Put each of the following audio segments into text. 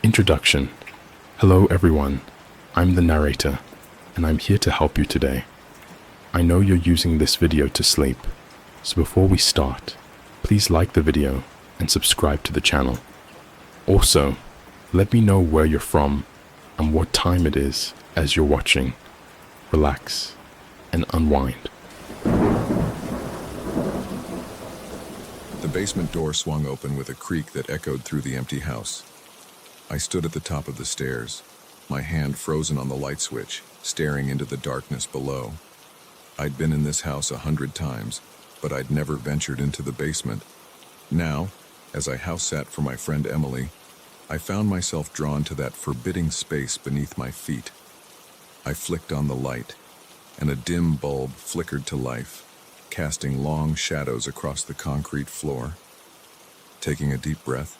Introduction. Hello everyone, I'm the narrator, and I'm here to help you today. I know you're using this video to sleep, so before we start, please like the video and subscribe to the channel. Also, let me know where you're from and what time it is as you're watching. Relax and unwind. The basement door swung open with a creak that echoed through the empty house. I stood at the top of the stairs, my hand frozen on the light switch, staring into the darkness below. I'd been in this house 100 times, but I'd never ventured into the basement. Now, as I house sat for my friend Emily, I found myself drawn to that forbidding space beneath my feet. I flicked on the light, and a dim bulb flickered to life, casting long shadows across the concrete floor. Taking a deep breath,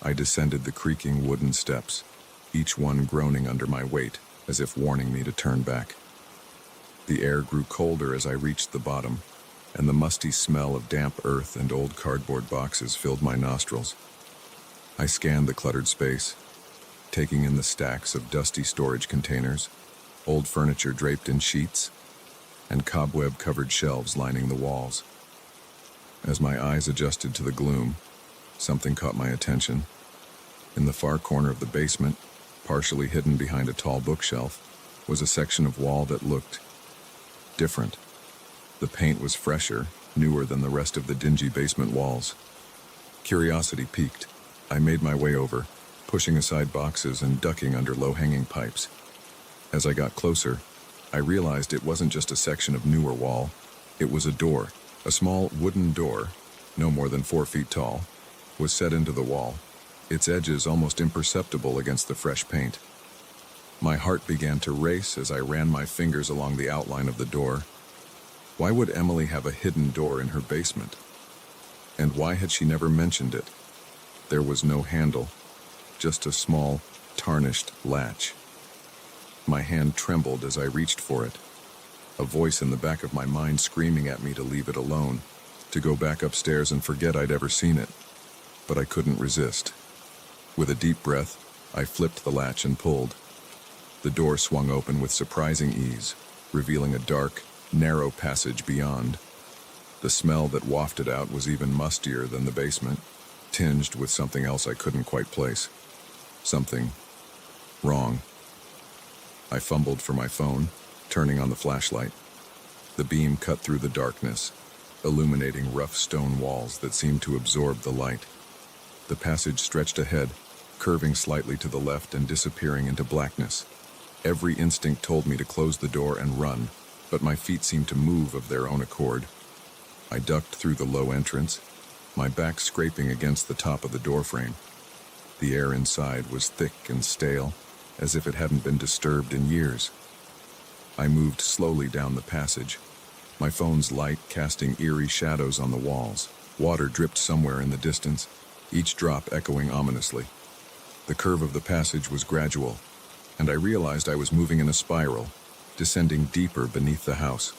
I descended the creaking wooden steps, each one groaning under my weight, as if warning me to turn back. The air grew colder as I reached the bottom, and the musty smell of damp earth and old cardboard boxes filled my nostrils. I scanned the cluttered space, taking in the stacks of dusty storage containers, old furniture draped in sheets, and cobweb-covered shelves lining the walls. As my eyes adjusted to the gloom, something caught my attention. In the far corner of the basement, partially hidden behind a tall bookshelf, was a section of wall that looked different. The paint was fresher, newer than the rest of the dingy basement walls. Curiosity piqued. I made my way over, pushing aside boxes and ducking under low-hanging pipes. As I got closer, I realized it wasn't just a section of newer wall. It was a door. A small wooden door, no more than 4 feet tall, was set into the wall, its edges almost imperceptible against the fresh paint. My heart began to race as I ran my fingers along the outline of the door. Why would Emily have a hidden door in her basement? And why had she never mentioned it? There was no handle, just a small, tarnished latch. My hand trembled as I reached for it, a voice in the back of my mind screaming at me to leave it alone, to go back upstairs and forget I'd ever seen it. But I couldn't resist. With a deep breath, I flipped the latch and pulled. The door swung open with surprising ease, revealing a dark, narrow passage beyond. The smell that wafted out was even mustier than the basement, tinged with something else I couldn't quite place. Something wrong. I fumbled for my phone, turning on the flashlight. The beam cut through the darkness, illuminating rough stone walls that seemed to absorb the light. The passage stretched ahead, curving slightly to the left and disappearing into blackness. Every instinct told me to close the door and run, but my feet seemed to move of their own accord. I ducked through the low entrance, my back scraping against the top of the doorframe. The air inside was thick and stale, as if it hadn't been disturbed in years. I moved slowly down the passage, my phone's light casting eerie shadows on the walls. Water dripped somewhere in the distance, each drop echoing ominously. The curve of the passage was gradual, and I realized I was moving in a spiral, descending deeper beneath the house.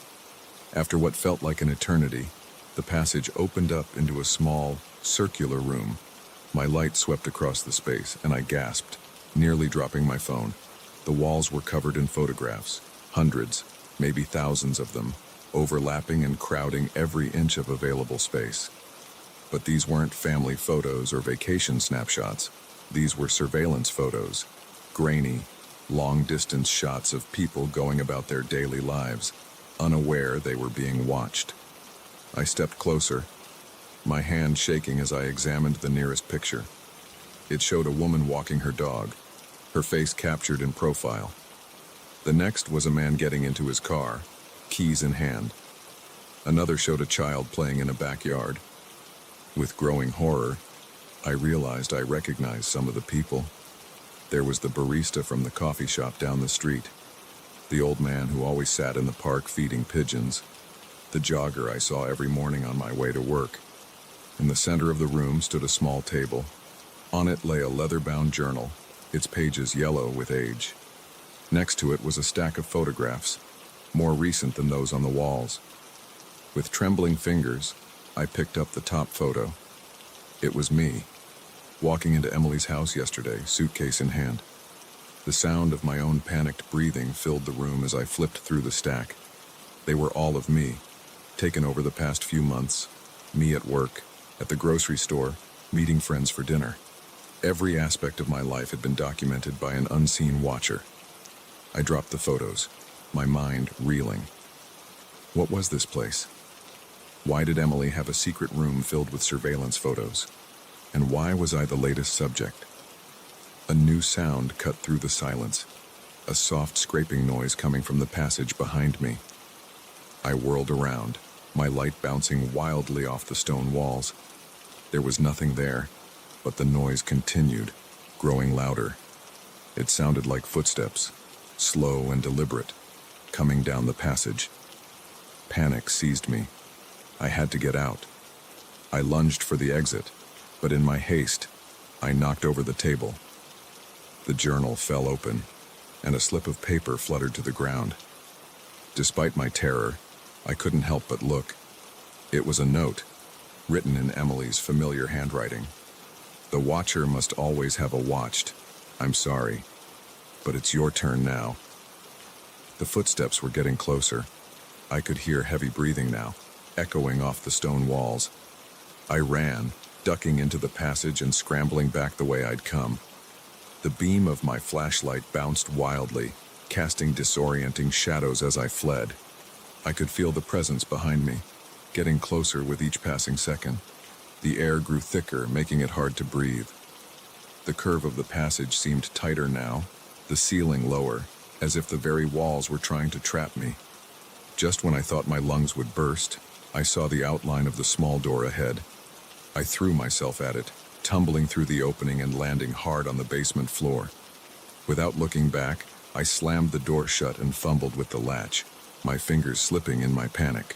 After what felt like an eternity, the passage opened up into a small, circular room. My light swept across the space, and I gasped, nearly dropping my phone. The walls were covered in photographs, hundreds, maybe thousands of them, overlapping and crowding every inch of available space. But these weren't family photos or vacation snapshots. These were surveillance photos, grainy, long-distance shots of people going about their daily lives, unaware they were being watched. I stepped closer, my hand shaking as I examined the nearest picture. It showed a woman walking her dog, her face captured in profile. The next was a man getting into his car, keys in hand. Another showed a child playing in a backyard. With growing horror, I realized I recognized some of the people. There was the barista from the coffee shop down the street, the old man who always sat in the park feeding pigeons, the jogger I saw every morning on my way to work. In the center of the room stood a small table. On it lay a leather-bound journal, its pages yellow with age. Next to it was a stack of photographs, more recent than those on the walls. With trembling fingers, I picked up the top photo. It was me, walking into Emily's house yesterday, suitcase in hand. The sound of my own panicked breathing filled the room as I flipped through the stack. They were all of me, taken over the past few months. Me at work, at the grocery store, meeting friends for dinner. Every aspect of my life had been documented by an unseen watcher. I dropped the photos, my mind reeling. What was this place? Why did Emily have a secret room filled with surveillance photos? And why was I the latest subject? A new sound cut through the silence, a soft scraping noise coming from the passage behind me. I whirled around, my light bouncing wildly off the stone walls. There was nothing there, but the noise continued, growing louder. It sounded like footsteps, slow and deliberate, coming down the passage. Panic seized me. I had to get out. I lunged for the exit, but in my haste, I knocked over the table. The journal fell open, and a slip of paper fluttered to the ground. Despite my terror, I couldn't help but look. It was a note, written in Emily's familiar handwriting. The watcher must always have a watched. I'm sorry, but it's your turn now. The footsteps were getting closer. I could hear heavy breathing now, echoing off the stone walls. I ran, ducking into the passage and scrambling back the way I'd come. The beam of my flashlight bounced wildly, casting disorienting shadows as I fled. I could feel the presence behind me, getting closer with each passing second. The air grew thicker, making it hard to breathe. The curve of the passage seemed tighter now, the ceiling lower, as if the very walls were trying to trap me. Just when I thought my lungs would burst, I saw the outline of the small door ahead. I threw myself at it, tumbling through the opening and landing hard on the basement floor. Without looking back, I slammed the door shut and fumbled with the latch, my fingers slipping in my panic.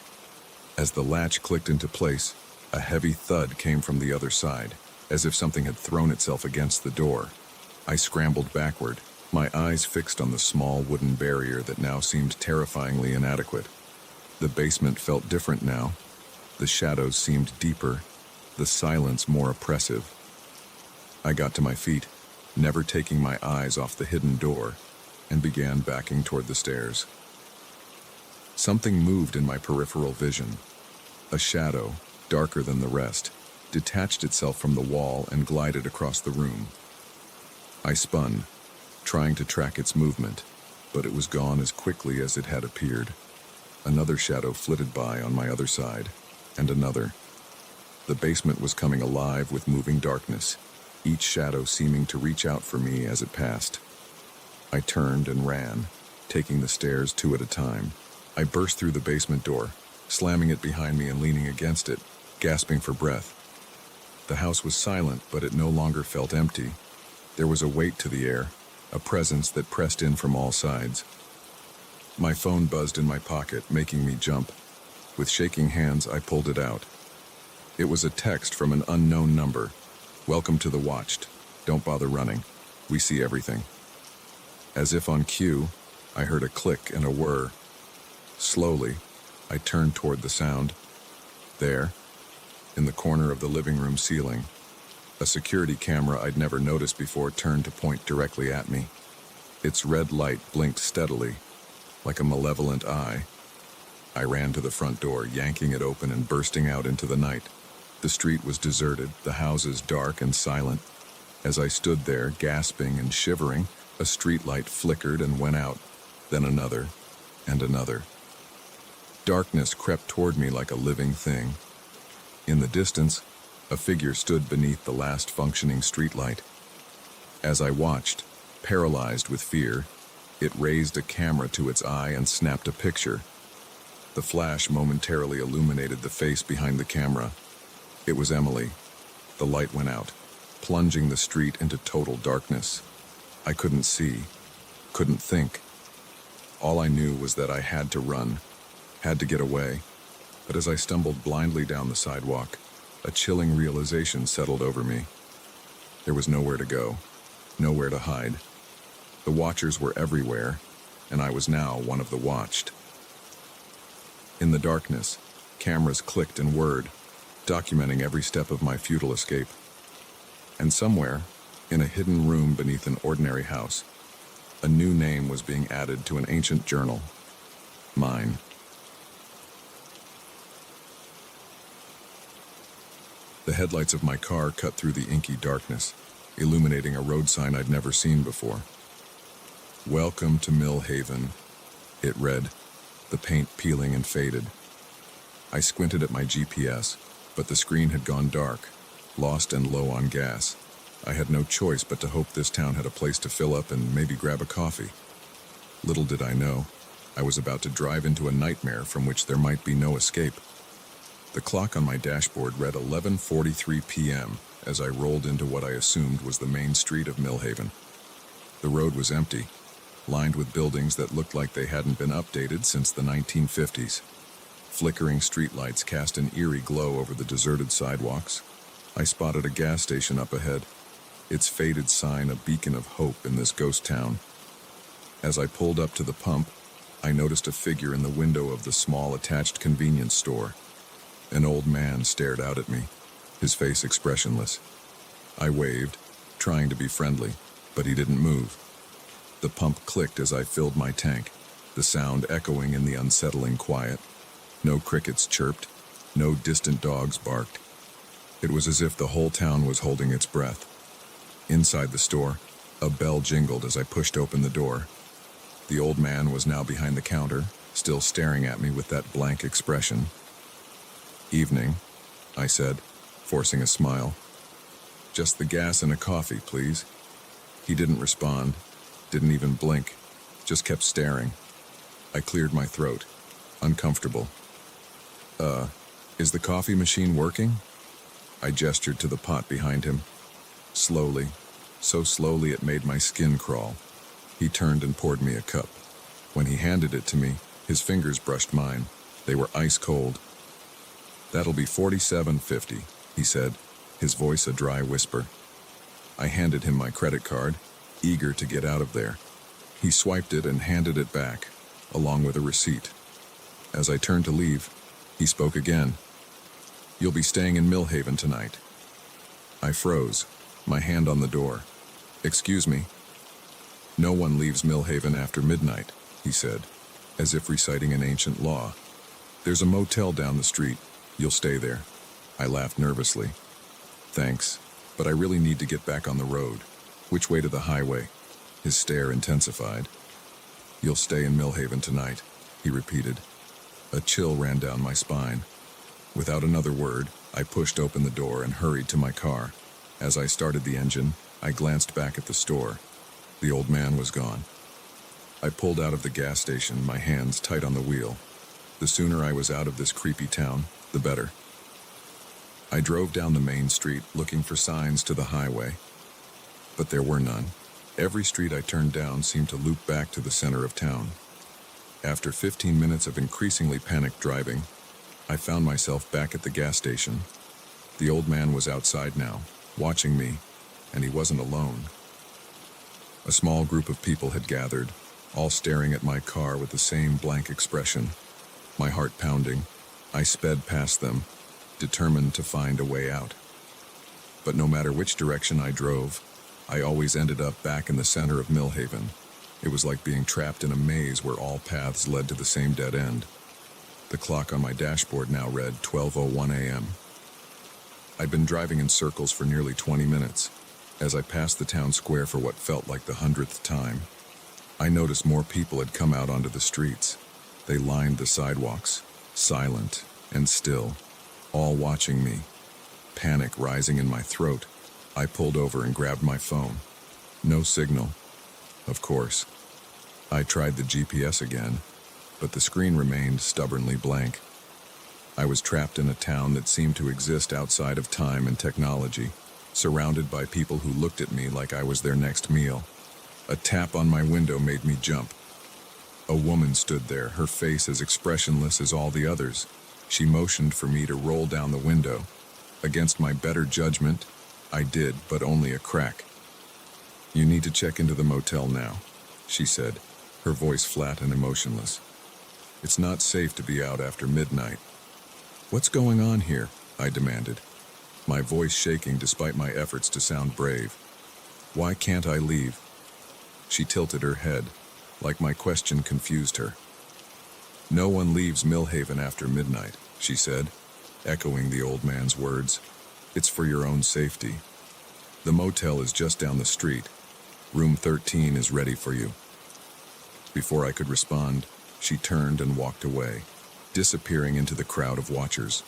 As the latch clicked into place, a heavy thud came from the other side, as if something had thrown itself against the door. I scrambled backward, my eyes fixed on the small wooden barrier that now seemed terrifyingly inadequate. The basement felt different now. The shadows seemed deeper, the silence more oppressive. I got to my feet, never taking my eyes off the hidden door, and began backing toward the stairs. Something moved in my peripheral vision. A shadow, darker than the rest, detached itself from the wall and glided across the room. I spun, trying to track its movement, but it was gone as quickly as it had appeared. Another shadow flitted by on my other side, and another. The basement was coming alive with moving darkness, each shadow seeming to reach out for me as it passed. I turned and ran, taking the stairs two at a time. I burst through the basement door, slamming it behind me and leaning against it, gasping for breath. The house was silent, but it no longer felt empty. There was a weight to the air, a presence that pressed in from all sides. My phone buzzed in my pocket, making me jump. With shaking hands, I pulled it out. It was a text from an unknown number. "Welcome to the Watched. Don't bother running. We see everything." As if on cue, I heard a click and a whir. Slowly, I turned toward the sound. There, in the corner of the living room ceiling, a security camera I'd never noticed before turned to point directly at me. Its red light blinked steadily, like a malevolent eye. I ran to the front door, yanking it open and bursting out into the night. The street was deserted, the houses dark and silent. As I stood there, gasping and shivering, a streetlight flickered and went out, then another, and another. Darkness crept toward me like a living thing. In the distance, a figure stood beneath the last functioning streetlight. As I watched, paralyzed with fear, it raised a camera to its eye and snapped a picture. The flash momentarily illuminated the face behind the camera. It was Emily. The light went out, plunging the street into total darkness. I couldn't see, couldn't think. All I knew was that I had to run, had to get away. But as I stumbled blindly down the sidewalk, a chilling realization settled over me. There was nowhere to go, nowhere to hide. The watchers were everywhere, and I was now one of the watched. In the darkness, cameras clicked and whirred, documenting every step of my futile escape. And somewhere, in a hidden room beneath an ordinary house, a new name was being added to an ancient journal. Mine. The headlights of my car cut through the inky darkness, illuminating a road sign I'd never seen before. "Welcome to Mill Haven," it read, the paint peeling and faded. I squinted at my GPS, but the screen had gone dark, lost and low on gas. I had no choice but to hope this town had a place to fill up and maybe grab a coffee. Little did I know, I was about to drive into a nightmare from which there might be no escape. The clock on my dashboard read 11:43 p.m. as I rolled into what I assumed was the main street of Millhaven. The road was empty, lined with buildings that looked like they hadn't been updated since the 1950s. Flickering streetlights cast an eerie glow over the deserted sidewalks. I spotted a gas station up ahead, its faded sign a beacon of hope in this ghost town. As I pulled up to the pump, I noticed a figure in the window of the small attached convenience store. An old man stared out at me, his face expressionless. I waved, trying to be friendly, but he didn't move. The pump clicked as I filled my tank, the sound echoing in the unsettling quiet. No crickets chirped, no distant dogs barked. It was as if the whole town was holding its breath. Inside the store, a bell jingled as I pushed open the door. The old man was now behind the counter, still staring at me with that blank expression. "Evening," I said, forcing a smile. "Just the gas and a coffee, please." He didn't respond, didn't even blink, just kept staring. I cleared my throat, uncomfortable. Is the coffee machine working?" I gestured to the pot behind him. Slowly, so slowly it made my skin crawl. He turned and poured me a cup. When he handed it to me, his fingers brushed mine. They were ice cold. "That'll be $47.50, he said, his voice a dry whisper. I handed him my credit card, eager to get out of there. He swiped it and handed it back, along with a receipt. As I turned to leave, he spoke again. "You'll be staying in Millhaven tonight." I froze, my hand on the door. "Excuse me?" "No one leaves Millhaven after midnight," he said, as if reciting an ancient law. "There's a motel down the street. You'll stay there." I laughed nervously. "Thanks, but I really need to get back on the road." "Which way to the highway?" His stare intensified. "You'll stay in Millhaven tonight," he repeated. A chill ran down my spine. Without another word, I pushed open the door and hurried to my car. As I started the engine, I glanced back at the store. The old man was gone. I pulled out of the gas station, my hands tight on the wheel. The sooner I was out of this creepy town, the better. I drove down the main street looking for signs to the highway, but there were none. Every street I turned down seemed to loop back to the center of town. After 15 minutes of increasingly panicked driving, I found myself back at the gas station. The old man was outside now, watching me, and he wasn't alone. A small group of people had gathered, all staring at my car with the same blank expression. My heart pounding, I sped past them, determined to find a way out. But no matter which direction I drove, I always ended up back in the center of Millhaven. It was like being trapped in a maze where all paths led to the same dead end. The clock on my dashboard now read 12:01 a.m. I'd been driving in circles for nearly 20 minutes. As I passed the town square for what felt like the 100th time, I noticed more people had come out onto the streets. They lined the sidewalks, silent and still, all watching me. Panic rising in my throat, I pulled over and grabbed my phone. No signal. Of course. I tried the GPS again, but the screen remained stubbornly blank. I was trapped in a town that seemed to exist outside of time and technology, surrounded by people who looked at me like I was their next meal. A tap on my window made me jump. A woman stood there, her face as expressionless as all the others. She motioned for me to roll down the window. Against my better judgment, I did, but only a crack. "You need to check into the motel now," she said, her voice flat and emotionless. "It's not safe to be out after midnight." "What's going on here?" I demanded. my voice shaking despite my efforts to sound brave. "Why can't I leave?" She tilted her head, like my question confused her. "No one leaves Millhaven after midnight," she said, echoing the old man's words. "It's for your own safety. The motel is just down the street. Room 13 is ready for you." Before I could respond, she turned and walked away, disappearing into the crowd of watchers.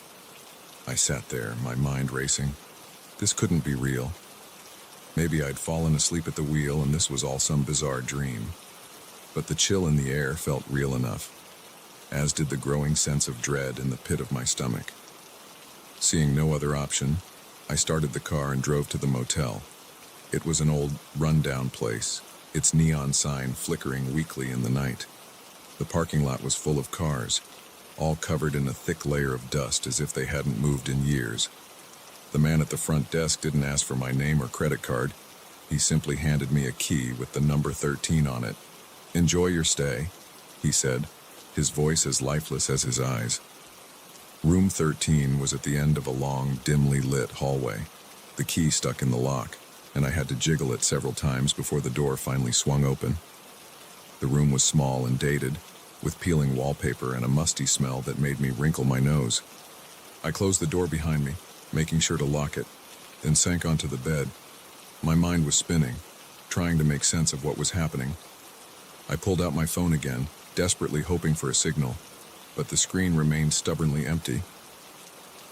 I sat there, my mind racing. This couldn't be real. Maybe I'd fallen asleep at the wheel and this was all some bizarre dream. But the chill in the air felt real enough, as did the growing sense of dread in the pit of my stomach. Seeing no other option, I started the car and drove to the motel. It was an old, run-down place, its neon sign flickering weakly in the night. The parking lot was full of cars, all covered in a thick layer of dust as if they hadn't moved in years. The man at the front desk didn't ask for my name or credit card. He simply handed me a key with the number 13 on it. "Enjoy your stay," he said, his voice as lifeless as his eyes. Room 13 was at the end of a long, dimly lit hallway. The key stuck in the lock, and I had to jiggle it several times before the door finally swung open. The room was small and dated, with peeling wallpaper and a musty smell that made me wrinkle my nose. I closed the door behind me, making sure to lock it, then sank onto the bed. My mind was spinning, trying to make sense of what was happening. I pulled out my phone again, desperately hoping for a signal, but the screen remained stubbornly empty.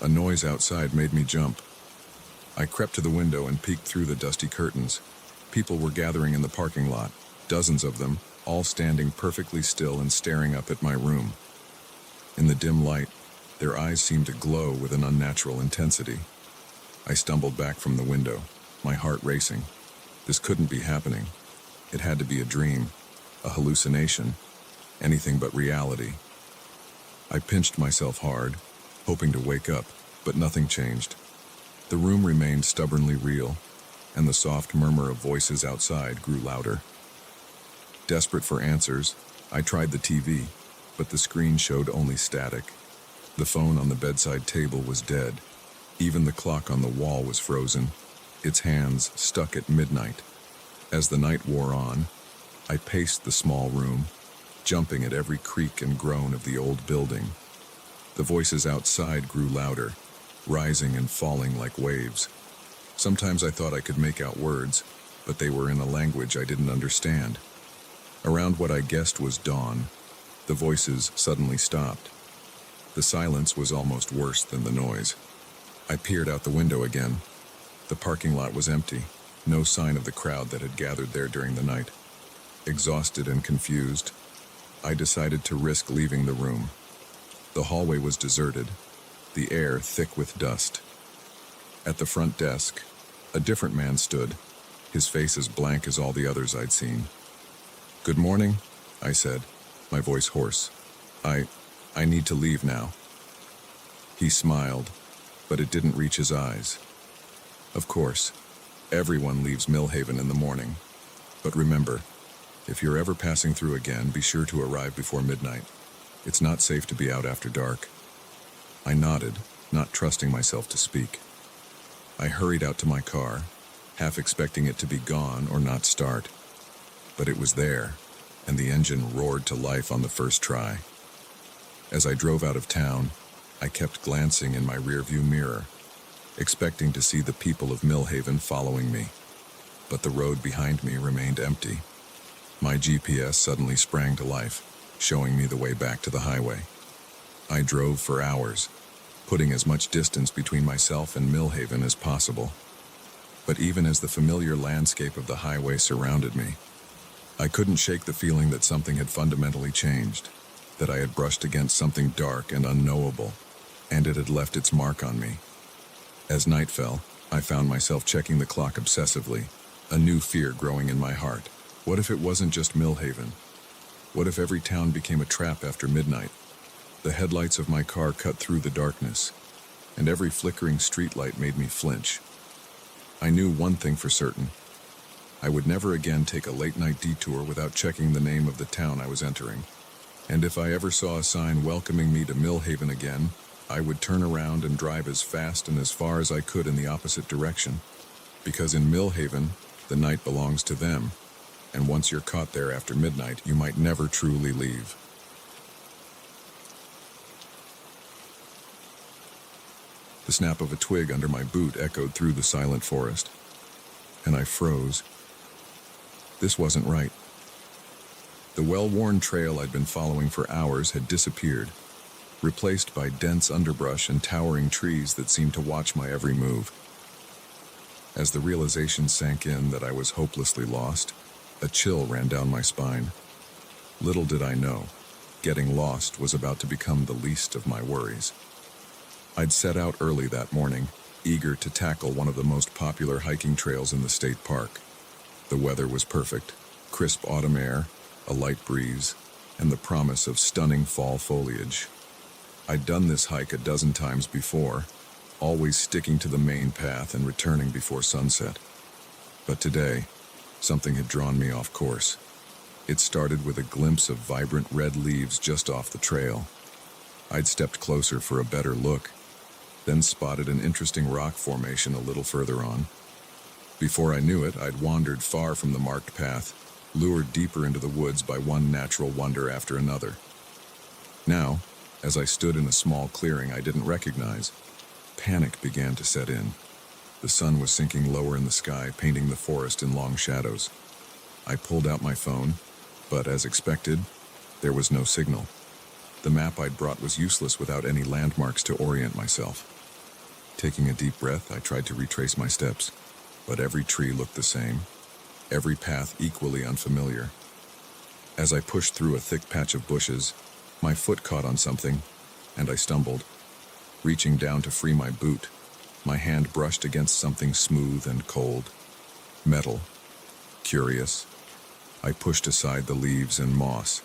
A noise outside made me jump. I crept to the window and peeked through the dusty curtains. People were gathering in the parking lot, dozens of them, all standing perfectly still and staring up at my room. In the dim light, their eyes seemed to glow with an unnatural intensity. I stumbled back from the window, my heart racing. This couldn't be happening. It had to be a dream, a hallucination, anything but reality. I pinched myself hard, hoping to wake up, but nothing changed. The room remained stubbornly real, and the soft murmur of voices outside grew louder. Desperate for answers, I tried the TV, but the screen showed only static. The phone on the bedside table was dead. Even the clock on the wall was frozen, its hands stuck at midnight. As the night wore on, I paced the small room, jumping at every creak and groan of the old building. The voices outside grew louder, rising and falling like waves. Sometimes I thought I could make out words, but they were in a language I didn't understand. Around what I guessed was dawn, the voices suddenly stopped. The silence was almost worse than the noise. I peered out the window again. The parking lot was empty, no sign of the crowd that had gathered there during the night. Exhausted and confused, I decided to risk leaving the room. The hallway was deserted, the air thick with dust. At the front desk, a different man stood, his face as blank as all the others I'd seen. "Good morning," I said, my voice hoarse. I need to leave now." He smiled, but it didn't reach his eyes. "Of course, everyone leaves Millhaven in the morning. But remember, if you're ever passing through again, be sure to arrive before midnight. It's not safe to be out after dark." I nodded, not trusting myself to speak. I hurried out to my car, half expecting it to be gone or not start. But it was there, and the engine roared to life on the first try. As I drove out of town, I kept glancing in my rearview mirror, expecting to see the people of Millhaven following me. But the road behind me remained empty. My GPS suddenly sprang to life, showing me the way back to the highway. I drove for hours, putting as much distance between myself and Millhaven as possible. But even as the familiar landscape of the highway surrounded me, I couldn't shake the feeling that something had fundamentally changed, that I had brushed against something dark and unknowable, and it had left its mark on me. As night fell, I found myself checking the clock obsessively, a new fear growing in my heart. What if it wasn't just Millhaven? What if every town became a trap after midnight? The headlights of my car cut through the darkness, and every flickering streetlight made me flinch. I knew one thing for certain. I would never again take a late-night detour without checking the name of the town I was entering. And if I ever saw a sign welcoming me to Millhaven again, I would turn around and drive as fast and as far as I could in the opposite direction, because in Millhaven, the night belongs to them, and once you're caught there after midnight, you might never truly leave. The snap of a twig under my boot echoed through the silent forest, and I froze. This wasn't right. The well-worn trail I'd been following for hours had disappeared, replaced by dense underbrush and towering trees that seemed to watch my every move. As the realization sank in that I was hopelessly lost, a chill ran down my spine. Little did I know, getting lost was about to become the least of my worries. I'd set out early that morning, eager to tackle one of the most popular hiking trails in the state park. The weather was perfect, crisp autumn air, a light breeze, and the promise of stunning fall foliage. I'd done this hike a dozen times before, always sticking to the main path and returning before sunset. But today, something had drawn me off course. It started with a glimpse of vibrant red leaves just off the trail. I'd stepped closer for a better look, then spotted an interesting rock formation a little further on. Before I knew it, I'd wandered far from the marked path, lured deeper into the woods by one natural wonder after another. Now, as I stood in a small clearing I didn't recognize, panic began to set in. The sun was sinking lower in the sky, painting the forest in long shadows. I pulled out my phone, but as expected, there was no signal. The map I'd brought was useless without any landmarks to orient myself. Taking a deep breath, I tried to retrace my steps, but every tree looked the same, every path equally unfamiliar. As I pushed through a thick patch of bushes, my foot caught on something, and I stumbled. Reaching down to free my boot, my hand brushed against something smooth and cold. Metal. Curious. I pushed aside the leaves and moss.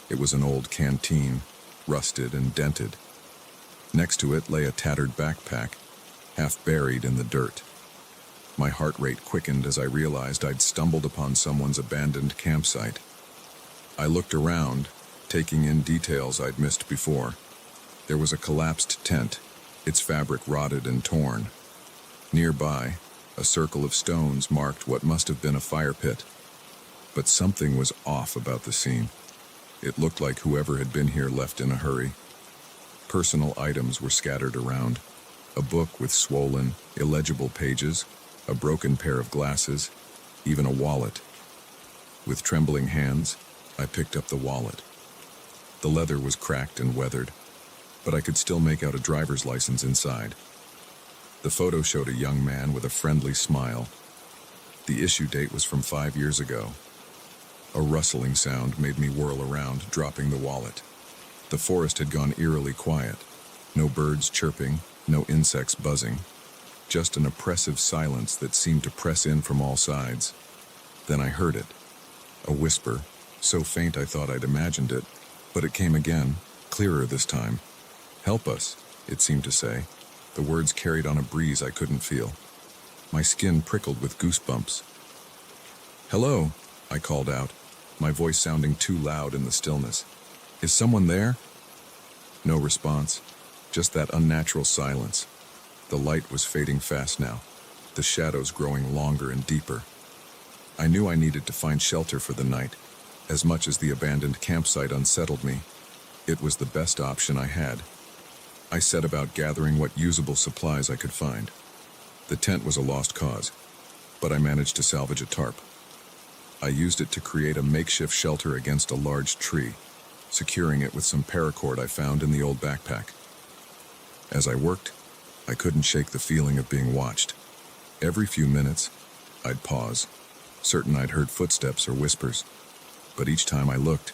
It was an old canteen, rusted and dented. Next to it lay a tattered backpack, half buried in the dirt. My heart rate quickened as I realized I'd stumbled upon someone's abandoned campsite. I looked around, taking in details I'd missed before. There was a collapsed tent, its fabric rotted and torn. Nearby, a circle of stones marked what must have been a fire pit. But something was off about the scene. It looked like whoever had been here left in a hurry. Personal items were scattered around. A book with swollen, illegible pages, a broken pair of glasses, even a wallet. With trembling hands, I picked up the wallet. The leather was cracked and weathered, but I could still make out a driver's license inside. The photo showed a young man with a friendly smile. The issue date was from 5 years ago. A rustling sound made me whirl around, dropping the wallet. The forest had gone eerily quiet. No birds chirping, no insects buzzing. Just an oppressive silence that seemed to press in from all sides. Then I heard it. A whisper, so faint I thought I'd imagined it, but it came again, clearer this time. "Help us," it seemed to say. The words carried on a breeze I couldn't feel. My skin prickled with goosebumps. "Hello," I called out, my voice sounding too loud in the stillness. "Is someone there?" No response, just that unnatural silence. The light was fading fast now, the shadows growing longer and deeper. I knew I needed to find shelter for the night. As much as the abandoned campsite unsettled me, it was the best option I had. I set about gathering what usable supplies I could find. The tent was a lost cause, but I managed to salvage a tarp. I used it to create a makeshift shelter against a large tree, securing it with some paracord I found in the old backpack. As I worked, I couldn't shake the feeling of being watched. Every few minutes, I'd pause, certain I'd heard footsteps or whispers, but each time I looked,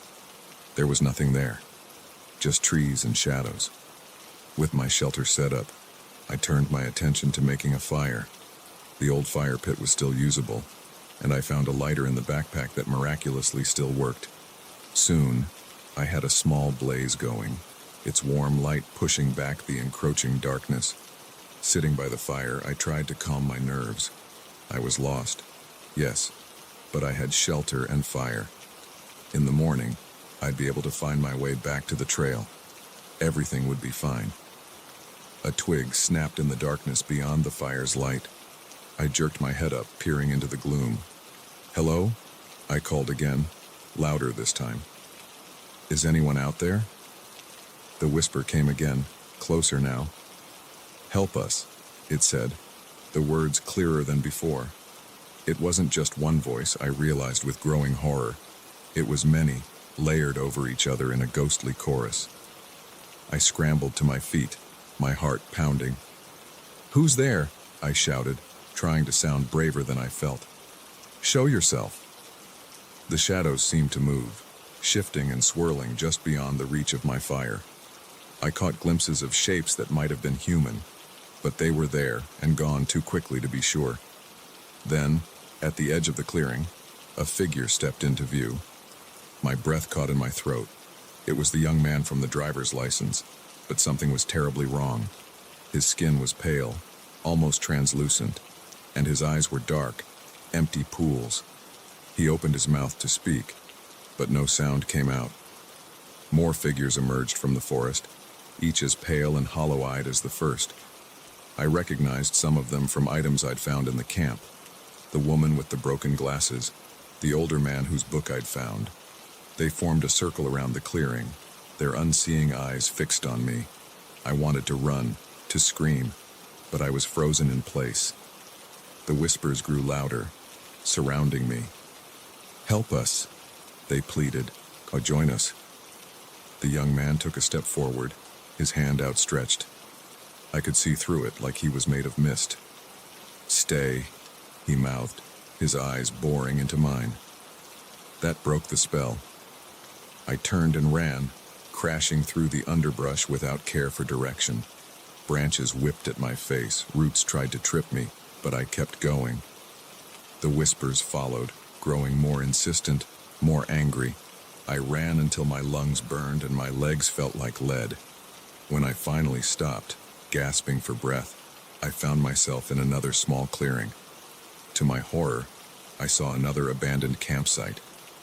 there was nothing there, just trees and shadows. With my shelter set up, I turned my attention to making a fire. The old fire pit was still usable, and I found a lighter in the backpack that miraculously still worked. Soon, I had a small blaze going, its warm light pushing back the encroaching darkness. Sitting by the fire, I tried to calm my nerves. I was lost, yes, but I had shelter and fire. In the morning, I'd be able to find my way back to the trail. Everything would be fine. A twig snapped in the darkness beyond the fire's light. I jerked my head up, peering into the gloom. "Hello?" I called again, louder this time. "Is anyone out there?" The whisper came again, closer now. "Help us," it said, the words clearer than before. It wasn't just one voice, I realized with growing horror. It was many, layered over each other in a ghostly chorus. I scrambled to my feet, my heart pounding. "Who's there?" I shouted, trying to sound braver than I felt. "Show yourself." The shadows seemed to move, shifting and swirling just beyond the reach of my fire. I caught glimpses of shapes that might have been human, but they were there and gone too quickly to be sure. Then, at the edge of the clearing, a figure stepped into view. My breath caught in my throat. It was the young man from the driver's license, but something was terribly wrong. His skin was pale, almost translucent, and his eyes were dark, empty pools. He opened his mouth to speak, but no sound came out. More figures emerged from the forest, each as pale and hollow-eyed as the first. I recognized some of them from items I'd found in the camp. The woman with the broken glasses, the older man whose book I'd found. They formed a circle around the clearing, their unseeing eyes fixed on me. I wanted to run, to scream, but I was frozen in place. The whispers grew louder, surrounding me. "Help us," they pleaded. "Or join us." The young man took a step forward, his hand outstretched. I could see through it like he was made of mist. "Stay," he mouthed, his eyes boring into mine. That broke the spell. I turned and ran, crashing through the underbrush without care for direction. Branches whipped at my face, roots tried to trip me, but I kept going. The whispers followed, growing more insistent, more angry. I ran until my lungs burned and my legs felt like lead. When I finally stopped, gasping for breath, I found myself in another small clearing. To my horror, I saw another abandoned campsite,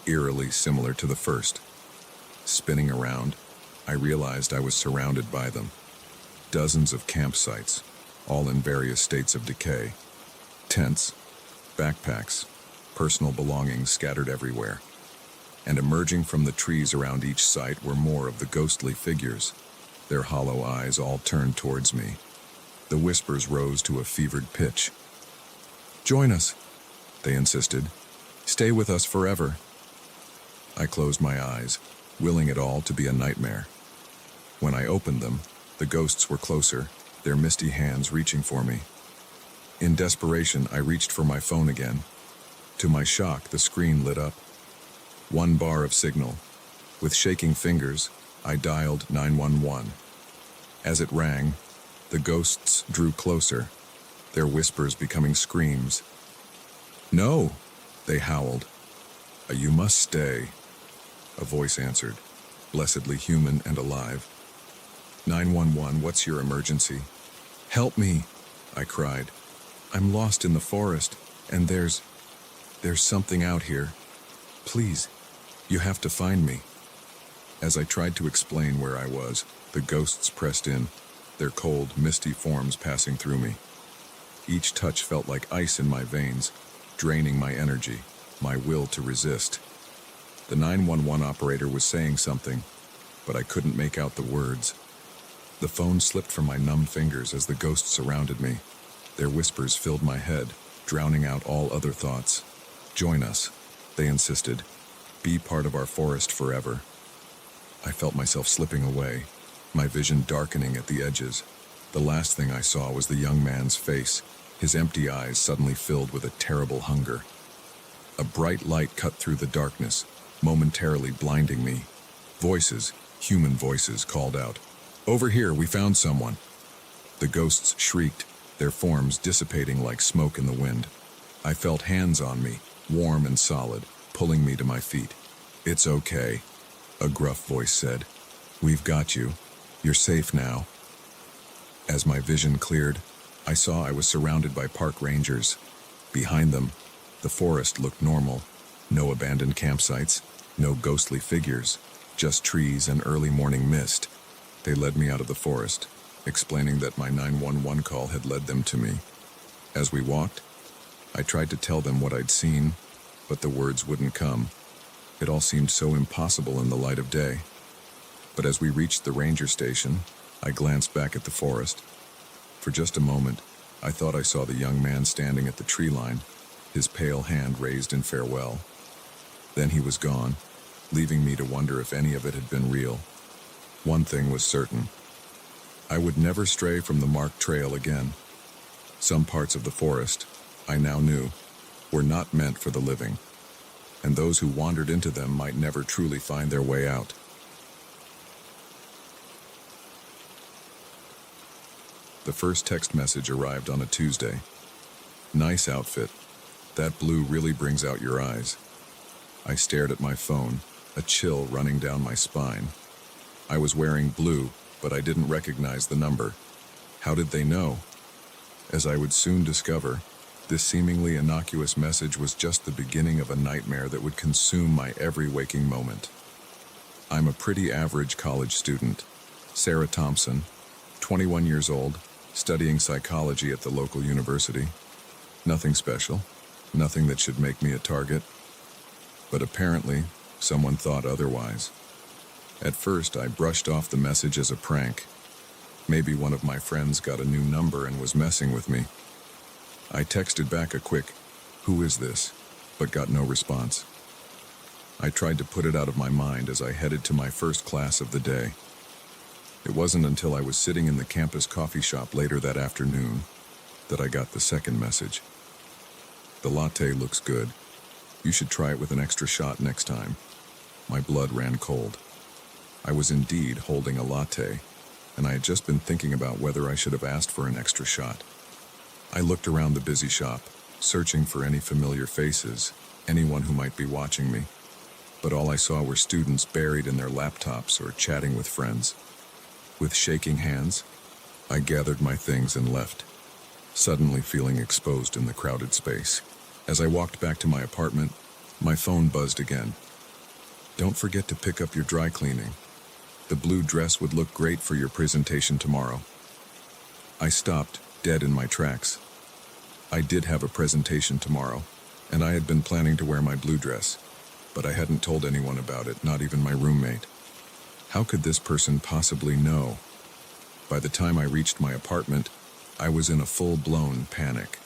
eerily similar to the first. Spinning around, I realized I was surrounded by them. Dozens of campsites, all in various states of decay. Tents, backpacks, personal belongings scattered everywhere. And emerging from the trees around each site were more of the ghostly figures, their hollow eyes all turned towards me. The whispers rose to a fevered pitch. "Join us," they insisted. "Stay with us forever." I closed my eyes, willing it all to be a nightmare. When I opened them, the ghosts were closer, their misty hands reaching for me. In desperation, I reached for my phone again. To my shock, the screen lit up. One bar of signal. With shaking fingers, I dialed 911. As it rang, the ghosts drew closer, their whispers becoming screams. "No!" they howled. "You must stay," a voice answered, blessedly human and alive. 911, what's your emergency?" "Help me," I cried. "I'm lost in the forest, and there's something out here. Please, you have to find me." As I tried to explain where I was, the ghosts pressed in, their cold, misty forms passing through me. Each touch felt like ice in my veins, draining my energy, my will to resist. The 911 operator was saying something, but I couldn't make out the words. The phone slipped from my numb fingers as the ghosts surrounded me. Their whispers filled my head, drowning out all other thoughts. "Join us," they insisted. "Be part of our forest forever." I felt myself slipping away, my vision darkening at the edges. The last thing I saw was the young man's face, his empty eyes suddenly filled with a terrible hunger. A bright light cut through the darkness, momentarily blinding me. Voices, human voices, called out, "Over here, we found someone." The ghosts shrieked, their forms dissipating like smoke in the wind. I felt hands on me, warm and solid, pulling me to my feet. "It's okay," a gruff voice said. "We've got you. You're safe now." As my vision cleared, I saw I was surrounded by park rangers. Behind them, the forest looked normal. No abandoned campsites, no ghostly figures, just trees and early morning mist. They led me out of the forest, explaining that my 911 call had led them to me. As we walked, I tried to tell them what I'd seen, but the words wouldn't come. It all seemed so impossible in the light of day. But as we reached the ranger station, I glanced back at the forest. For just a moment, I thought I saw the young man standing at the tree line, his pale hand raised in farewell. Then he was gone, leaving me to wonder if any of it had been real. One thing was certain. I would never stray from the marked trail again. Some parts of the forest, I now knew, were not meant for the living, and those who wandered into them might never truly find their way out. The first text message arrived on a Tuesday. Nice outfit. That blue really brings out your eyes. I stared at my phone, a chill running down my spine. I was wearing blue, but I didn't recognize the number. How did they know? As I would soon discover, this seemingly innocuous message was just the beginning of a nightmare that would consume my every waking moment. I'm a pretty average college student, Sarah Thompson, 21 years old, studying psychology at the local university. Nothing special, nothing that should make me a target. But apparently, someone thought otherwise. At first, I brushed off the message as a prank. Maybe one of my friends got a new number and was messing with me. I texted back a quick, "Who is this?" but got no response. I tried to put it out of my mind as I headed to my first class of the day. It wasn't until I was sitting in the campus coffee shop later that afternoon that I got the second message. "The latte looks good. You should try it with an extra shot next time." My blood ran cold. I was indeed holding a latte, and I had just been thinking about whether I should have asked for an extra shot. I looked around the busy shop, searching for any familiar faces, anyone who might be watching me. But all I saw were students buried in their laptops or chatting with friends. With shaking hands, I gathered my things and left, suddenly feeling exposed in the crowded space. As I walked back to my apartment, my phone buzzed again. "Don't forget to pick up your dry cleaning. The blue dress would look great for your presentation tomorrow." I stopped, dead in my tracks. I did have a presentation tomorrow, and I had been planning to wear my blue dress, but I hadn't told anyone about it, not even my roommate. How could this person possibly know? By the time I reached my apartment, I was in a full-blown panic.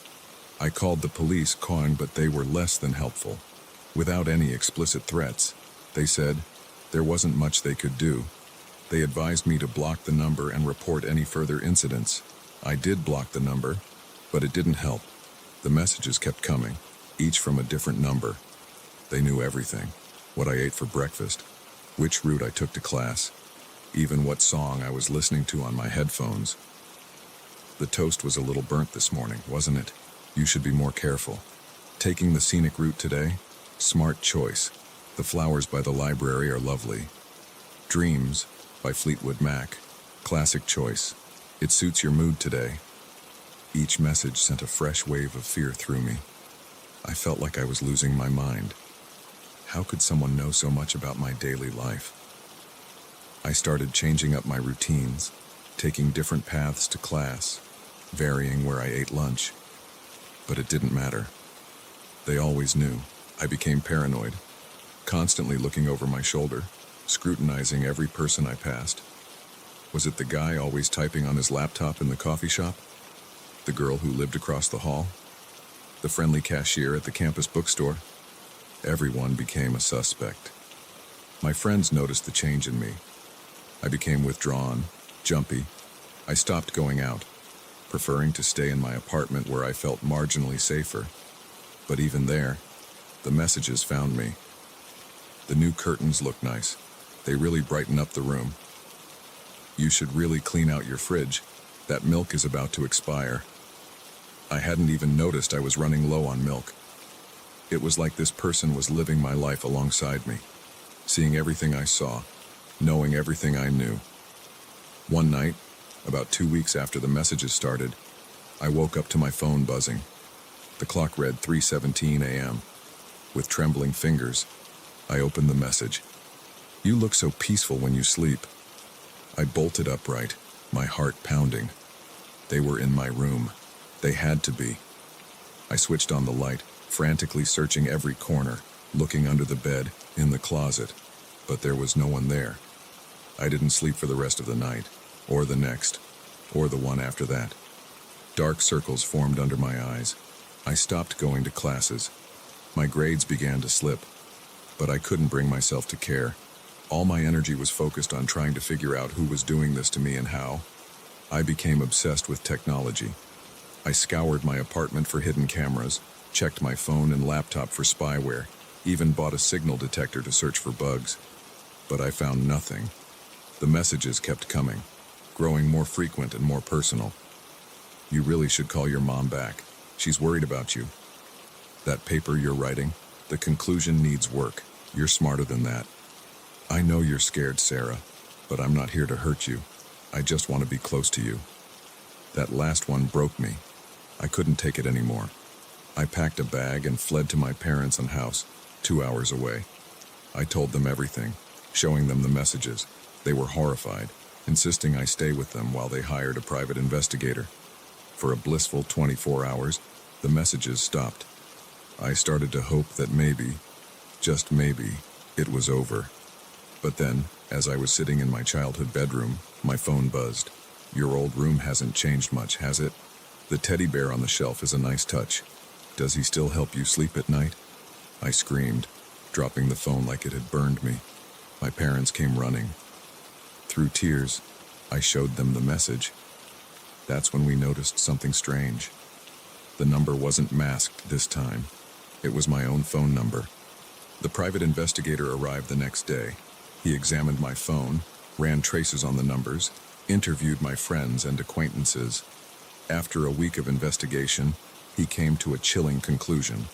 I called the police, calling, but they were less than helpful. Without any explicit threats, they said there wasn't much they could do. They advised me to block the number and report any further incidents. I did block the number, but it didn't help. The messages kept coming, each from a different number. They knew everything: what I ate for breakfast, which route I took to class, even what song I was listening to on my headphones. "The toast was a little burnt this morning, wasn't it? You should be more careful. Taking the scenic route today? Smart choice. The flowers by the library are lovely. Dreams by Fleetwood Mac. Classic choice. It suits your mood today." Each message sent a fresh wave of fear through me. I felt like I was losing my mind. How could someone know so much about my daily life? I started changing up my routines, taking different paths to class, varying where I ate lunch. But it didn't matter. They always knew. I became paranoid, constantly looking over my shoulder, scrutinizing every person I passed. Was it the guy always typing on his laptop in the coffee shop? The girl who lived across the hall? The friendly cashier at the campus bookstore? Everyone became a suspect. My friends noticed the change in me. I became withdrawn, jumpy. I stopped going out, preferring to stay in my apartment where I felt marginally safer. But even there, the messages found me. The new curtains look nice. They really brighten up the room. You should really clean out your fridge. That milk is about to expire. I hadn't even noticed I was running low on milk. It was like this person was living my life alongside me, seeing everything I saw, knowing everything I knew. One night, about 2 weeks after the messages started, I woke up to my phone buzzing. The clock read 3:17 a.m. With trembling fingers, I opened the message. "You look so peaceful when you sleep." I bolted upright, my heart pounding. They were in my room. They had to be. I switched on the light, frantically searching every corner, looking under the bed, in the closet, but there was no one there. I didn't sleep for the rest of the night, or the next, or the one after that. Dark circles formed under my eyes. I stopped going to classes. My grades began to slip, but I couldn't bring myself to care. All my energy was focused on trying to figure out who was doing this to me and how. I became obsessed with technology. I scoured my apartment for hidden cameras, checked my phone and laptop for spyware, even bought a signal detector to search for bugs. But I found nothing. The messages kept coming, growing more frequent and more personal. You really should call your mom back. She's worried about you. That paper you're writing, the conclusion needs work. You're smarter than that. I know you're scared, Sarah, but I'm not here to hurt you. I just want to be close to you. That last one broke me. I couldn't take it anymore. I packed a bag and fled to my parents' house, 2 hours away. I told them everything, showing them the messages. They were horrified, insisting I stay with them while they hired a private investigator. For a blissful 24 hours, the messages stopped. I started to hope that maybe, just maybe, it was over. But then, as I was sitting in my childhood bedroom, my phone buzzed. Your old room hasn't changed much, has it? The teddy bear on the shelf is a nice touch. Does he still help you sleep at night? I screamed, dropping the phone like it had burned me. My parents came running. Through tears, I showed them the message. That's when we noticed something strange. The number wasn't masked this time. It was my own phone number. The private investigator arrived the next day. He examined my phone, ran traces on the numbers, interviewed my friends and acquaintances. After a week of investigation, he came to a chilling conclusion.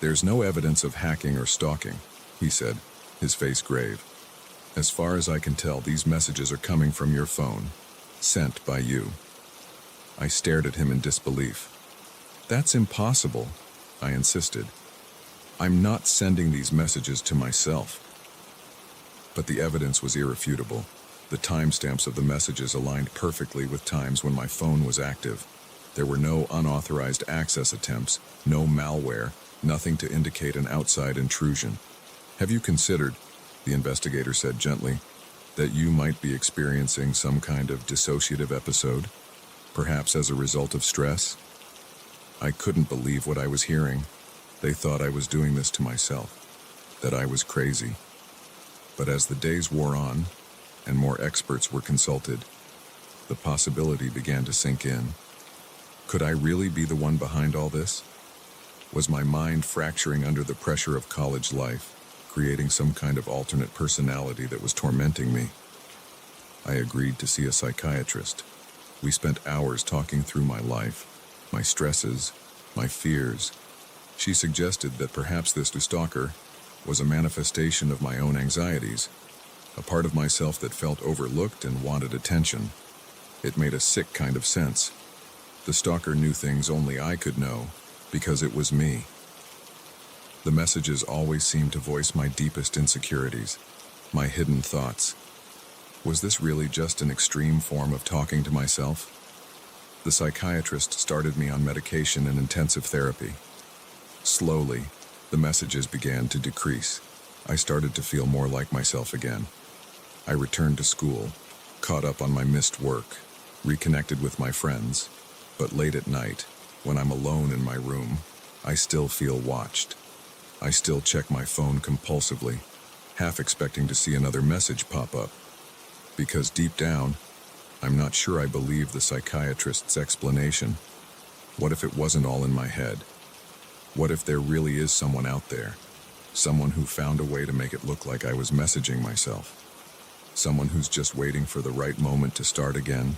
There's no evidence of hacking or stalking, he said, his face grave. As far as I can tell, these messages are coming from your phone, sent by you. I stared at him in disbelief. That's impossible, I insisted. I'm not sending these messages to myself. But the evidence was irrefutable. The timestamps of the messages aligned perfectly with times when my phone was active. There were no unauthorized access attempts, no malware, nothing to indicate an outside intrusion. Have you considered, the investigator said gently, that you might be experiencing some kind of dissociative episode? Perhaps as a result of stress? I couldn't believe what I was hearing. They thought I was doing this to myself, that I was crazy. But as the days wore on, and more experts were consulted, the possibility began to sink in. Could I really be the one behind all this? Was my mind fracturing under the pressure of college life, creating some kind of alternate personality that was tormenting me? I agreed to see a psychiatrist. We spent hours talking through my life, my stresses, my fears. She suggested that perhaps this stalker was a manifestation of my own anxieties, a part of myself that felt overlooked and wanted attention. It made a sick kind of sense. The stalker knew things only I could know, because it was me. The messages always seemed to voice my deepest insecurities, my hidden thoughts. Was this really just an extreme form of talking to myself? The psychiatrist started me on medication and intensive therapy. Slowly, the messages began to decrease. I started to feel more like myself again. I returned to school, caught up on my missed work, reconnected with my friends. But late at night, when I'm alone in my room, I still feel watched. I still check my phone compulsively, half expecting to see another message pop up. Because deep down, I'm not sure I believe the psychiatrist's explanation. What if it wasn't all in my head? What if there really is someone out there? Someone who found a way to make it look like I was messaging myself. Someone who's just waiting for the right moment to start again.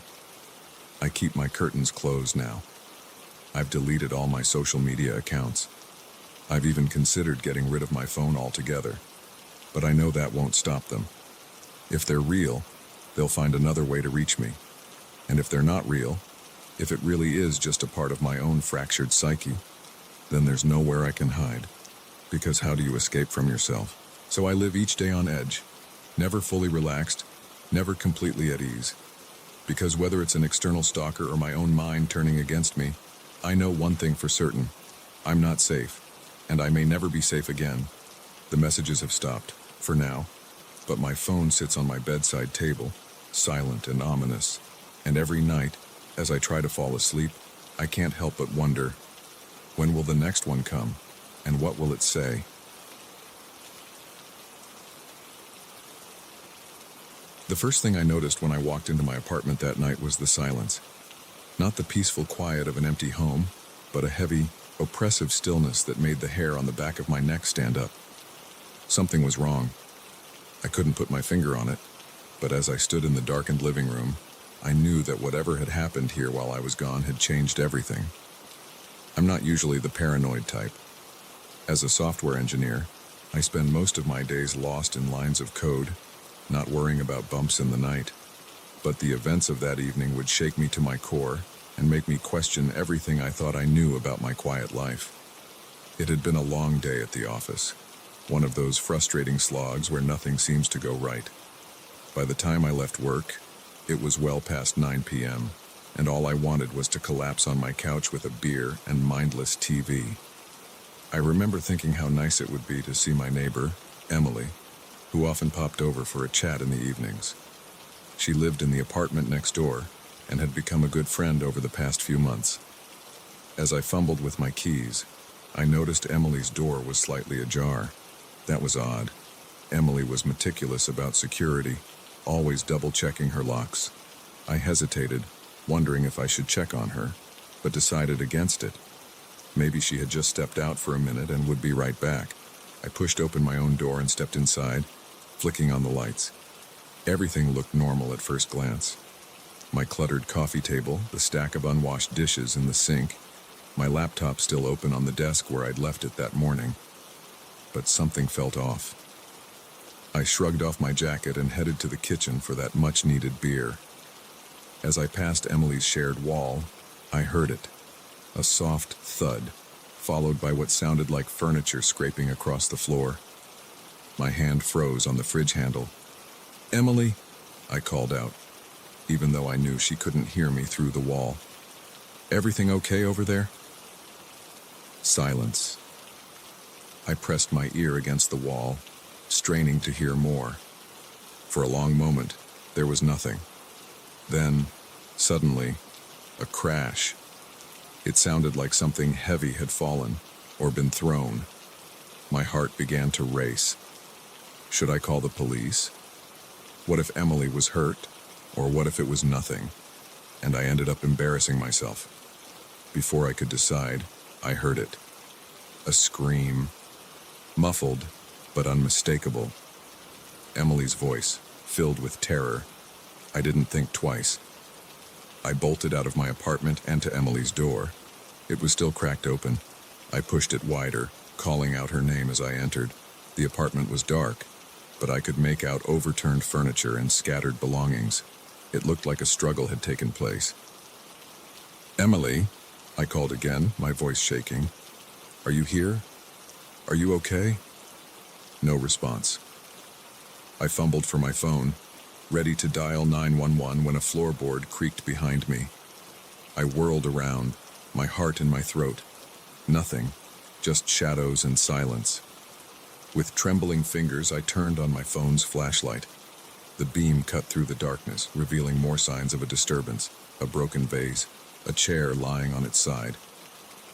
I keep my curtains closed now. I've deleted all my social media accounts. I've even considered getting rid of my phone altogether. But I know that won't stop them. If they're real, they'll find another way to reach me. And if they're not real, if it really is just a part of my own fractured psyche, then there's nowhere I can hide. Because how do you escape from yourself? So I live each day on edge, never fully relaxed, never completely at ease. Because whether it's an external stalker or my own mind turning against me, I know one thing for certain. I'm not safe, and I may never be safe again. The messages have stopped, for now, but my phone sits on my bedside table, silent and ominous, and every night, as I try to fall asleep, I can't help but wonder, when will the next one come, and what will it say? The first thing I noticed when I walked into my apartment that night was the silence. Not the peaceful quiet of an empty home, but a heavy, oppressive stillness that made the hair on the back of my neck stand up. Something was wrong. I couldn't put my finger on it, but as I stood in the darkened living room, I knew that whatever had happened here while I was gone had changed everything. I'm not usually the paranoid type. As a software engineer, I spend most of my days lost in lines of code, not worrying about bumps in the night. But the events of that evening would shake me to my core and make me question everything I thought I knew about my quiet life. It had been a long day at the office, one of those frustrating slogs where nothing seems to go right. By the time I left work, it was well past 9 p.m., and all I wanted was to collapse on my couch with a beer and mindless TV. I remember thinking how nice it would be to see my neighbor, Emily, who often popped over for a chat in the evenings. She lived in the apartment next door and had become a good friend over the past few months. As I fumbled with my keys, I noticed Emily's door was slightly ajar. That was odd. Emily was meticulous about security, always double-checking her locks. I hesitated, wondering if I should check on her, but decided against it. Maybe she had just stepped out for a minute and would be right back. I pushed open my own door and stepped inside, flicking on the lights. Everything looked normal at first glance. My cluttered coffee table, the stack of unwashed dishes in the sink, my laptop still open on the desk where I'd left it that morning. But something felt off. I shrugged off my jacket and headed to the kitchen for that much-needed beer. As I passed Emily's shared wall, I heard it. A soft thud, followed by what sounded like furniture scraping across the floor. My hand froze on the fridge handle. "Emily," I called out, even though I knew she couldn't hear me through the wall. "Everything okay over there?" Silence. I pressed my ear against the wall, straining to hear more. For a long moment, there was nothing. Then, suddenly, a crash. It sounded like something heavy had fallen, or been thrown. My heart began to race. Should I call the police? What if Emily was hurt? Or what if it was nothing? And I ended up embarrassing myself. Before I could decide, I heard it. A scream. Muffled, but unmistakable. Emily's voice, filled with terror. I didn't think twice. I bolted out of my apartment and to Emily's door. It was still cracked open. I pushed it wider, calling out her name as I entered. The apartment was dark, but I could make out overturned furniture and scattered belongings. It looked like a struggle had taken place. "Emily," I called again, my voice shaking. "Are you here? Are you okay?" No response. I fumbled for my phone, ready to dial 911 when a floorboard creaked behind me. I whirled around, my heart in my throat. Nothing, just shadows and silence. With trembling fingers, I turned on my phone's flashlight. The beam cut through the darkness, revealing more signs of a disturbance, a broken vase, a chair lying on its side.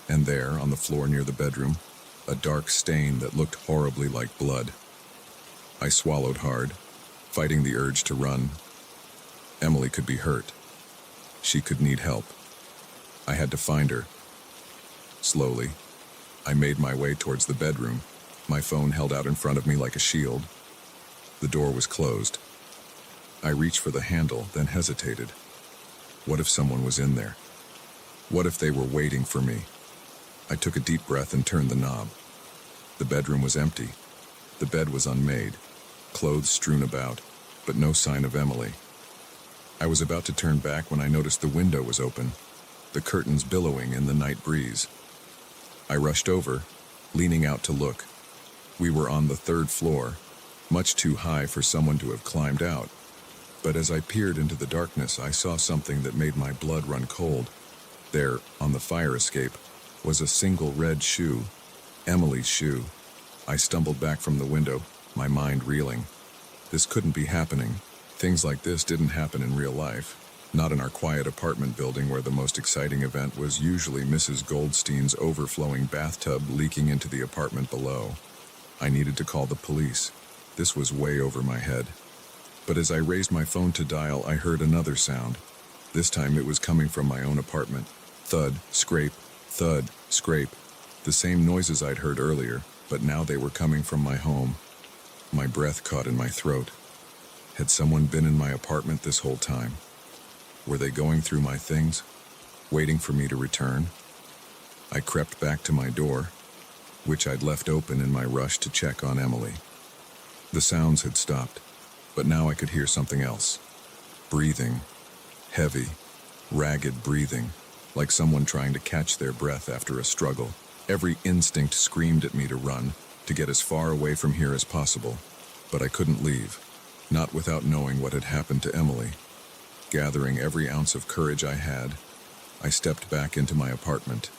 And there, on the floor near the bedroom, a dark stain that looked horribly like blood. I swallowed hard, fighting the urge to run. Emily could be hurt. She could need help. I had to find her. Slowly, I made my way towards the bedroom, my phone held out in front of me like a shield. The door was closed. I reached for the handle, then hesitated. What if someone was in there? What if they were waiting for me? I took a deep breath and turned the knob. The bedroom was empty. The bed was unmade, clothes strewn about, but no sign of Emily. I was about to turn back when I noticed the window was open, the curtains billowing in the night breeze. I rushed over, leaning out to look. We were on the third floor, much too high for someone to have climbed out. But as I peered into the darkness, I saw something that made my blood run cold. There, on the fire escape, was a single red shoe, Emily's shoe. I stumbled back from the window, my mind reeling. This couldn't be happening. Things like this didn't happen in real life. Not in our quiet apartment building where the most exciting event was usually Mrs. Goldstein's overflowing bathtub leaking into the apartment below. I needed to call the police. This was way over my head. But as I raised my phone to dial, I heard another sound. This time it was coming from my own apartment. Thud, scrape, thud, scrape. The same noises I'd heard earlier, but now they were coming from my home. My breath caught in my throat. Had someone been in my apartment this whole time? Were they going through my things, waiting for me to return? I crept back to my door, which I'd left open in my rush to check on Emily. The sounds had stopped, but now I could hear something else. Breathing. Heavy, ragged breathing, like someone trying to catch their breath after a struggle. Every instinct screamed at me to run, to get as far away from here as possible. But I couldn't leave, not without knowing what had happened to Emily. Gathering every ounce of courage I had, I stepped back into my apartment.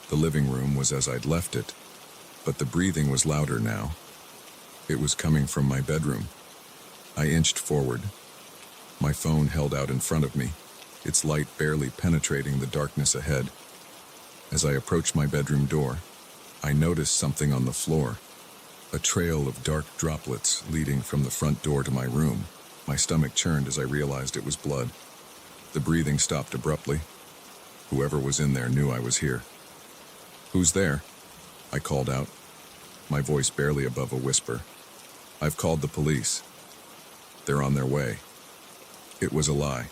The living room was as I'd left it, but the breathing was louder now. It was coming from my bedroom. I inched forward, my phone held out in front of me, its light barely penetrating the darkness ahead. As I approached my bedroom door, I noticed something on the floor, a trail of dark droplets leading from the front door to my room. My stomach churned as I realized it was blood. The breathing stopped abruptly. Whoever was in there knew I was here. "Who's there?" I called out, my voice barely above a whisper. "I've called the police. They're on their way." It was a lie,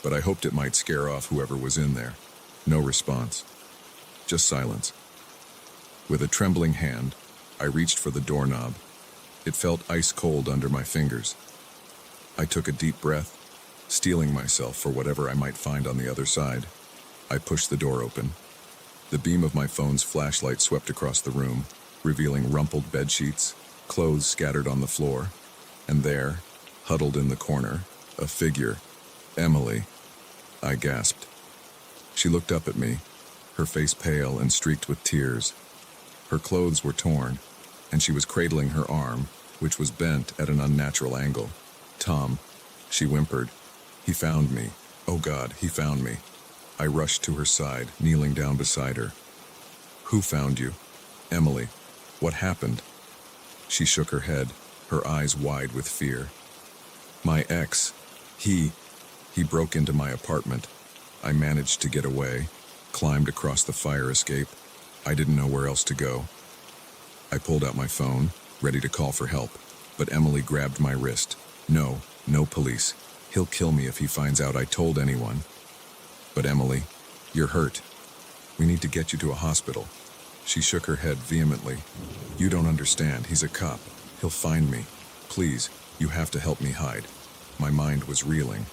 but I hoped it might scare off whoever was in there. No response. Just silence. With a trembling hand, I reached for the doorknob. It felt ice cold under my fingers. I took a deep breath, steeling myself for whatever I might find on the other side. I pushed the door open. The beam of my phone's flashlight swept across the room, revealing rumpled bedsheets, clothes scattered on the floor, and there, huddled in the corner, a figure. "Emily," I gasped. She looked up at me, her face pale and streaked with tears. Her clothes were torn, and she was cradling her arm, which was bent at an unnatural angle. "Tom," she whimpered. "He found me. Oh God, he found me." I rushed to her side, kneeling down beside her. "Who found you?" "Emily. What happened?" She shook her head, her eyes wide with fear. "My ex. He broke into my apartment. I managed to get away, climbed across the fire escape. I didn't know where else to go." I pulled out my phone, ready to call for help, but Emily grabbed my wrist. No police. He'll kill me if he finds out I told anyone." "But Emily, you're hurt. We need to get you to a hospital." She shook her head vehemently. "You don't understand. He's a cop. He'll find me. Please, you have to help me hide." My mind was reeling.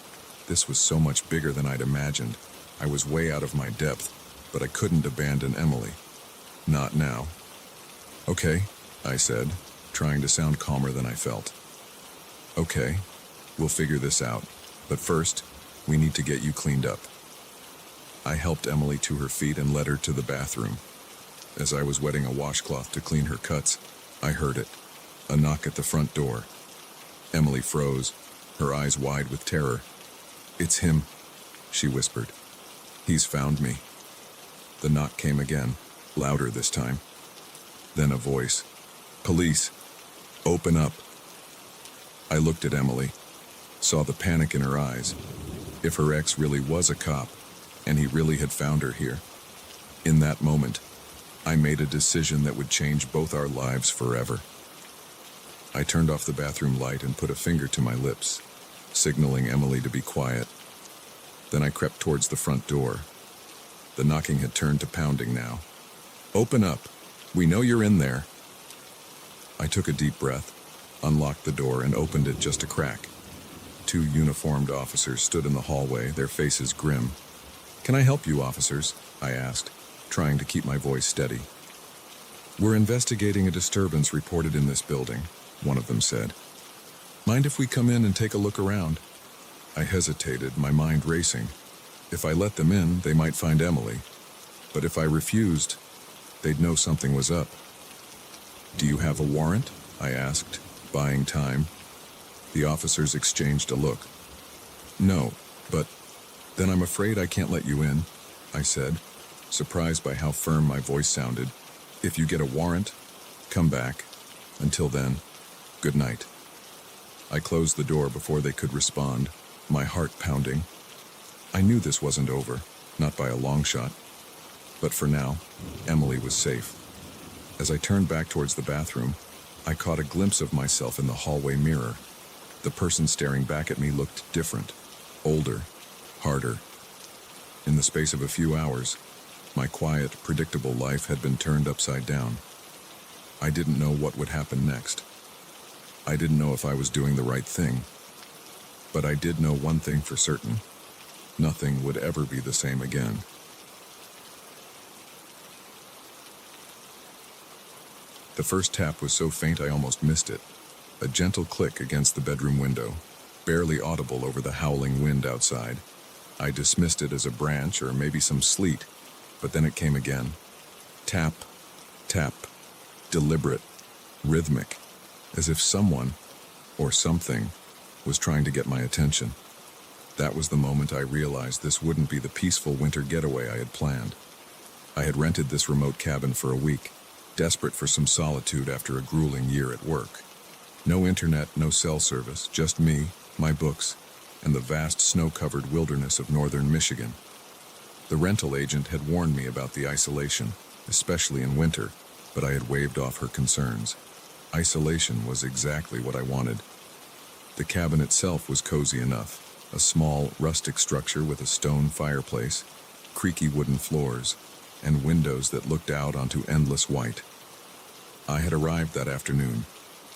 This was so much bigger than I'd imagined. I was way out of my depth, but I couldn't abandon Emily. Not now. "Okay," I said, trying to sound calmer than I felt. "Okay, we'll figure this out. But first, we need to get you cleaned up." I helped Emily to her feet and led her to the bathroom. As I was wetting a washcloth to clean her cuts, I heard it. A knock at the front door. Emily froze, her eyes wide with terror. "It's him," she whispered. "He's found me." The knock came again, louder this time. Then a voice. "Police, open up." I looked at Emily, saw the panic in her eyes. If her ex really was a cop, and he really had found her here. In that moment, I made a decision that would change both our lives forever. I turned off the bathroom light and put a finger to my lips, signaling Emily to be quiet. Then I crept towards the front door. The knocking had turned to pounding now. "Open up. We know you're in there." I took a deep breath, unlocked the door, and opened it just a crack. Two uniformed officers stood in the hallway, their faces grim. "Can I help you, officers?" I asked, trying to keep my voice steady. "We're investigating a disturbance reported in this building," one of them said. "Mind if we come in and take a look around?" I hesitated, my mind racing. If I let them in, they might find Emily. But if I refused, they'd know something was up. "Do you have a warrant?" I asked, buying time. The officers exchanged a look. "No, but then I'm afraid I can't let you in," I said, surprised by how firm my voice sounded. "If you get a warrant, come back. Until then, good night." I closed the door before they could respond, my heart pounding. I knew this wasn't over, not by a long shot. But for now, Emily was safe. As I turned back towards the bathroom, I caught a glimpse of myself in the hallway mirror. The person staring back at me looked different, older, harder. In the space of a few hours, my quiet, predictable life had been turned upside down. I didn't know what would happen next. I didn't know if I was doing the right thing. But I did know one thing for certain. Nothing would ever be the same again. The first tap was so faint I almost missed it. A gentle click against the bedroom window, barely audible over the howling wind outside. I dismissed it as a branch or maybe some sleet, but then it came again. Tap, tap, deliberate, rhythmic, as if someone, or something, was trying to get my attention. That was the moment I realized this wouldn't be the peaceful winter getaway I had planned. I had rented this remote cabin for a week, desperate for some solitude after a grueling year at work. No internet, no cell service, just me, my books, and the vast snow-covered wilderness of northern Michigan. The rental agent had warned me about the isolation, especially in winter, but I had waved off her concerns. Isolation was exactly what I wanted. The cabin itself was cozy enough, a small, rustic structure with a stone fireplace, creaky wooden floors, and windows that looked out onto endless white. I had arrived that afternoon,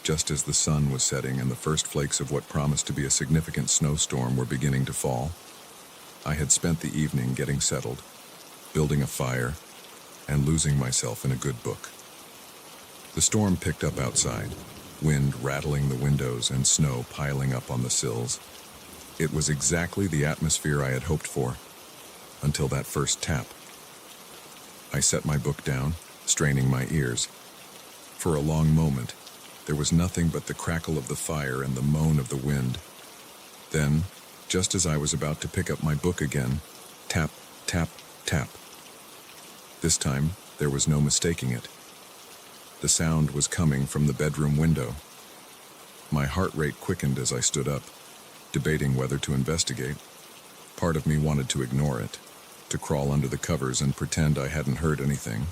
just as the sun was setting and the first flakes of what promised to be a significant snowstorm were beginning to fall. I had spent the evening getting settled, building a fire, and losing myself in a good book. The storm picked up outside, wind rattling the windows and snow piling up on the sills. It was exactly the atmosphere I had hoped for, until that first tap. I set my book down, straining my ears. For a long moment, there was nothing but the crackle of the fire and the moan of the wind. Then, just as I was about to pick up my book again, tap, tap, tap. This time, there was no mistaking it. The sound was coming from the bedroom window. My heart rate quickened as I stood up, debating whether to investigate. Part of me wanted to ignore it, to crawl under the covers and pretend I hadn't heard anything.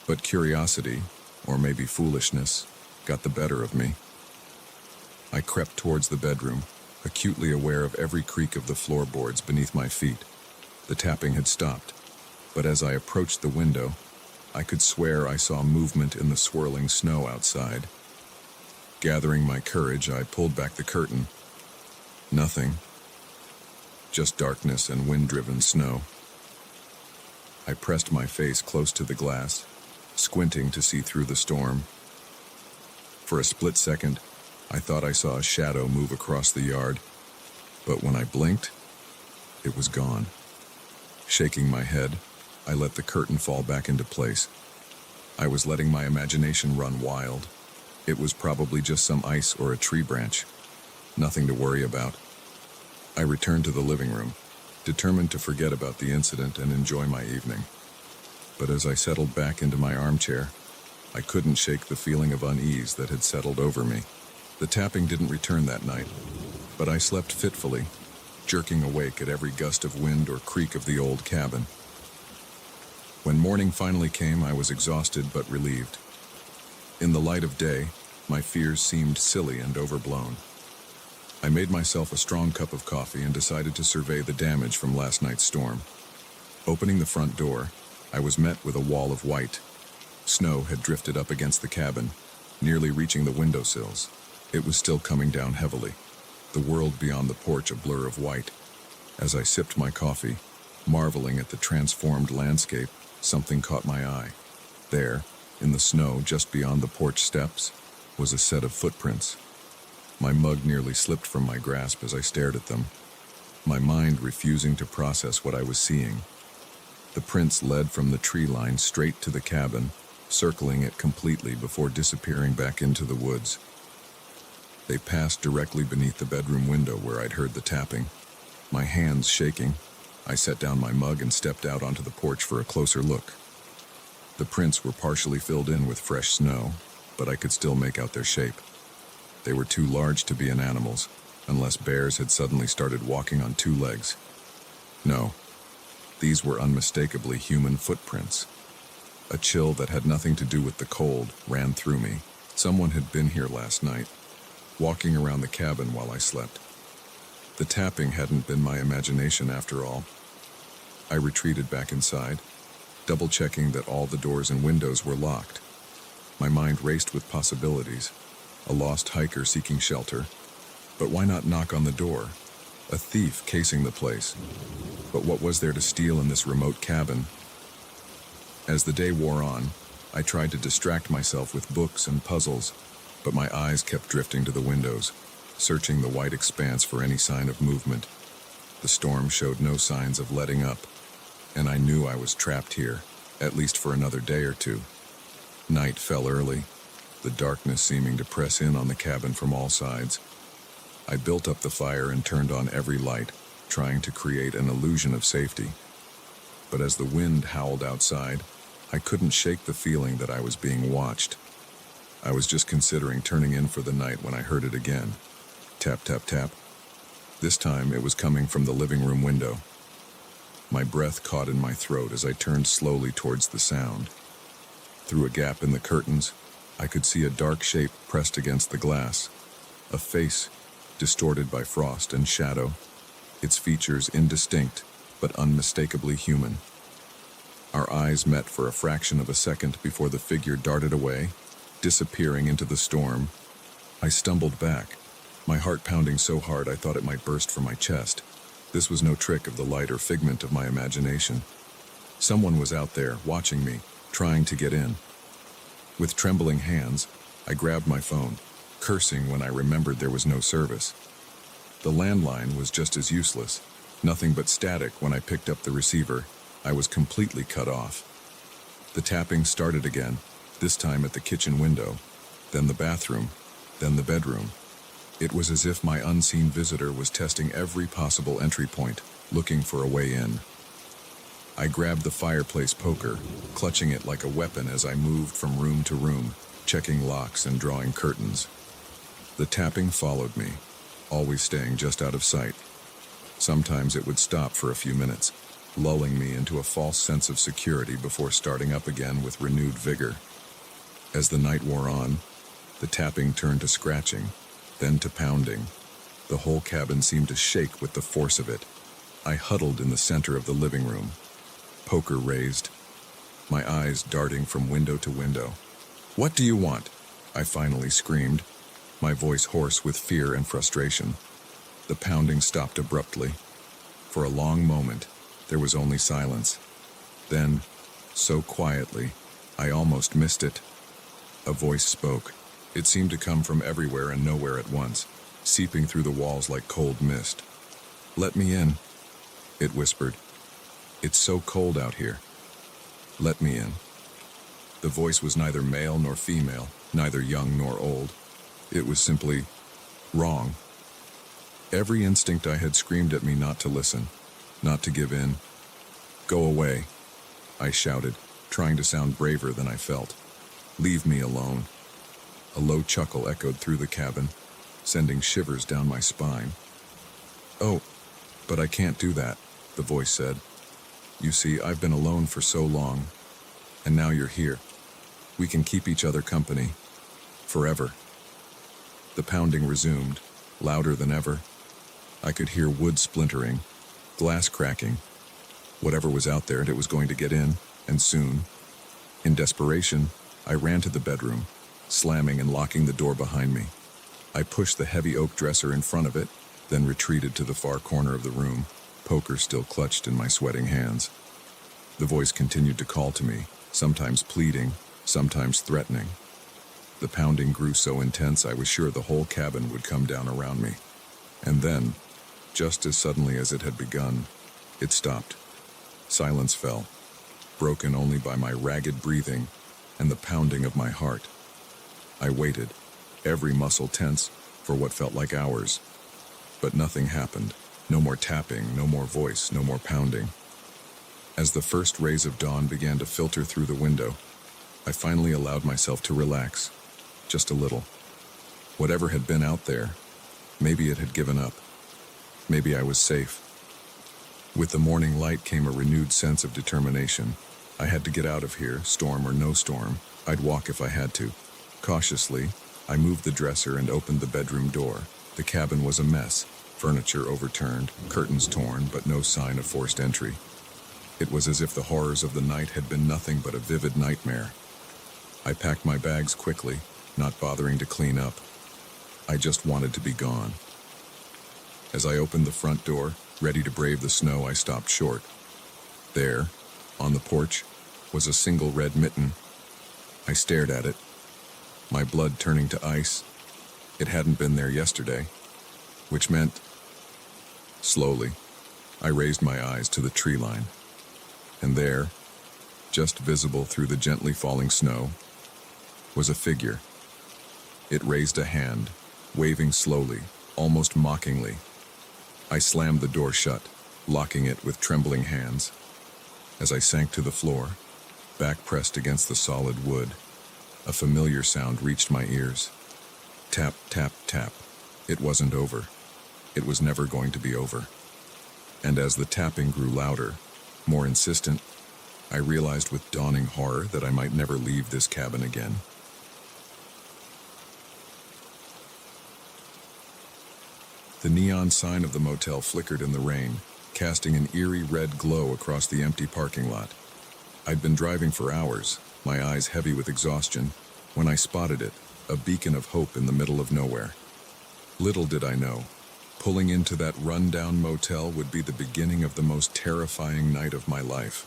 But curiosity, or maybe foolishness, got the better of me. I crept towards the bedroom, acutely aware of every creak of the floorboards beneath my feet. The tapping had stopped, but as I approached the window, I could swear I saw movement in the swirling snow outside. Gathering my courage, I pulled back the curtain. Nothing. Just darkness and wind-driven snow. I pressed my face close to the glass, squinting to see through the storm. For a split second, I thought I saw a shadow move across the yard, but when I blinked, it was gone. Shaking my head, I let the curtain fall back into place. I was letting my imagination run wild. It was probably just some ice or a tree branch. Nothing to worry about. I returned to the living room, determined to forget about the incident and enjoy my evening. But as I settled back into my armchair, I couldn't shake the feeling of unease that had settled over me. The tapping didn't return that night, but I slept fitfully, jerking awake at every gust of wind or creak of the old cabin. When morning finally came, I was exhausted but relieved. In the light of day, my fears seemed silly and overblown. I made myself a strong cup of coffee and decided to survey the damage from last night's storm. Opening the front door, I was met with a wall of white. Snow had drifted up against the cabin, nearly reaching the windowsills. It was still coming down heavily, the world beyond the porch a blur of white. As I sipped my coffee, marveling at the transformed landscape, something caught my eye. There, in the snow just beyond the porch steps, was a set of footprints. My mug nearly slipped from my grasp as I stared at them. my mind refusing to process what I was seeing. The prints led from the tree line straight to the cabin, circling it completely before disappearing back into the woods. They passed directly beneath the bedroom window where I'd heard the tapping. My hands shaking, I set down my mug and stepped out onto the porch for a closer look. The prints were partially filled in with fresh snow, but I could still make out their shape. They were too large to be an animal's, unless bears had suddenly started walking on two legs. No, these were unmistakably human footprints. A chill that had nothing to do with the cold ran through me. Someone had been here last night, walking around the cabin while I slept. The tapping hadn't been my imagination after all. I retreated back inside, double-checking that all the doors and windows were locked. My mind raced with possibilities. A lost hiker seeking shelter. But why not knock on the door? A thief casing the place. But what was there to steal in this remote cabin? As the day wore on, I tried to distract myself with books and puzzles, but my eyes kept drifting to the windows, searching the white expanse for any sign of movement. The storm showed no signs of letting up, and I knew I was trapped here, at least for another day or two. Night fell early, the darkness seeming to press in on the cabin from all sides. I built up the fire and turned on every light, trying to create an illusion of safety. But as the wind howled outside, I couldn't shake the feeling that I was being watched. I was just considering turning in for the night when I heard it again. Tap, tap, tap. This time it was coming from the living room window. My breath caught in my throat as I turned slowly towards the sound. Through a gap in the curtains, I could see a dark shape pressed against the glass. A face, distorted by frost and shadow, its features indistinct but unmistakably human. Our eyes met for a fraction of a second before the figure darted away, disappearing into the storm. I stumbled back, my heart pounding so hard I thought it might burst from my chest. This was no trick of the light or figment of my imagination. Someone was out there, watching me, trying to get in. With trembling hands, I grabbed my phone, cursing when I remembered there was no service. The landline was just as useless, nothing but static when I picked up the receiver. I was completely cut off. The tapping started again, this time at the kitchen window, then the bathroom, then the bedroom. It was as if my unseen visitor was testing every possible entry point, looking for a way in. I grabbed the fireplace poker, clutching it like a weapon as I moved from room to room, checking locks and drawing curtains. The tapping followed me, always staying just out of sight. Sometimes it would stop for a few minutes, lulling me into a false sense of security before starting up again with renewed vigor. As the night wore on, the tapping turned to scratching, then to pounding. The whole cabin seemed to shake with the force of it. I huddled in the center of the living room, poker raised, my eyes darting from window to window. "What do you want?" I finally screamed, my voice hoarse with fear and frustration. The pounding stopped abruptly. For a long moment, there was only silence. Then, so quietly, I almost missed it. A voice spoke. It seemed to come from everywhere and nowhere at once, seeping through the walls like cold mist. "Let me in," it whispered. "It's so cold out here. Let me in." The voice was neither male nor female, neither young nor old. It was simply wrong. Every instinct I had screamed at me not to listen, not to give in. "Go away," I shouted, trying to sound braver than I felt. "Leave me alone." A low chuckle echoed through the cabin, sending shivers down my spine. "Oh, but I can't do that," the voice said. "You see, I've been alone for so long, and now you're here. We can keep each other company. Forever." The pounding resumed, louder than ever. I could hear wood splintering, glass cracking. Whatever was out there, it was going to get in, and soon. In desperation, I ran to the bedroom, slamming and locking the door behind me. I pushed the heavy oak dresser in front of it, then retreated to the far corner of the room, poker still clutched in my sweating hands. The voice continued to call to me, sometimes pleading, sometimes threatening. The pounding grew so intense I was sure the whole cabin would come down around me. And then, Just as suddenly as it had begun, it stopped. Silence fell, broken only by my ragged breathing and the pounding of my heart. I waited, every muscle tense, for what felt like hours. But nothing happened. No more tapping, no more voice, no more pounding. As the first rays of dawn began to filter through the window, I finally allowed myself to relax, just a little. Whatever had been out there, maybe it had given up. Maybe I was safe. With the morning light came a renewed sense of determination. I had to get out of here, storm or no storm. I'd walk if I had to. Cautiously, I moved the dresser and opened the bedroom door. The cabin was a mess, furniture overturned, curtains torn, but no sign of forced entry. It was as if the horrors of the night had been nothing but a vivid nightmare. I packed my bags quickly, not bothering to clean up. I just wanted to be gone. As I opened the front door, ready to brave the snow, I stopped short. There, on the porch, was a single red mitten. I stared at it, my blood turning to ice. It hadn't been there yesterday, which meant... Slowly, I raised my eyes to the tree line. And there, just visible through the gently falling snow, was a figure. It raised a hand, waving slowly, almost mockingly. I slammed the door shut, locking it with trembling hands. As I sank to the floor, back pressed against the solid wood, a familiar sound reached my ears. Tap, tap, tap. It wasn't over. It was never going to be over. And as the tapping grew louder, more insistent, I realized with dawning horror that I might never leave this cabin again. The neon sign of the motel flickered in the rain, casting an eerie red glow across the empty parking lot. I'd been driving for hours, my eyes heavy with exhaustion, when I spotted it, a beacon of hope in the middle of nowhere. Little did I know, pulling into that run-down motel would be the beginning of the most terrifying night of my life.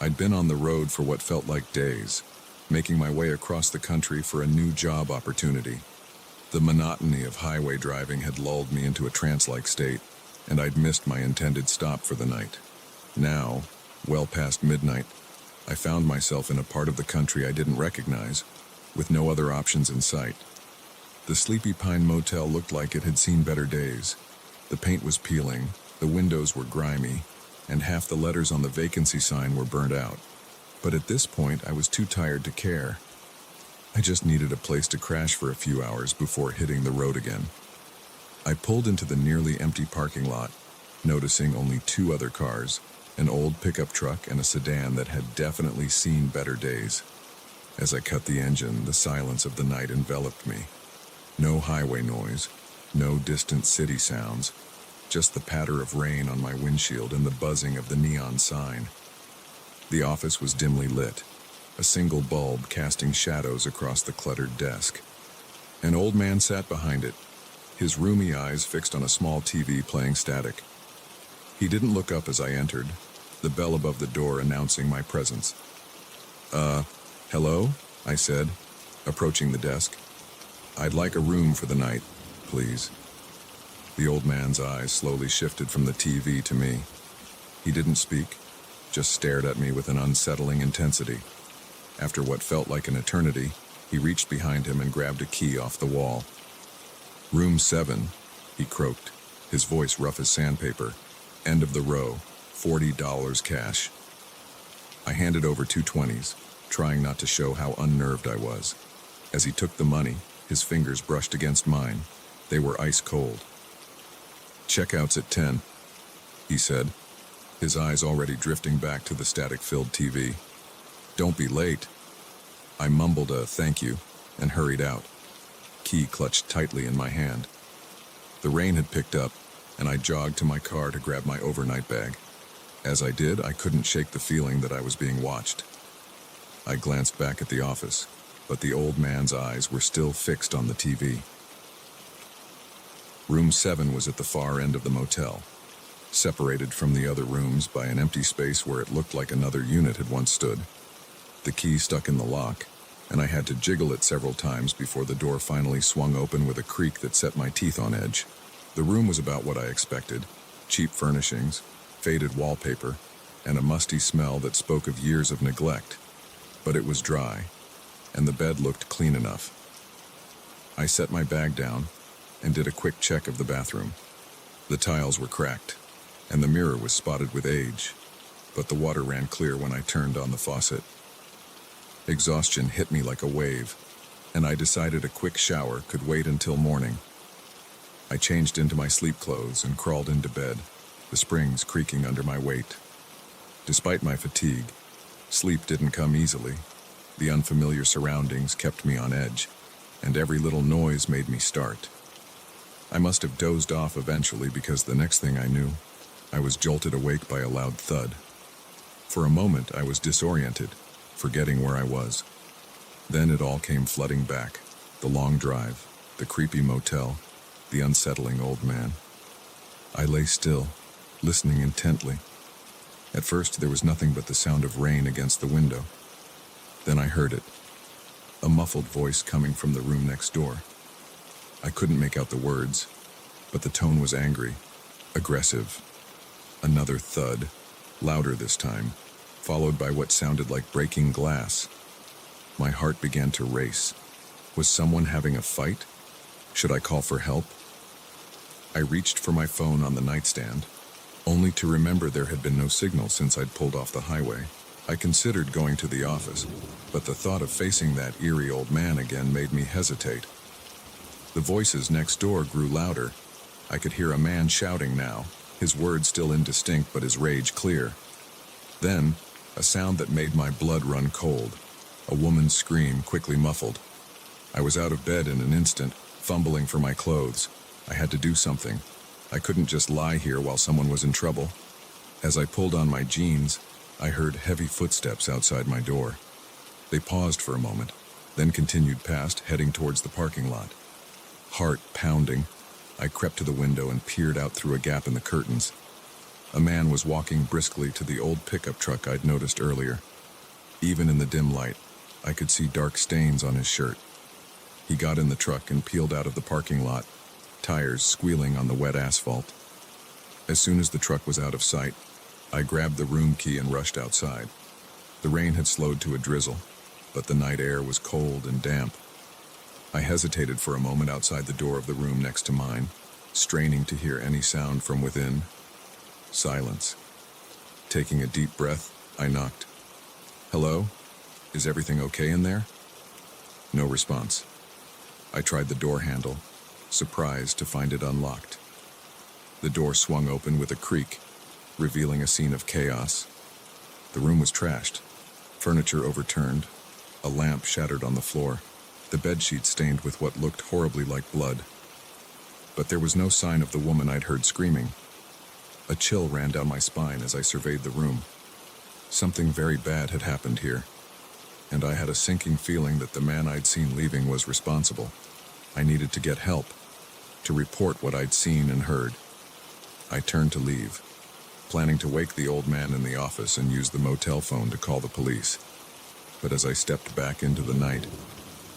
I'd been on the road for what felt like days, making my way across the country for a new job opportunity. The monotony of highway driving had lulled me into a trance-like state, and I'd missed my intended stop for the night. Now, well past midnight, I found myself in a part of the country I didn't recognize, with no other options in sight. The Sleepy Pine Motel looked like it had seen better days. The paint was peeling, the windows were grimy, and half the letters on the vacancy sign were burnt out. But at this point, I was too tired to care. I just needed a place to crash for a few hours before hitting the road again. I pulled into the nearly empty parking lot, noticing only two other cars, an old pickup truck and a sedan that had definitely seen better days. As I cut the engine, the silence of the night enveloped me. No highway noise, no distant city sounds, just the patter of rain on my windshield and the buzzing of the neon sign. The office was dimly lit, a single bulb casting shadows across the cluttered desk. An old man sat behind it, his rheumy eyes fixed on a small TV playing static. He didn't look up as I entered, the bell above the door announcing my presence. Hello? I said, approaching the desk. I'd like a room for the night, please. The old man's eyes slowly shifted from the TV to me. He didn't speak, just stared at me with an unsettling intensity. After what felt like an eternity, he reached behind him and grabbed a key off the wall. Room 7, he croaked, his voice rough as sandpaper. End of the row, $40 cash. I handed over 2 20s, trying not to show how unnerved I was. As he took the money, his fingers brushed against mine. They were ice cold. Checkout's at 10, he said, his eyes already drifting back to the static-filled TV. Don't be late. I mumbled a thank you and hurried out, key clutched tightly in my hand. The rain had picked up, and I jogged to my car to grab my overnight bag. As I did, I couldn't shake the feeling that I was being watched. I glanced back at the office, but the old man's eyes were still fixed on the TV. Room 7 was at the far end of the motel, separated from the other rooms by an empty space where it looked like another unit had once stood. The key stuck in the lock, and I had to jiggle it several times before the door finally swung open with a creak that set my teeth on edge. The room was about what I expected: cheap furnishings, faded wallpaper, and a musty smell that spoke of years of neglect. But it was dry, and the bed looked clean enough. I set my bag down and did a quick check of the bathroom. The tiles were cracked, and the mirror was spotted with age, but the water ran clear when I turned on the faucet. Exhaustion hit me like a wave, and I decided a quick shower could wait until morning. I changed into my sleep clothes and crawled into bed, the springs creaking under my weight. Despite my fatigue, sleep didn't come easily. The unfamiliar surroundings kept me on edge, and every little noise made me start. I must have dozed off eventually, because the next thing I knew, I was jolted awake by a loud thud. For a moment, I was disoriented, forgetting where I was. Then it all came flooding back: the long drive, the creepy motel, the unsettling old man. I lay still, listening intently. At first, there was nothing but the sound of rain against the window. Then I heard it, a muffled voice coming from the room next door. I couldn't make out the words, but the tone was angry, aggressive. Another thud, louder this time, followed by what sounded like breaking glass. My heart began to race. Was someone having a fight? Should I call for help? I reached for my phone on the nightstand, only to remember there had been no signal since I'd pulled off the highway. I considered going to the office, but the thought of facing that eerie old man again made me hesitate. The voices next door grew louder. I could hear a man shouting now, his words still indistinct but his rage clear. Then, a sound that made my blood run cold. A woman's scream, quickly muffled. I was out of bed in an instant, fumbling for my clothes. I had to do something. I couldn't just lie here while someone was in trouble. As I pulled on my jeans, I heard heavy footsteps outside my door. They paused for a moment, then continued past, heading towards the parking lot. Heart pounding, I crept to the window and peered out through a gap in the curtains. A man was walking briskly to the old pickup truck I'd noticed earlier. Even in the dim light, I could see dark stains on his shirt. He got in the truck and peeled out of the parking lot, tires squealing on the wet asphalt. As soon as the truck was out of sight, I grabbed the room key and rushed outside. The rain had slowed to a drizzle, but the night air was cold and damp. I hesitated for a moment outside the door of the room next to mine, straining to hear any sound from within. Silence. Taking a deep breath, I knocked. "Hello? Is everything okay in there?" No response. I tried the door handle, surprised to find it unlocked. The door swung open with a creak, revealing a scene of chaos. The room was trashed, furniture overturned, a lamp shattered on the floor, the bedsheet stained with what looked horribly like blood. But there was no sign of the woman I'd heard screaming. A chill ran down my spine as I surveyed the room. Something very bad had happened here, and I had a sinking feeling that the man I'd seen leaving was responsible. I needed to get help, to report what I'd seen and heard. I turned to leave, planning to wake the old man in the office and use the motel phone to call the police. But as I stepped back into the night,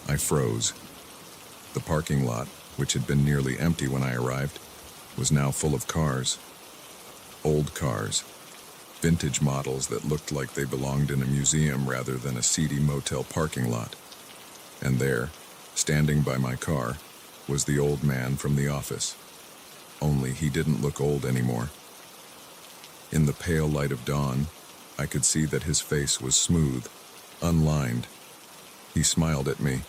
I froze. The parking lot, which had been nearly empty when I arrived, was now full of cars. Old cars. Vintage models that looked like they belonged in a museum rather than a seedy motel parking lot. And there, standing by my car, was the old man from the office. Only he didn't look old anymore. In the pale light of dawn, I could see that his face was smooth, unlined. He smiled at me,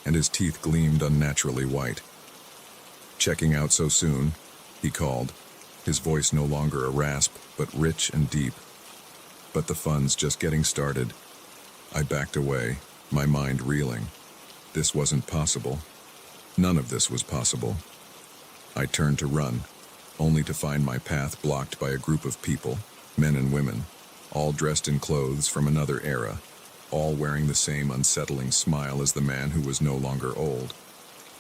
and his teeth gleamed unnaturally white. "Checking out so soon?" he called, his voice no longer a rasp, but rich and deep. "But the fun's just getting started." I backed away, my mind reeling. This wasn't possible. None of this was possible. I turned to run, only to find my path blocked by a group of people, men and women, all dressed in clothes from another era, all wearing the same unsettling smile as the man who was no longer old.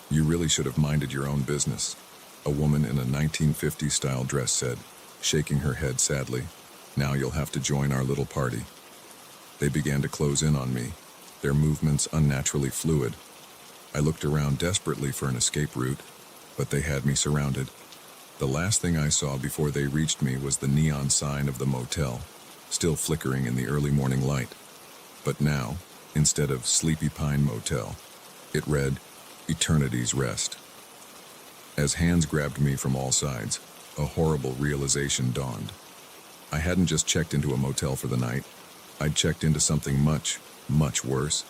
"You really should have minded your own business," a woman in a 1950s-style dress said, shaking her head sadly. "Now you'll have to join our little party." They began to close in on me, their movements unnaturally fluid. I looked around desperately for an escape route, but they had me surrounded. The last thing I saw before they reached me was the neon sign of the motel, still flickering in the early morning light. But now, instead of Sleepy Pine Motel, it read, Eternity's Rest. As hands grabbed me from all sides, a horrible realization dawned. I hadn't just checked into a motel for the night. I'd checked into something much, much worse.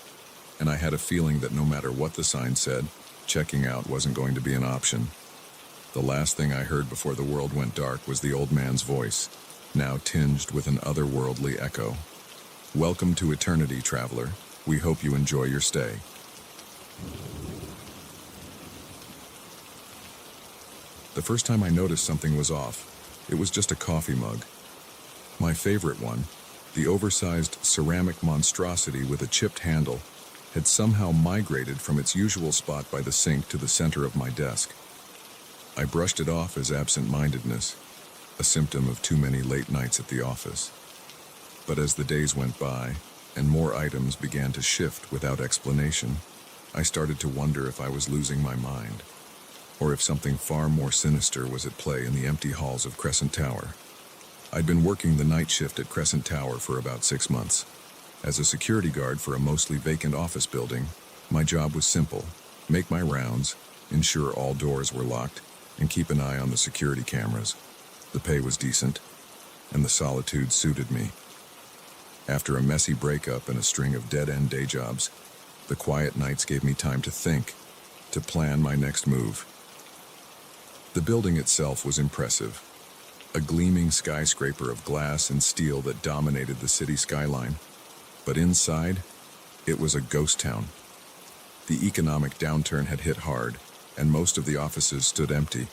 And I had a feeling that no matter what the sign said, checking out wasn't going to be an option. The last thing I heard before the world went dark was the old man's voice, now tinged with an otherworldly echo. Welcome to eternity, traveler. We hope you enjoy your stay. The first time I noticed something was off, it was just a coffee mug. My favorite one, the oversized ceramic monstrosity with a chipped handle, had somehow migrated from its usual spot by the sink to the center of my desk. I brushed it off as absent-mindedness, a symptom of too many late nights at the office. But as the days went by, and more items began to shift without explanation, I started to wonder if I was losing my mind, or if something far more sinister was at play in the empty halls of Crescent Tower. I'd been working the night shift at Crescent Tower for about 6 months. As a security guard for a mostly vacant office building, my job was simple: make my rounds, ensure all doors were locked, and keep an eye on the security cameras. The pay was decent, and the solitude suited me. After a messy breakup and a string of dead-end day jobs, the quiet nights gave me time to think, to plan my next move. The building itself was impressive, a gleaming skyscraper of glass and steel that dominated the city skyline. But inside, it was a ghost town. The economic downturn had hit hard, and most of the offices stood empty,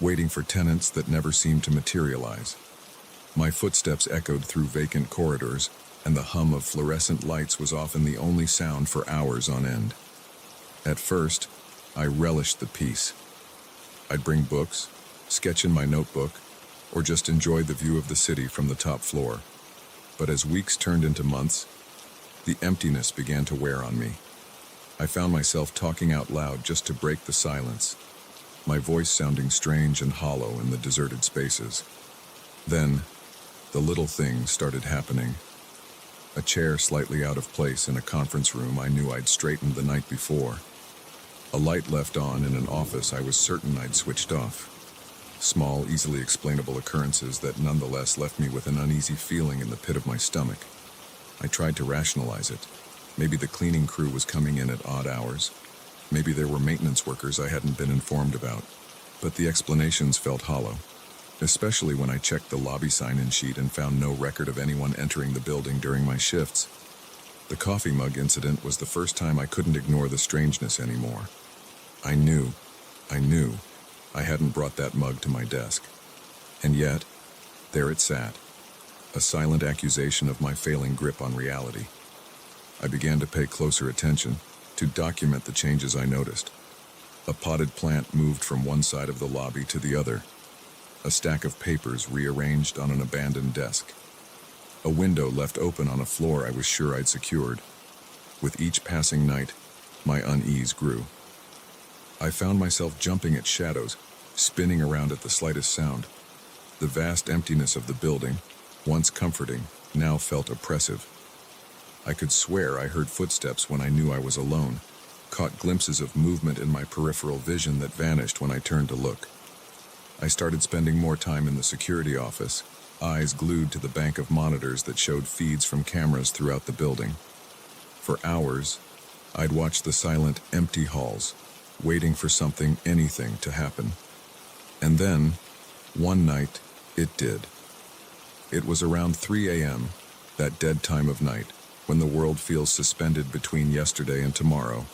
waiting for tenants that never seemed to materialize. My footsteps echoed through vacant corridors, and the hum of fluorescent lights was often the only sound for hours on end. At first, I relished the peace. I'd bring books, sketch in my notebook, or just enjoy the view of the city from the top floor. But as weeks turned into months, the emptiness began to wear on me. I found myself talking out loud just to break the silence, my voice sounding strange and hollow in the deserted spaces. Then, the little things started happening. A chair slightly out of place in a conference room I knew I'd straightened the night before. A light left on in an office I was certain I'd switched off. Small, easily explainable occurrences that nonetheless left me with an uneasy feeling in the pit of my stomach. I tried to rationalize it. Maybe the cleaning crew was coming in at odd hours. Maybe there were maintenance workers I hadn't been informed about. But the explanations felt hollow, especially when I checked the lobby sign-in sheet and found no record of anyone entering the building during my shifts. The coffee mug incident was the first time I couldn't ignore the strangeness anymore. I knew I hadn't brought that mug to my desk. And yet, there it sat, a silent accusation of my failing grip on reality. I began to pay closer attention, to document the changes I noticed. A potted plant moved from one side of the lobby to the other. A stack of papers rearranged on an abandoned desk. A window left open on a floor I was sure I'd secured. With each passing night, my unease grew. I found myself jumping at shadows, spinning around at the slightest sound. The vast emptiness of the building, once comforting, now felt oppressive. I could swear I heard footsteps when I knew I was alone, caught glimpses of movement in my peripheral vision that vanished when I turned to look. I started spending more time in the security office, eyes glued to the bank of monitors that showed feeds from cameras throughout the building. For hours, I'd watch the silent, empty halls, waiting for something, anything, to happen. And then, one night, it did. It was around 3 a.m., that dead time of night, when the world feels suspended between yesterday and tomorrow.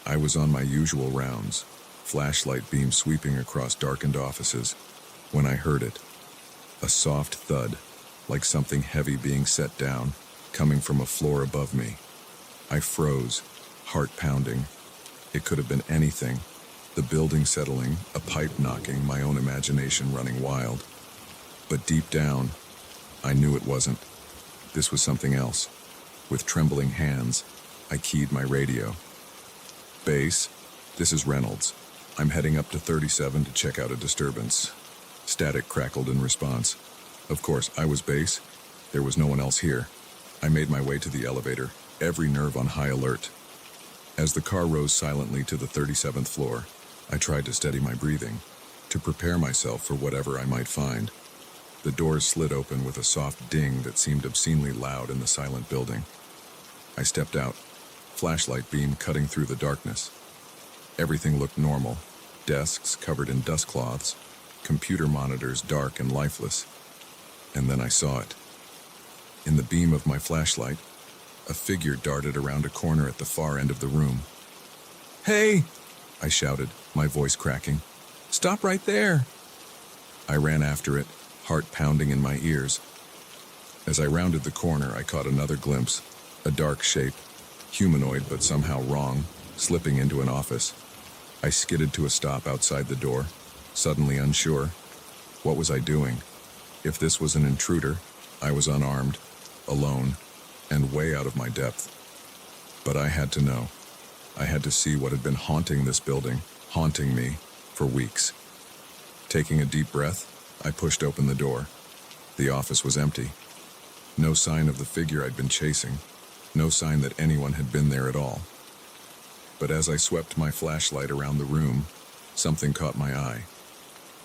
I was on my usual rounds, flashlight beam sweeping across darkened offices, when I heard it. A soft thud, like something heavy being set down, coming from a floor above me. I froze, heart pounding. It could have been anything. The building settling, a pipe knocking, my own imagination running wild. But deep down, I knew it wasn't. This was something else. With trembling hands, I keyed my radio. "Base, this is Reynolds. I'm heading up to 37 to check out a disturbance. Static crackled in response. Of course, I was base. There was no one else here. I made my way to the elevator, every nerve on high alert. As the car rose silently to the 37th floor, I tried to steady my breathing, to prepare myself for whatever I might find. The doors slid open with a soft ding that seemed obscenely loud in the silent building. I stepped out, flashlight beam cutting through the darkness. Everything looked normal, desks covered in dust cloths, computer monitors dark and lifeless. And then I saw it. In the beam of my flashlight, a figure darted around a corner at the far end of the room. "Hey!" I shouted, my voice cracking. "Stop right there!" I ran after it, heart pounding in my ears. As I rounded the corner, I caught another glimpse, a dark shape, humanoid but somehow wrong, slipping into an office. I skidded to a stop outside the door, suddenly unsure. What was I doing? If this was an intruder, I was unarmed, alone, and way out of my depth. But I had to know. I had to see what had been haunting this building, haunting me, for weeks. Taking a deep breath, I pushed open the door. The office was empty. No sign of the figure I'd been chasing. No sign that anyone had been there at all. But as I swept my flashlight around the room, something caught my eye.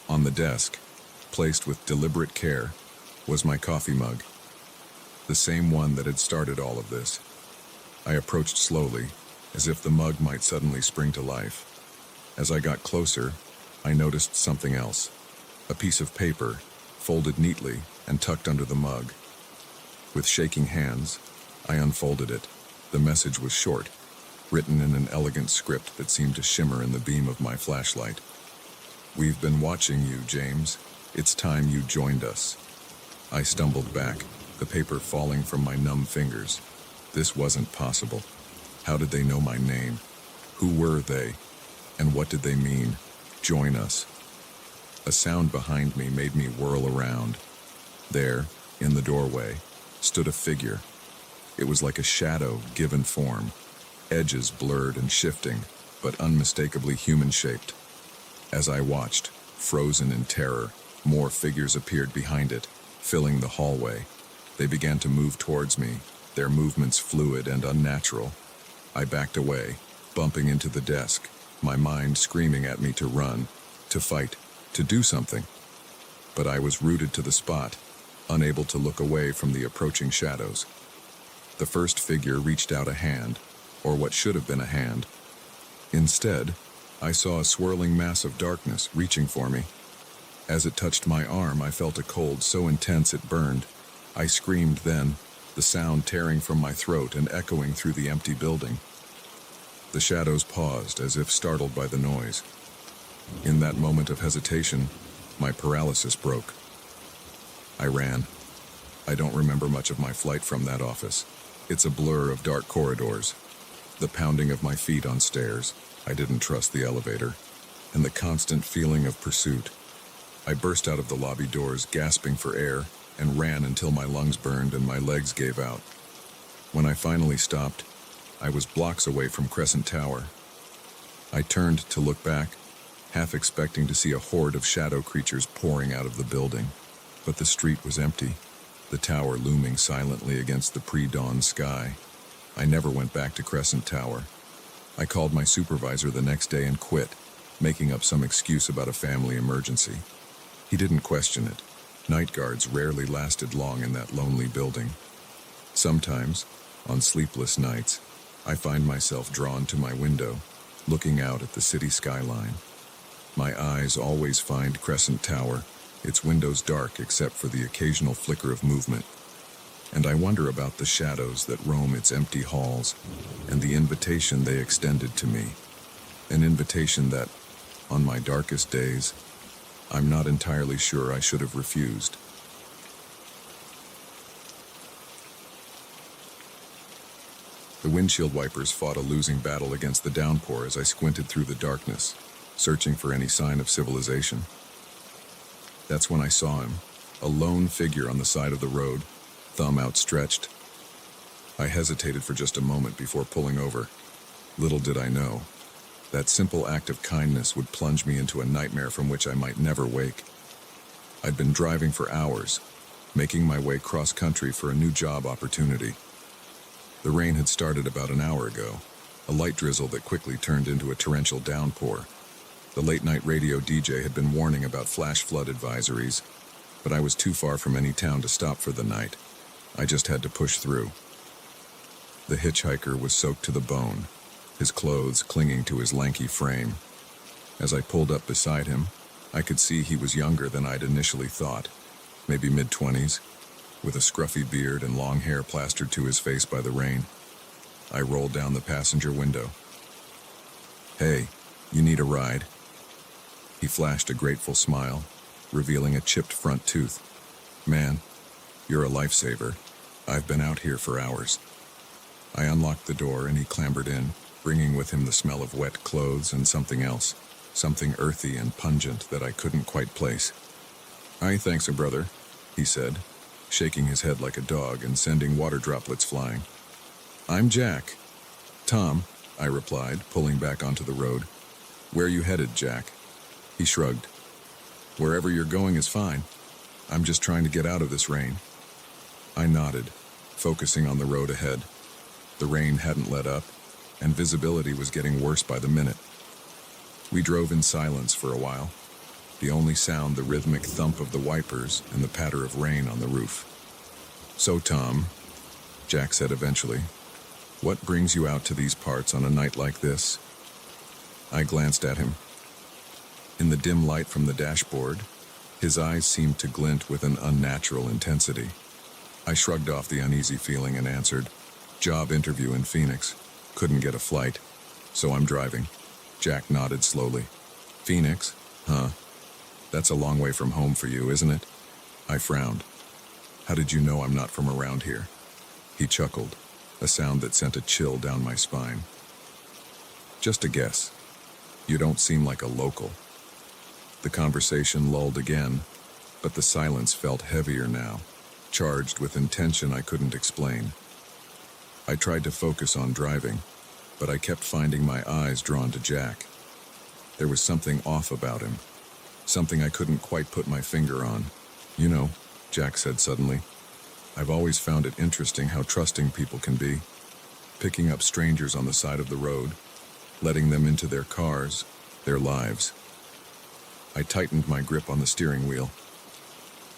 On the desk, placed with deliberate care, was my coffee mug. The same one that had started all of this. I approached slowly, as if the mug might suddenly spring to life. As I got closer, I noticed something else. A piece of paper, folded neatly and tucked under the mug. With shaking hands, I unfolded it. The message was short, written in an elegant script that seemed to shimmer in the beam of my flashlight. "We've been watching you, James. It's time you joined us." I stumbled back, the paper falling from my numb fingers. This wasn't possible. How did they know my name? Who were they? And what did they mean? Join us. A sound behind me made me whirl around. There, in the doorway, stood a figure. It was like a shadow given form, edges blurred and shifting, but unmistakably human-shaped. As I watched, frozen in terror, more figures appeared behind it, filling the hallway. They began to move towards me, their movements fluid and unnatural. I backed away, bumping into the desk, my mind screaming at me to run, to fight, to do something. But I was rooted to the spot, unable to look away from the approaching shadows. The first figure reached out a hand, or what should have been a hand. Instead, I saw a swirling mass of darkness reaching for me. As it touched my arm, I felt a cold so intense it burned. I screamed then, the sound tearing from my throat and echoing through the empty building. The shadows paused as if startled by the noise. In that moment of hesitation, my paralysis broke. I ran. I don't remember much of my flight from that office. It's a blur of dark corridors, the pounding of my feet on stairs, I didn't trust the elevator, and the constant feeling of pursuit. I burst out of the lobby doors, gasping for air, and ran until my lungs burned and my legs gave out. When I finally stopped, I was blocks away from Crescent Tower. I turned to look back, half expecting to see a horde of shadow creatures pouring out of the building. But the street was empty, the tower looming silently against the pre-dawn sky. I never went back to Crescent Tower. I called my supervisor the next day and quit, making up some excuse about a family emergency. He didn't question it. Night guards rarely lasted long in that lonely building. Sometimes, on sleepless nights, I find myself drawn to my window, looking out at the city skyline. My eyes always find Crescent Tower, its windows dark except for the occasional flicker of movement. And I wonder about the shadows that roam its empty halls, and the invitation they extended to me. An invitation that, on my darkest days, I'm not entirely sure I should have refused. The windshield wipers fought a losing battle against the downpour as I squinted through the darkness, searching for any sign of civilization. That's when I saw him, a lone figure on the side of the road, thumb outstretched. I hesitated for just a moment before pulling over. Little did I know, that simple act of kindness would plunge me into a nightmare from which I might never wake. I'd been driving for hours, making my way cross-country for a new job opportunity. The rain had started about an hour ago, a light drizzle that quickly turned into a torrential downpour. The late-night radio DJ had been warning about flash flood advisories, but I was too far from any town to stop for the night. I just had to push through. The hitchhiker was soaked to the bone, his clothes clinging to his lanky frame. As I pulled up beside him, I could see he was younger than I'd initially thought, maybe mid-20s, with a scruffy beard and long hair plastered to his face by the rain. I rolled down the passenger window. "Hey, you need a ride?" He flashed a grateful smile, revealing a chipped front tooth. "Man, you're a lifesaver. I've been out here for hours." I unlocked the door and he clambered in, bringing with him the smell of wet clothes and something else, something earthy and pungent that I couldn't quite place. "Aye, thanks, brother," he said, shaking his head like a dog and sending water droplets flying. "I'm Jack." "Tom," I replied, pulling back onto the road. "Where you headed, Jack?" He shrugged. "Wherever you're going is fine. I'm just trying to get out of this rain." I nodded, focusing on the road ahead. The rain hadn't let up, and visibility was getting worse by the minute. We drove in silence for a while, the only sound the rhythmic thump of the wipers and the patter of rain on the roof. "So, Tom," Jack said eventually, "what brings you out to these parts on a night like this?" I glanced at him. In the dim light from the dashboard, his eyes seemed to glint with an unnatural intensity. I shrugged off the uneasy feeling and answered, "Job interview in Phoenix. Couldn't get a flight, so I'm driving." Jack nodded slowly. "Phoenix? Huh? That's a long way from home for you, isn't it?" I frowned. "How did you know I'm not from around here?" He chuckled, a sound that sent a chill down my spine. "Just a guess. You don't seem like a local." The conversation lulled again, but the silence felt heavier now, charged with intention I couldn't explain. I tried to focus on driving, but I kept finding my eyes drawn to Jack. There was something off about him, something I couldn't quite put my finger on. "You know," Jack said suddenly, "I've always found it interesting how trusting people can be. Picking up strangers on the side of the road, letting them into their cars, their lives." I tightened my grip on the steering wheel.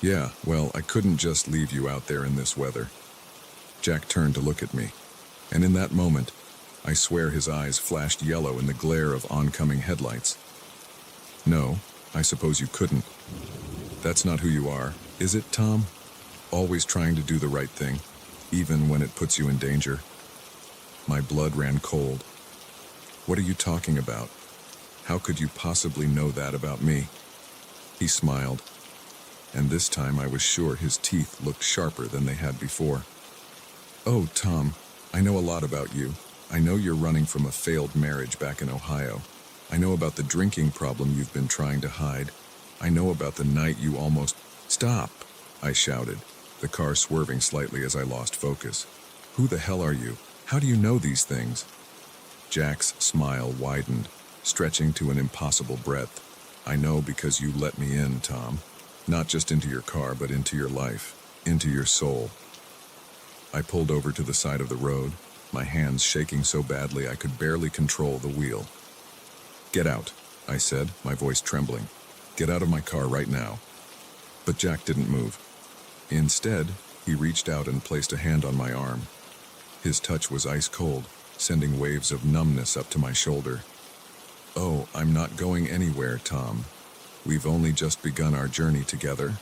"Yeah, well, I couldn't just leave you out there in this weather." Jack turned to look at me, and in that moment, I swear his eyes flashed yellow in the glare of oncoming headlights. "No, I suppose you couldn't. That's not who you are, is it, Tom? Always trying to do the right thing, even when it puts you in danger." My blood ran cold. "What are you talking about? How could you possibly know that about me?" He smiled, and this time I was sure his teeth looked sharper than they had before. "Oh, Tom, I know a lot about you. I know you're running from a failed marriage back in Ohio. I know about the drinking problem you've been trying to hide. I know about the night you almost—" "Stop!" I shouted, the car swerving slightly as I lost focus. "Who the hell are you? How do you know these things?" Jack's smile widened, stretching to an impossible breadth. "I know because you let me in, Tom. Not just into your car, but into your life, into your soul." I pulled over to the side of the road, my hands shaking so badly I could barely control the wheel. "Get out," I said, my voice trembling. "Get out of my car right now." But Jack didn't move. Instead, he reached out and placed a hand on my arm. His touch was ice cold, sending waves of numbness up to my shoulder. "Oh, I'm not going anywhere, Tom. We've only just begun our journey together."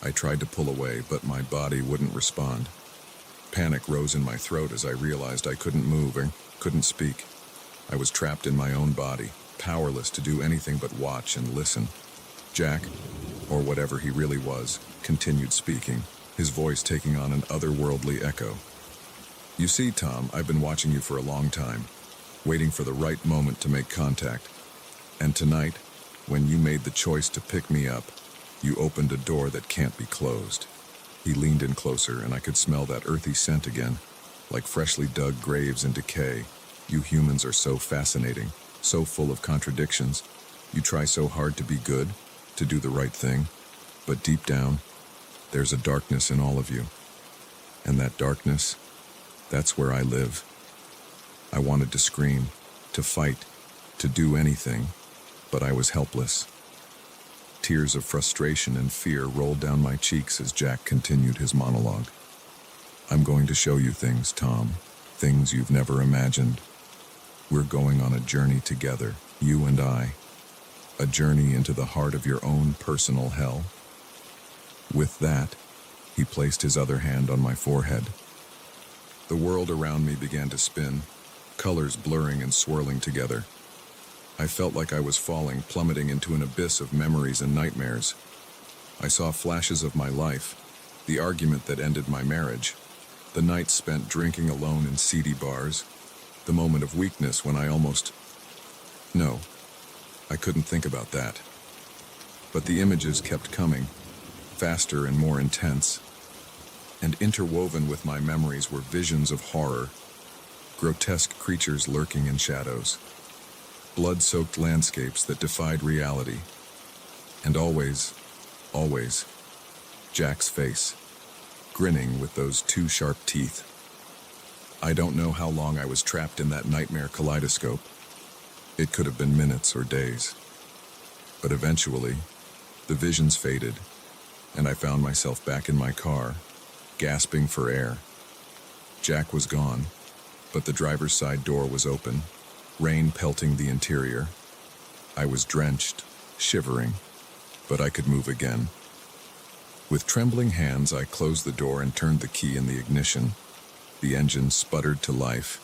I tried to pull away, but my body wouldn't respond. Panic rose in my throat as I realized I couldn't move and couldn't speak. I was trapped in my own body, powerless to do anything but watch and listen. Jack, or whatever he really was, continued speaking, his voice taking on an otherworldly echo. "You see, Tom, I've been watching you for a long time, waiting for the right moment to make contact. And tonight, when you made the choice to pick me up, you opened a door that can't be closed." He leaned in closer, and I could smell that earthy scent again, like freshly dug graves in decay. "You humans are so fascinating, so full of contradictions. You try so hard to be good, to do the right thing. But deep down, there's a darkness in all of you. And that darkness, that's where I live. I wanted to scream, to fight, to do anything, but I was helpless. Tears of frustration and fear rolled down my cheeks as Jack continued his monologue. I'm going to show you things, Tom, things you've never imagined. We're going on a journey together, you and I. A journey into the heart of your own personal hell. With that, he placed his other hand on my forehead. The world around me began to spin, colors blurring and swirling together. I felt like I was falling, plummeting into an abyss of memories and nightmares. I saw flashes of my life, the argument that ended my marriage, the nights spent drinking alone in seedy bars, the moment of weakness when I almost... No, I couldn't think about that. But the images kept coming, faster and more intense, and interwoven with my memories were visions of horror, grotesque creatures lurking in shadows, blood-soaked landscapes that defied reality, and always, Jack's face, grinning with those two sharp teeth. I don't know how long I was trapped in that nightmare kaleidoscope. It could have been minutes or days. But eventually, the visions faded, and I found myself back in my car, gasping for air. Jack was gone, but the driver's side door was open, rain pelting the interior. I was drenched, shivering, but I could move again. With trembling hands, I closed the door and turned the key in the ignition. The engine sputtered to life,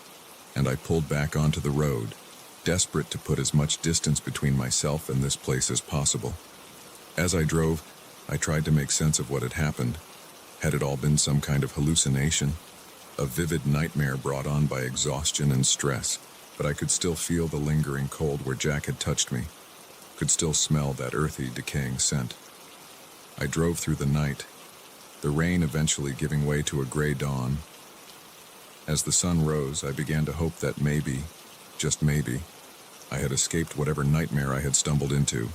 and I pulled back onto the road, desperate to put as much distance between myself and this place as possible. As I drove, I tried to make sense of what had happened. Had it all been some kind of hallucination? A vivid nightmare brought on by exhaustion and stress, but I could still feel the lingering cold where Jack had touched me, could still smell that earthy, decaying scent. I drove through the night, the rain eventually giving way to a gray dawn. As the sun rose, I began to hope that maybe, just maybe, I had escaped whatever nightmare I had stumbled into.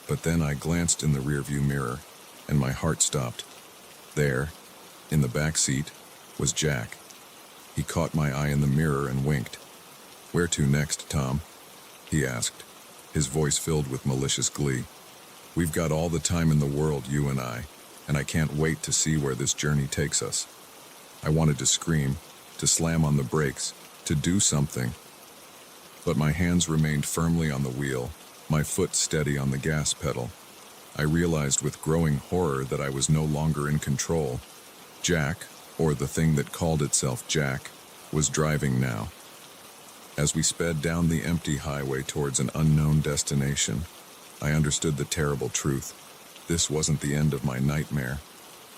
But then I glanced in the rearview mirror, and my heart stopped. There, in the back seat, was Jack. He caught my eye in the mirror and winked. "Where to next, Tom?" he asked, his voice filled with malicious glee. "We've got all the time in the world, you and I can't wait to see where this journey takes us." I wanted to scream, to slam on the brakes, to do something. But my hands remained firmly on the wheel, my foot steady on the gas pedal. I realized with growing horror that I was no longer in control. Jack, or the thing that called itself Jack, was driving now. As we sped down the empty highway towards an unknown destination, I understood the terrible truth. This wasn't the end of my nightmare.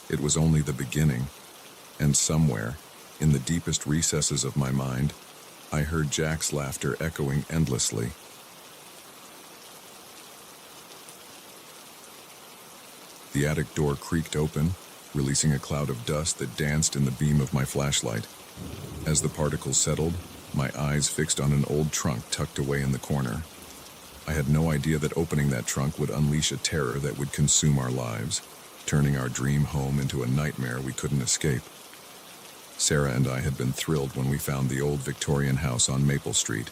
It was only the beginning. And somewhere, in the deepest recesses of my mind, I heard Jack's laughter echoing endlessly. The attic door creaked open, releasing a cloud of dust that danced in the beam of my flashlight. As the particles settled, my eyes fixed on an old trunk tucked away in the corner. I had no idea that opening that trunk would unleash a terror that would consume our lives, turning our dream home into a nightmare we couldn't escape. Sarah and I had been thrilled when we found the old Victorian house on Maple Street.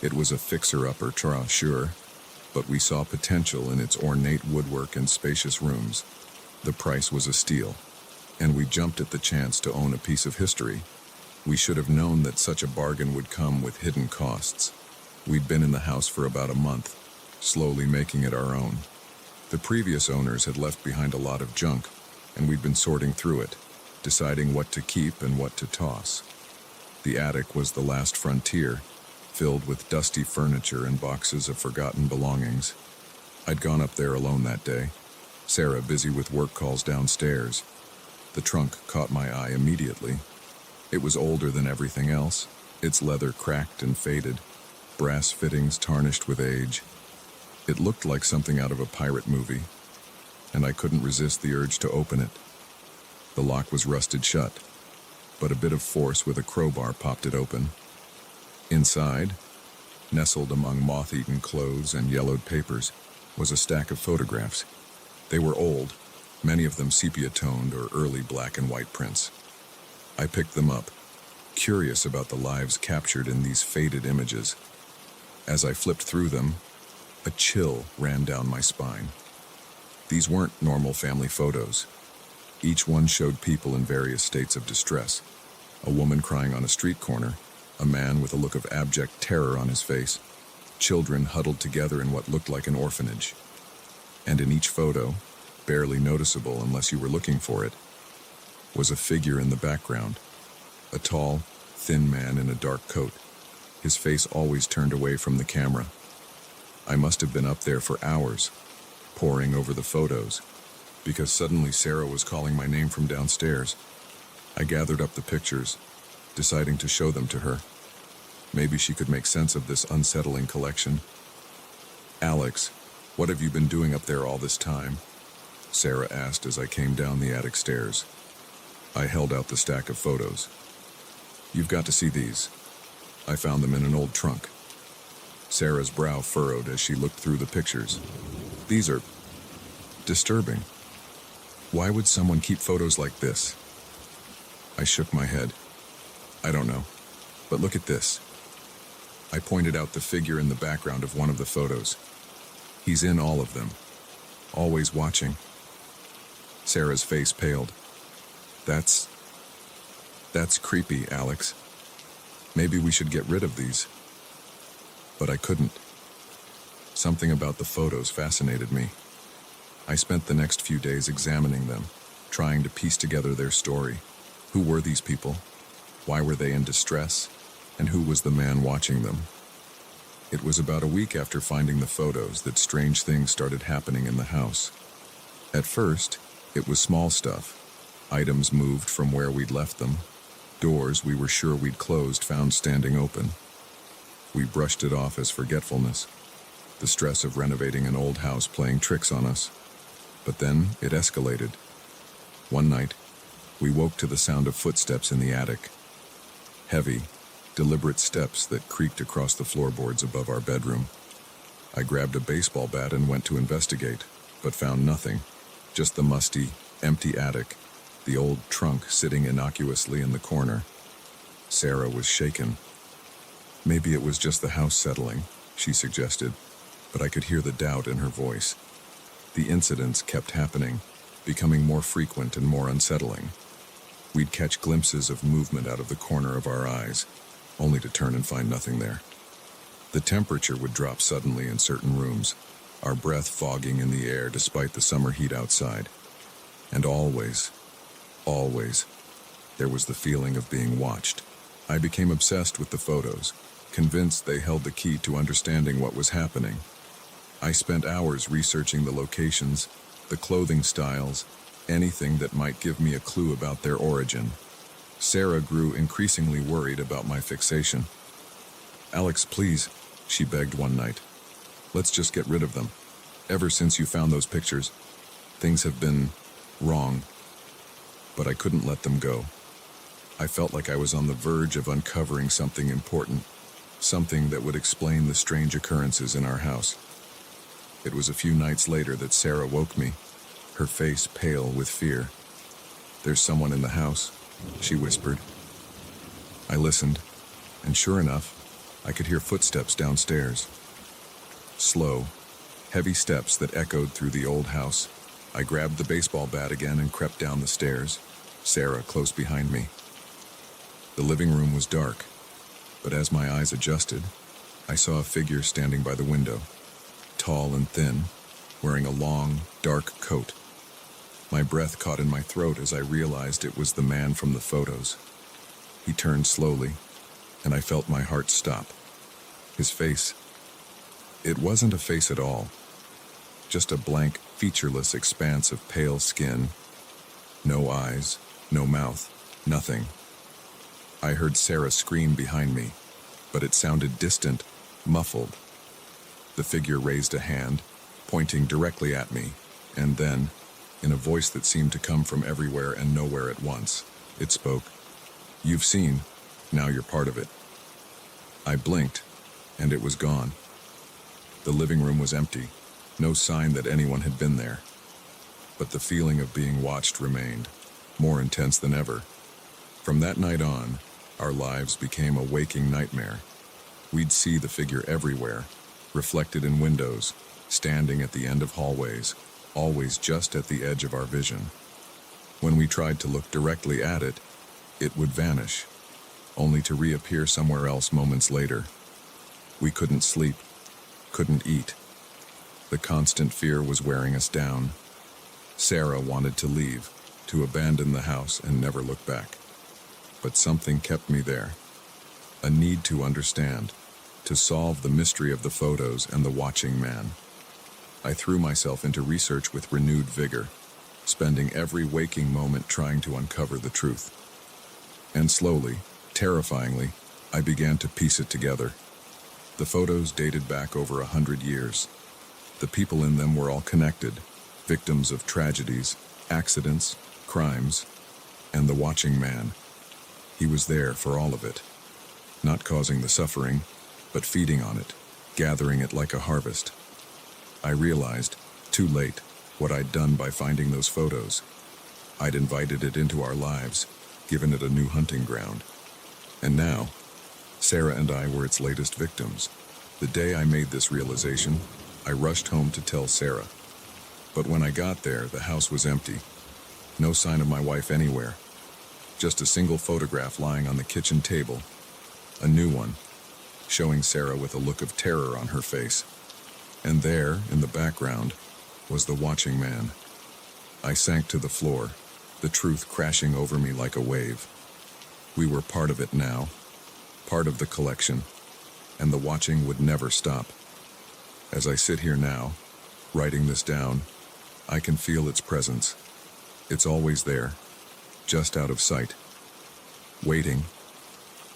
It was a fixer-upper, sure, but we saw potential in its ornate woodwork and spacious rooms. The price was a steal, and we jumped at the chance to own a piece of history. We should have known that such a bargain would come with hidden costs. We'd been in the house for about a month, slowly making it our own. The previous owners had left behind a lot of junk, and we'd been sorting through it, deciding what to keep and what to toss. The attic was the last frontier, filled with dusty furniture and boxes of forgotten belongings. I'd gone up there alone that day, Sarah busy with work calls downstairs. The trunk caught my eye immediately. It was older than everything else, its leather cracked and faded, brass fittings tarnished with age. It looked like something out of a pirate movie, and I couldn't resist the urge to open it. The lock was rusted shut, but a bit of force with a crowbar popped it open. Inside, nestled among moth-eaten clothes and yellowed papers, was a stack of photographs. They were old, many of them sepia-toned or early black and white prints. I picked them up, curious about the lives captured in these faded images. As I flipped through them, a chill ran down my spine. These weren't normal family photos. Each one showed people in various states of distress. A woman crying on a street corner, a man with a look of abject terror on his face, children huddled together in what looked like an orphanage. And in each photo, barely noticeable unless you were looking for it, was a figure in the background. A tall, thin man in a dark coat, his face always turned away from the camera. I must have been up there for hours, poring over the photos, because suddenly Sarah was calling my name from downstairs. I gathered up the pictures, deciding to show them to her. Maybe she could make sense of this unsettling collection. "Alex, what have you been doing up there all this time?" Sarah asked as I came down the attic stairs. I held out the stack of photos. "You've got to see these. I found them in an old trunk." Sarah's brow furrowed as she looked through the pictures. "These are disturbing. Why would someone keep photos like this?" I shook my head. "I don't know, but look at this." I pointed out the figure in the background of one of the photos. "He's in all of them, always watching." Sarah's face paled. That's creepy, Alex. Maybe we should get rid of these." But I couldn't. Something about the photos fascinated me. I spent the next few days examining them, trying to piece together their story. Who were these people? Why were they in distress? And who was the man watching them? It was about a week after finding the photos that strange things started happening in the house. At first, it was small stuff. Items moved from where we'd left them. Doors we were sure we'd closed found standing open. We brushed it off as forgetfulness, the stress of renovating an old house playing tricks on us. But then it escalated. One night, we woke to the sound of footsteps in the attic. Heavy, deliberate steps that creaked across the floorboards above our bedroom. I grabbed a baseball bat and went to investigate, but found nothing. Just the musty, empty attic, the old trunk sitting innocuously in the corner. Sarah was shaken. "Maybe it was just the house settling," she suggested, but I could hear the doubt in her voice. The incidents kept happening, becoming more frequent and more unsettling. We'd catch glimpses of movement out of the corner of our eyes, only to turn and find nothing there. The temperature would drop suddenly in certain rooms, our breath fogging in the air despite the summer heat outside. And always, there was the feeling of being watched. I became obsessed with the photos, convinced they held the key to understanding what was happening. I spent hours researching the locations, the clothing styles, anything that might give me a clue about their origin. Sarah grew increasingly worried about my fixation. "Alex, please," she begged one night. "Let's just get rid of them. Ever since you found those pictures, things have been wrong." But I couldn't let them go. I felt like I was on the verge of uncovering something important, something that would explain the strange occurrences in our house. It was a few nights later that Sarah woke me, her face pale with fear. "There's someone in the house," she whispered. I listened, and sure enough, I could hear footsteps downstairs. Slow, heavy steps that echoed through the old house. I grabbed the baseball bat again and crept down the stairs, Sarah close behind me. The living room was dark, but as my eyes adjusted, I saw a figure standing by the window, tall and thin, wearing a long, dark coat. My breath caught in my throat as I realized it was the man from the photos. He turned slowly, and I felt my heart stop. His face, it wasn't a face at all, just a blank, featureless expanse of pale skin. No eyes, no mouth, nothing. I heard Sarah scream behind me, but it sounded distant, muffled. The figure raised a hand, pointing directly at me, and then, in a voice that seemed to come from everywhere and nowhere at once, it spoke. "You've seen, now you're part of it." I blinked, and it was gone. The living room was empty, no sign that anyone had been there. but the feeling of being watched remained, more intense than ever. From that night on, our lives became a waking nightmare. We'd see the figure everywhere, reflected in windows, standing at the end of hallways, always just at the edge of our vision. When we tried to look directly at it, it would vanish, only to reappear somewhere else moments later. We couldn't sleep, couldn't eat. The constant fear was wearing us down. Sarah wanted to leave, to abandon the house and never look back. But something kept me there. A need to understand, to solve the mystery of the photos and the watching man. I threw myself into research with renewed vigor, spending every waking moment trying to uncover the truth. And slowly, terrifyingly, I began to piece it together. The photos dated back over 100 years. The people in them were all connected, victims of tragedies, accidents, crimes, and the watching man. He was there for all of it, not causing the suffering, but feeding on it, gathering it like a harvest. I realized, too late, what I'd done by finding those photos. I'd invited it into our lives, given it a new hunting ground. And now, Sarah and I were its latest victims. The day I made this realization, I rushed home to tell Sarah. But when I got there, the house was empty. No sign of my wife anywhere. Just a single photograph lying on the kitchen table. A new one, showing Sarah with a look of terror on her face. And there, in the background, was the watching man. I sank to the floor, the truth crashing over me like a wave. We were part of it now, part of the collection, and the watching would never stop. As I sit here now, writing this down, I can feel its presence. It's always there, just out of sight. Waiting,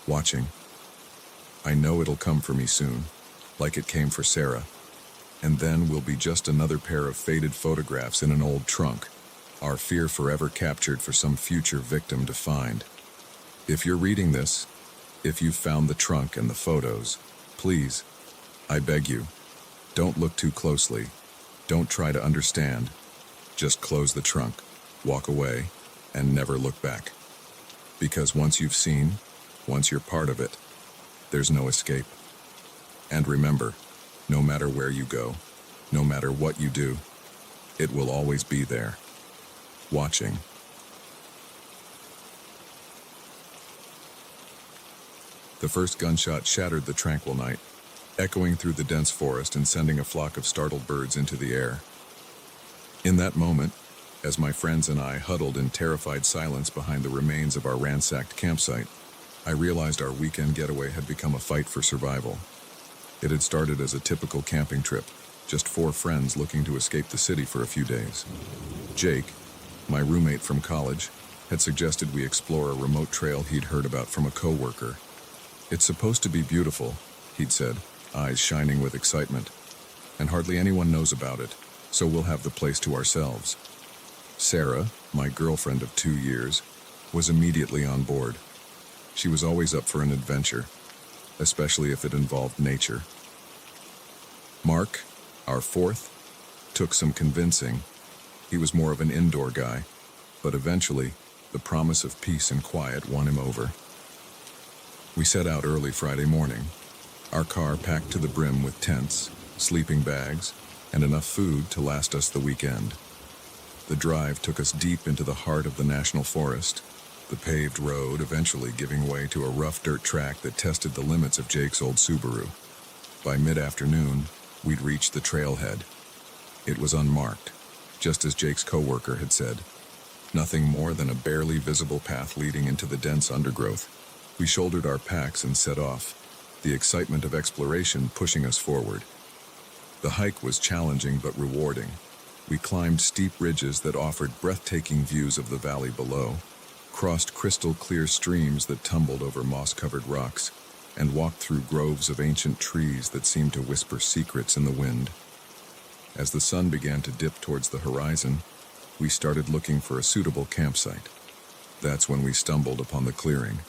watching. I know it'll come for me soon, like it came for Sarah. And then we'll be just another pair of faded photographs in an old trunk, our fear forever captured for some future victim to find. If you're reading this, if you've found the trunk and the photos, please, I beg you, don't look too closely. Don't try to understand. Just close the trunk, walk away, and never look back. Because once you've seen, once you're part of it, there's no escape. And remember, no matter where you go, no matter what you do, it will always be there, watching. The first gunshot shattered the tranquil night, echoing through the dense forest and sending a flock of startled birds into the air. In that moment, as my friends and I huddled in terrified silence behind the remains of our ransacked campsite, I realized our weekend getaway had become a fight for survival. It had started as a typical camping trip, just 4 friends looking to escape the city for a few days. Jake, my roommate from college, had suggested we explore a remote trail he'd heard about from a coworker. It's supposed to be beautiful, he'd said, eyes shining with excitement. And hardly anyone knows about it, so we'll have the place to ourselves. Sarah, my girlfriend of 2 years, was immediately on board. She was always up for an adventure, especially if it involved nature. Mark, our 4th, took some convincing. He was more of an indoor guy, but eventually, the promise of peace and quiet won him over. We set out early Friday morning, our car packed to the brim with tents, sleeping bags, and enough food to last us the weekend. The drive took us deep into the heart of the national forest, the paved road eventually giving way to a rough dirt track that tested the limits of Jake's old Subaru. By mid-afternoon, we'd reached the trailhead. It was unmarked, just as Jake's coworker had said. Nothing more than a barely visible path leading into the dense undergrowth. We shouldered our packs and set off, the excitement of exploration pushing us forward. The hike was challenging but rewarding. We climbed steep ridges that offered breathtaking views of the valley below, crossed crystal-clear streams that tumbled over moss-covered rocks, and walked through groves of ancient trees that seemed to whisper secrets in the wind. As the sun began to dip towards the horizon, we started looking for a suitable campsite. That's when we stumbled upon the clearing.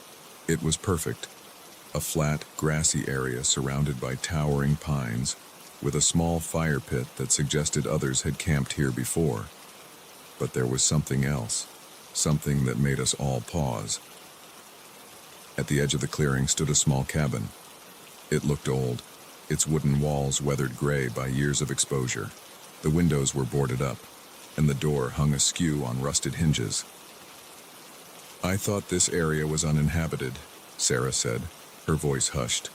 It was perfect. A flat, grassy area surrounded by towering pines, with a small fire pit that suggested others had camped here before. But there was something else, something that made us all pause. At the edge of the clearing stood a small cabin. It looked old, its wooden walls weathered gray by years of exposure. The windows were boarded up, and the door hung askew on rusted hinges. "I thought this area was uninhabited," Sarah said, her voice hushed.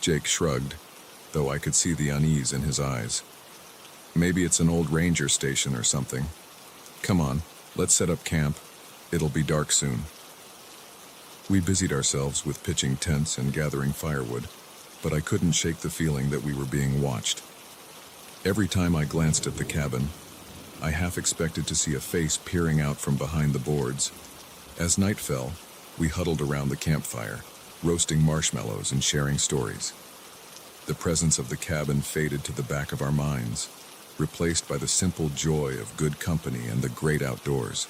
Jake shrugged, though I could see the unease in his eyes. "Maybe it's an old ranger station or something. Come on, let's set up camp. It'll be dark soon." We busied ourselves with pitching tents and gathering firewood, but I couldn't shake the feeling that we were being watched. Every time I glanced at the cabin, I half expected to see a face peering out from behind the boards. As night fell, we huddled around the campfire, roasting marshmallows and sharing stories. The presence of the cabin faded to the back of our minds, replaced by the simple joy of good company and the great outdoors.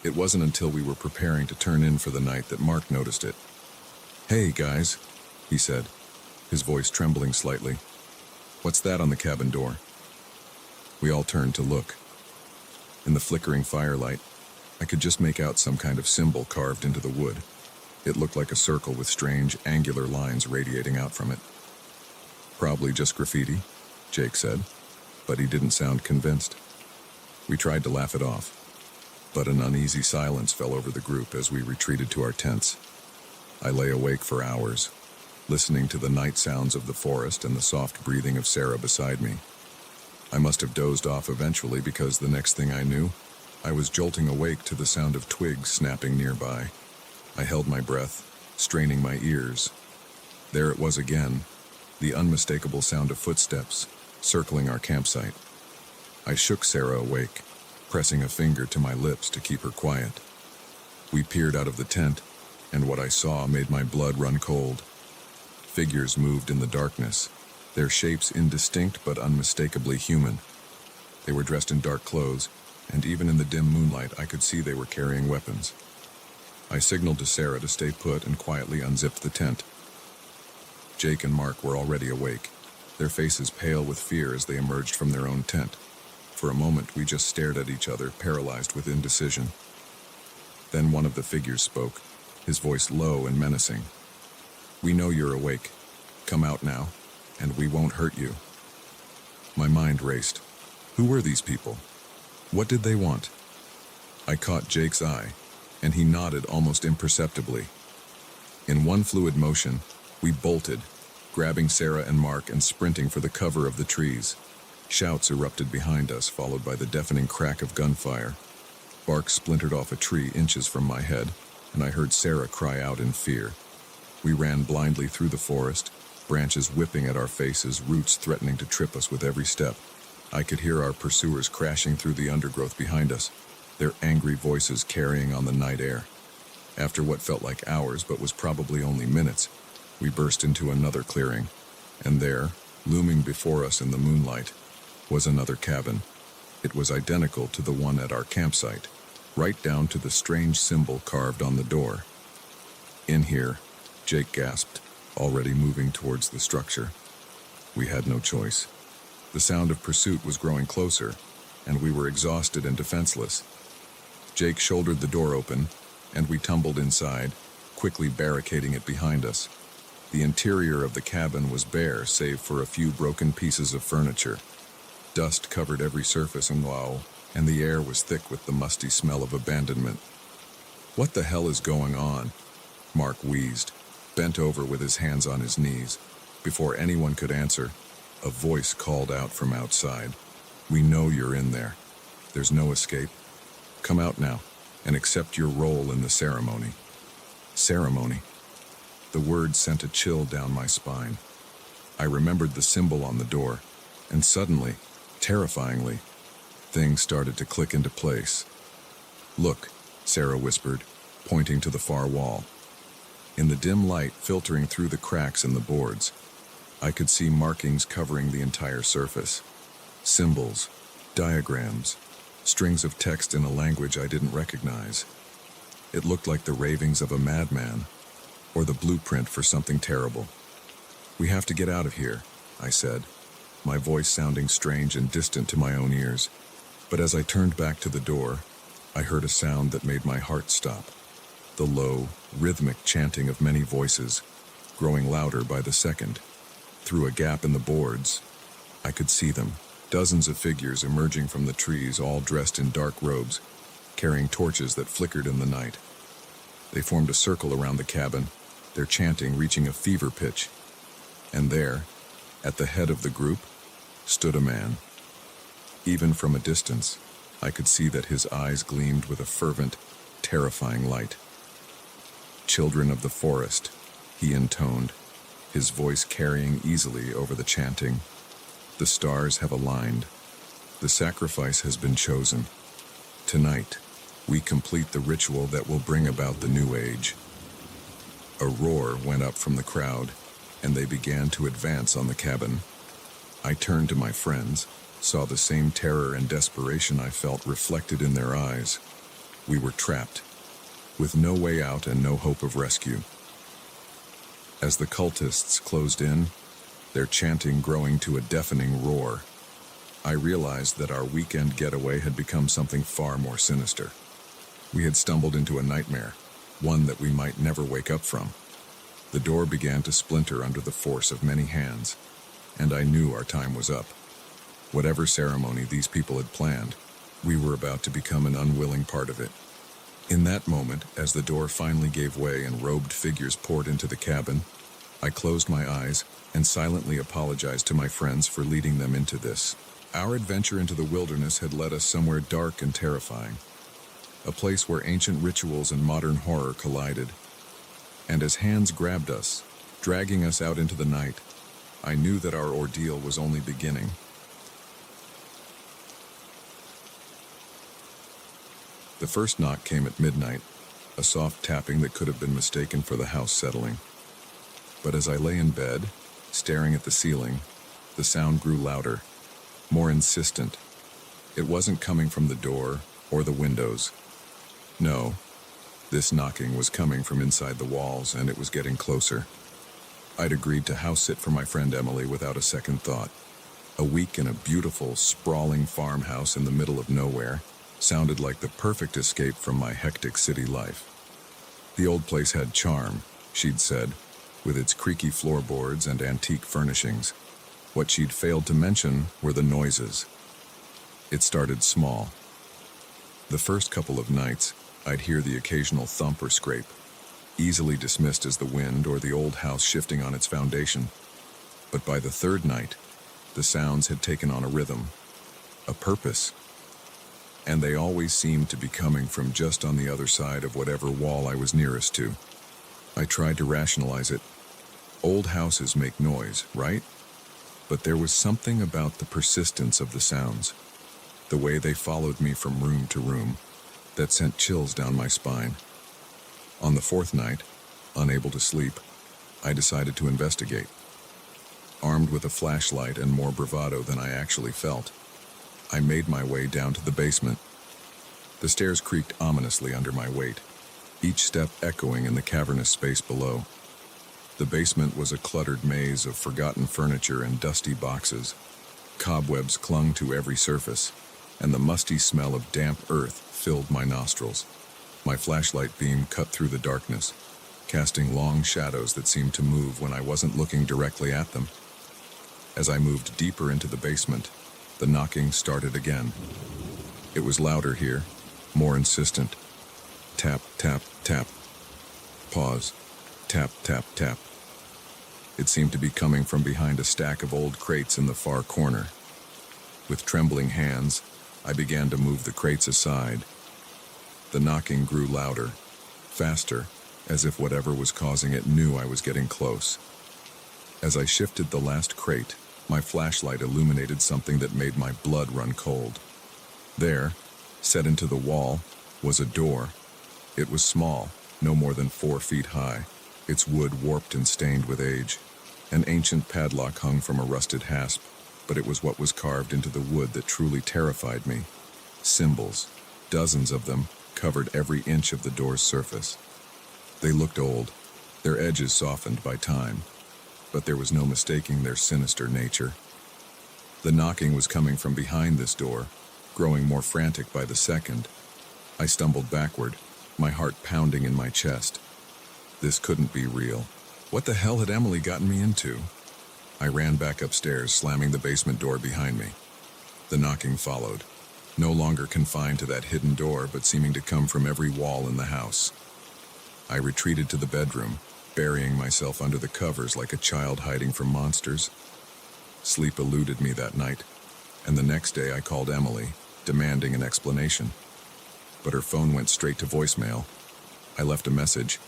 It wasn't until we were preparing to turn in for the night that Mark noticed it. "Hey, guys," he said, his voice trembling slightly. "What's that on the cabin door?" We all turned to look. In the flickering firelight, I could just make out some kind of symbol carved into the wood. It looked like a circle with strange, angular lines radiating out from it. "Probably just graffiti," Jake said, but he didn't sound convinced. We tried to laugh it off, but an uneasy silence fell over the group as we retreated to our tents. I lay awake for hours, listening to the night sounds of the forest and the soft breathing of Sarah beside me. I must have dozed off eventually because the next thing I knew, I was jolting awake to the sound of twigs snapping nearby. I held my breath, straining my ears. There it was again, the unmistakable sound of footsteps, circling our campsite. I shook Sarah awake, pressing a finger to my lips to keep her quiet. We peered out of the tent, and what I saw made my blood run cold. Figures moved in the darkness, their shapes indistinct but unmistakably human. They were dressed in dark clothes, and even in the dim moonlight I could see they were carrying weapons. I signaled to Sarah to stay put and quietly unzipped the tent. Jake and Mark were already awake, their faces pale with fear as they emerged from their own tent. For a moment we just stared at each other, paralyzed with indecision. Then one of the figures spoke, his voice low and menacing. "We know you're awake. Come out now, and we won't hurt you." My mind raced. Who were these people? What did they want? I caught Jake's eye, and he nodded almost imperceptibly. In one fluid motion, we bolted, grabbing Sarah and Mark and sprinting for the cover of the trees. Shouts erupted behind us, followed by the deafening crack of gunfire. Bark splintered off a tree inches from my head, and I heard Sarah cry out in fear. We ran blindly through the forest, branches whipping at our faces, roots threatening to trip us with every step. I could hear our pursuers crashing through the undergrowth behind us, their angry voices carrying on the night air. After what felt like hours but was probably only minutes, we burst into another clearing, and there, looming before us in the moonlight, was another cabin. It was identical to the one at our campsite, right down to the strange symbol carved on the door. "In here," Jake gasped, already moving towards the structure. We had no choice. The sound of pursuit was growing closer, and we were exhausted and defenseless. Jake shouldered the door open, and we tumbled inside, quickly barricading it behind us. The interior of the cabin was bare, save for a few broken pieces of furniture. Dust covered every surface and wall, and the air was thick with the musty smell of abandonment. "What the hell is going on?" Mark wheezed, bent over with his hands on his knees. Before anyone could answer, a voice called out from outside. "We know you're in there. There's no escape. Come out now, and accept your role in the ceremony." Ceremony. The word sent a chill down my spine. I remembered the symbol on the door, and suddenly, terrifyingly, things started to click into place. "Look," Sarah whispered, pointing to the far wall. In the dim light filtering through the cracks in the boards, I could see markings covering the entire surface. Symbols, diagrams, strings of text in a language I didn't recognize. It looked like the ravings of a madman, or the blueprint for something terrible. "We have to get out of here," I said, my voice sounding strange and distant to my own ears. But as I turned back to the door, I heard a sound that made my heart stop. The low, rhythmic chanting of many voices, growing louder by the second. Through a gap in the boards, I could see them, dozens of figures emerging from the trees, all dressed in dark robes, carrying torches that flickered in the night. They formed a circle around the cabin, their chanting reaching a fever pitch. And there, at the head of the group, stood a man. Even from a distance, I could see that his eyes gleamed with a fervent, terrifying light. "Children of the forest," he intoned, his voice carrying easily over the chanting. "The stars have aligned. The sacrifice has been chosen. Tonight, we complete the ritual that will bring about the new age." A roar went up from the crowd, and they began to advance on the cabin. I turned to my friends, saw the same terror and desperation I felt reflected in their eyes. We were trapped, with no way out and no hope of rescue. As the cultists closed in, their chanting growing to a deafening roar, I realized that our weekend getaway had become something far more sinister. We had stumbled into a nightmare, one that we might never wake up from. The door began to splinter under the force of many hands, and I knew our time was up. Whatever ceremony these people had planned, we were about to become an unwilling part of it. In that moment, as the door finally gave way and robed figures poured into the cabin, I closed my eyes and silently apologized to my friends for leading them into this. Our adventure into the wilderness had led us somewhere dark and terrifying, a place where ancient rituals and modern horror collided. And as hands grabbed us, dragging us out into the night, I knew that our ordeal was only beginning. The first knock came at midnight, a soft tapping that could have been mistaken for the house settling. But as I lay in bed, staring at the ceiling, the sound grew louder, more insistent. It wasn't coming from the door or the windows. No, this knocking was coming from inside the walls, and it was getting closer. I'd agreed to house sit for my friend Emily without a second thought. A week in a beautiful, sprawling farmhouse in the middle of nowhere sounded like the perfect escape from my hectic city life. The old place had charm, she'd said, with its creaky floorboards and antique furnishings. What she'd failed to mention were the noises. It started small. The first couple of nights, I'd hear the occasional thump or scrape, easily dismissed as the wind or the old house shifting on its foundation. But by the third night, the sounds had taken on a rhythm, a purpose, and they always seemed to be coming from just on the other side of whatever wall I was nearest to. I tried to rationalize it. Old houses make noise, right? But there was something about the persistence of the sounds, the way they followed me from room to room, that sent chills down my spine. On the fourth night, unable to sleep, I decided to investigate. Armed with a flashlight and more bravado than I actually felt, I made my way down to the basement. The stairs creaked ominously under my weight, each step echoing in the cavernous space below. The basement was a cluttered maze of forgotten furniture and dusty boxes. Cobwebs clung to every surface, and the musty smell of damp earth filled my nostrils. My flashlight beam cut through the darkness, casting long shadows that seemed to move when I wasn't looking directly at them. As I moved deeper into the basement, the knocking started again. It was louder here, more insistent. Tap, tap, tap. Pause. Tap, tap, tap. It seemed to be coming from behind a stack of old crates in the far corner. With trembling hands, I began to move the crates aside. The knocking grew louder, faster, as if whatever was causing it knew I was getting close. As I shifted the last crate, my flashlight illuminated something that made my blood run cold. There, set into the wall, was a door. It was small, no more than 4 feet high, its wood warped and stained with age. An ancient padlock hung from a rusted hasp, but it was what was carved into the wood that truly terrified me. Symbols, dozens of them, covered every inch of the door's surface. They looked old, their edges softened by time, but there was no mistaking their sinister nature. The knocking was coming from behind this door, growing more frantic by the second. I stumbled backward, my heart pounding in my chest. This couldn't be real. What the hell had Emily gotten me into? I ran back upstairs, slamming the basement door behind me. The knocking followed, no longer confined to that hidden door, but seeming to come from every wall in the house. I retreated to the bedroom, burying myself under the covers like a child hiding from monsters. Sleep eluded me that night, and the next day I called Emily, demanding an explanation. But her phone went straight to voicemail. I left a message,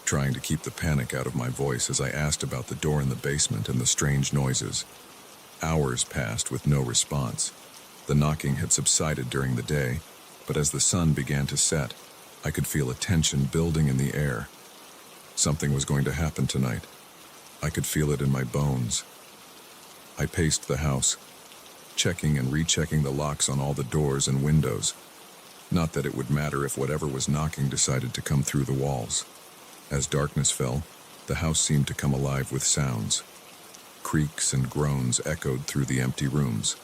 trying to keep the panic out of my voice as I asked about the door in the basement and the strange noises. Hours passed with no response. The knocking had subsided during the day, but as the sun began to set, I could feel a tension building in the air. Something was going to happen tonight. I could feel it in my bones. I paced the house, checking and rechecking the locks on all the doors and windows. Not that it would matter if whatever was knocking decided to come through the walls. As darkness fell, the house seemed to come alive with sounds. Creaks and groans echoed through the empty rooms.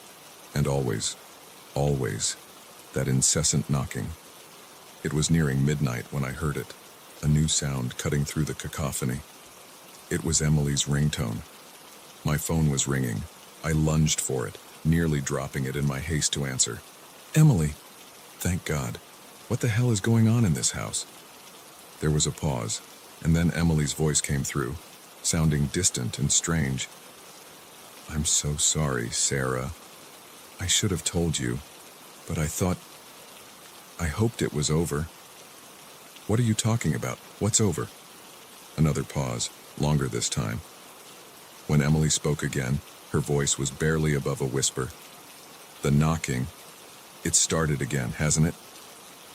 And always, that incessant knocking. It was nearing midnight when I heard it, a new sound cutting through the cacophony. It was Emily's ringtone. My phone was ringing. I lunged for it, nearly dropping it in my haste to answer. Emily! Thank God. What the hell is going on in this house? There was a pause, and then Emily's voice came through, sounding distant and strange. I'm so sorry, Sarah. I should have told you, but I hoped it was over. What are you talking about? What's over? Another pause, longer this time. When Emily spoke again, her voice was barely above a whisper. The knocking. It started again, hasn't it?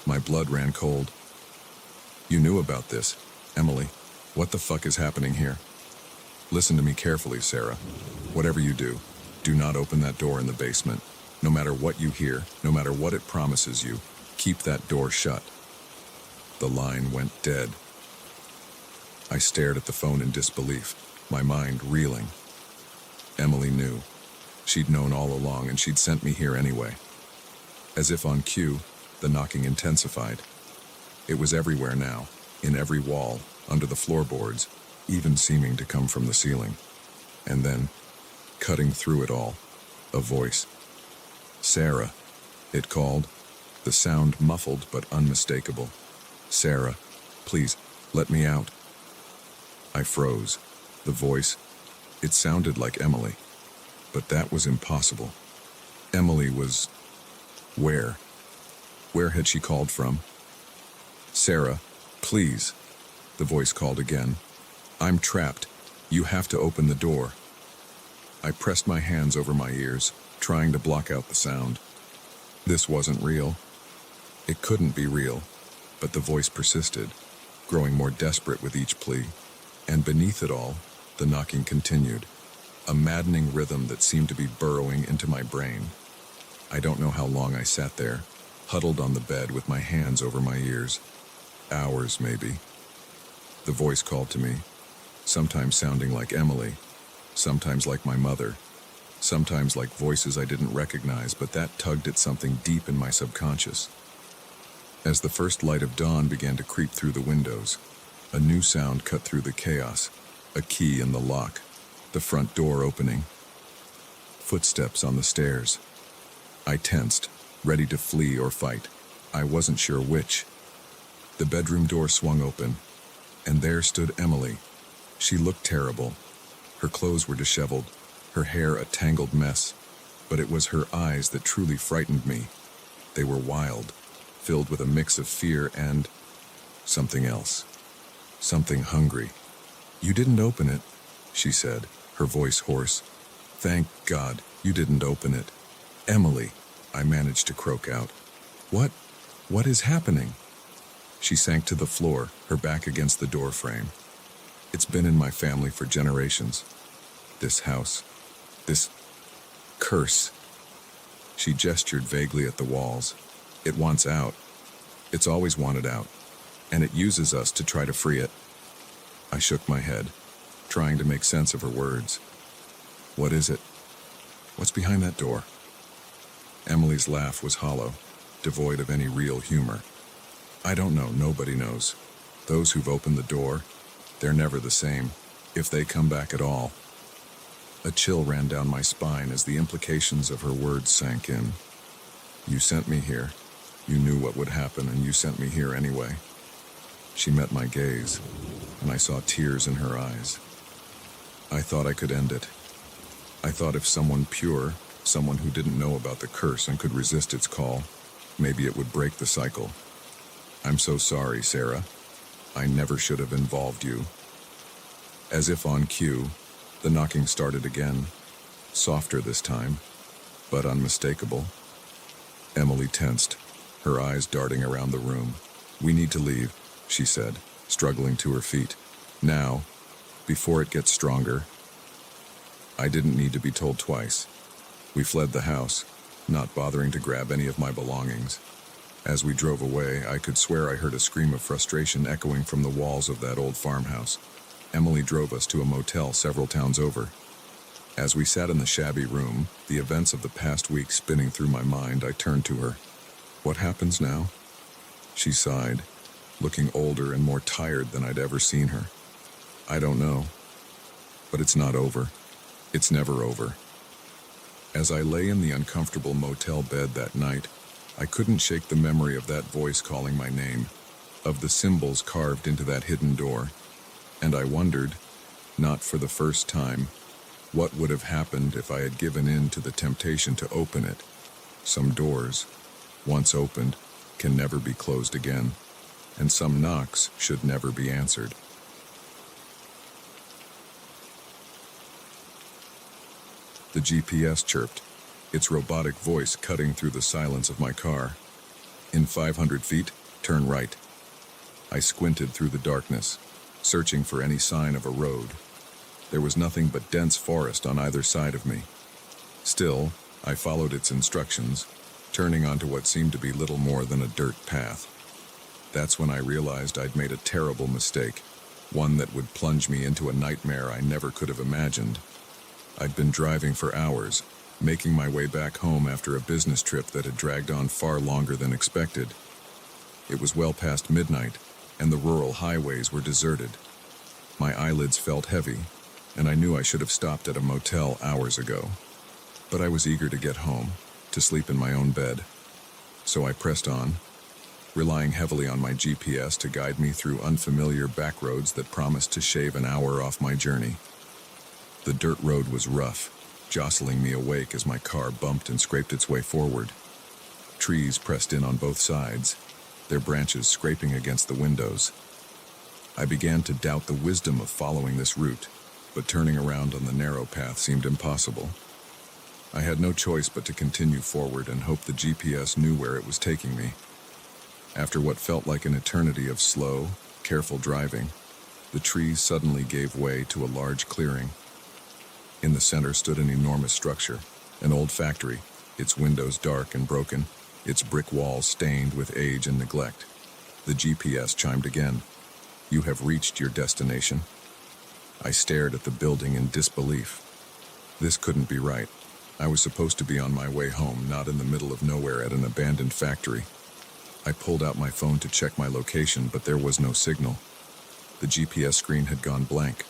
My blood ran cold. You knew about this, Emily. What the fuck is happening here? Listen to me carefully, Sarah. Whatever you do, do not open that door in the basement. No matter what you hear, no matter what it promises you, keep that door shut. The line went dead. I stared at the phone in disbelief, my mind reeling. Emily knew. She'd known all along, and she'd sent me here anyway. As if on cue, the knocking intensified. It was everywhere now, in every wall, under the floorboards, even seeming to come from the ceiling. And then, cutting through it all, a voice. Sarah, it called, the sound muffled but unmistakable. Sarah, please, let me out. I froze. The voice, it sounded like Emily, but that was impossible. Emily was... where? Where had she called from? Sarah, please, the voice called again. I'm trapped. You have to open the door. I pressed my hands over my ears, trying to block out the sound. This wasn't real. It couldn't be real, but the voice persisted, growing more desperate with each plea. And beneath it all, the knocking continued, a maddening rhythm that seemed to be burrowing into my brain. I don't know how long I sat there, huddled on the bed with my hands over my ears. Hours, maybe. The voice called to me, sometimes sounding like Emily, sometimes like my mother, sometimes like voices I didn't recognize, but that tugged at something deep in my subconscious. As the first light of dawn began to creep through the windows, a new sound cut through the chaos, a key in the lock, the front door opening. Footsteps on the stairs. I tensed, ready to flee or fight. I wasn't sure which. The bedroom door swung open, and there stood Emily. She looked terrible. Her clothes were disheveled, her hair a tangled mess, but it was her eyes that truly frightened me. They were wild, filled with a mix of fear and something else. Something hungry. You didn't open it, she said, her voice hoarse. Thank God you didn't open it. Emily, I managed to croak out. What is happening? She sank to the floor, her back against the door frame. It's been in my family for generations. This house. This curse. She gestured vaguely at the walls. It wants out. It's always wanted out. And it uses us to try to free it. I shook my head, trying to make sense of her words. What is it? What's behind that door? Emily's laugh was hollow, devoid of any real humor. I don't know, nobody knows. Those who've opened the door, they're never the same, if they come back at all. A chill ran down my spine as the implications of her words sank in. You sent me here. You knew what would happen, and you sent me here anyway. She met my gaze, and I saw tears in her eyes. I thought I could end it. I thought if someone pure, someone who didn't know about the curse and could resist its call, maybe it would break the cycle. I'm so sorry, Sarah. I never should have involved you. As if on cue, the knocking started again, softer this time, but unmistakable. Emily tensed, her eyes darting around the room. We need to leave, she said, struggling to her feet. Now, before it gets stronger. I didn't need to be told twice. We fled the house, not bothering to grab any of my belongings. As we drove away, I could swear I heard a scream of frustration echoing from the walls of that old farmhouse. Emily drove us to a motel several towns over. As we sat in the shabby room, the events of the past week spinning through my mind, I turned to her. What happens now? She sighed, looking older and more tired than I'd ever seen her. I don't know. But it's not over. It's never over. As I lay in the uncomfortable motel bed that night, I couldn't shake the memory of that voice calling my name, of the symbols carved into that hidden door, and I wondered, not for the first time, what would have happened if I had given in to the temptation to open it. Some doors, once opened, can never be closed again, and some knocks should never be answered. The GPS chirped, its robotic voice cutting through the silence of my car. In 500 feet, turn right. I squinted through the darkness, searching for any sign of a road. There was nothing but dense forest on either side of me. Still, I followed its instructions, turning onto what seemed to be little more than a dirt path. That's when I realized I'd made a terrible mistake, one that would plunge me into a nightmare I never could have imagined. I'd been driving for hours, making my way back home after a business trip that had dragged on far longer than expected. It was well past midnight, and the rural highways were deserted. My eyelids felt heavy, and I knew I should have stopped at a motel hours ago. But I was eager to get home, to sleep in my own bed. So I pressed on, relying heavily on my GPS to guide me through unfamiliar back roads that promised to shave an hour off my journey. The dirt road was rough, jostling me awake as my car bumped and scraped its way forward. Trees pressed in on both sides, their branches scraping against the windows. I began to doubt the wisdom of following this route, but turning around on the narrow path seemed impossible. I had no choice but to continue forward and hope the GPS knew where it was taking me. After what felt like an eternity of slow, careful driving, the trees suddenly gave way to a large clearing. In the center stood an enormous structure, an old factory, its windows dark and broken, its brick walls stained with age and neglect. The GPS chimed again. You have reached your destination. I stared at the building in disbelief. This couldn't be right. I was supposed to be on my way home, not in the middle of nowhere at an abandoned factory. I pulled out my phone to check my location, but there was no signal. The GPS screen had gone blank.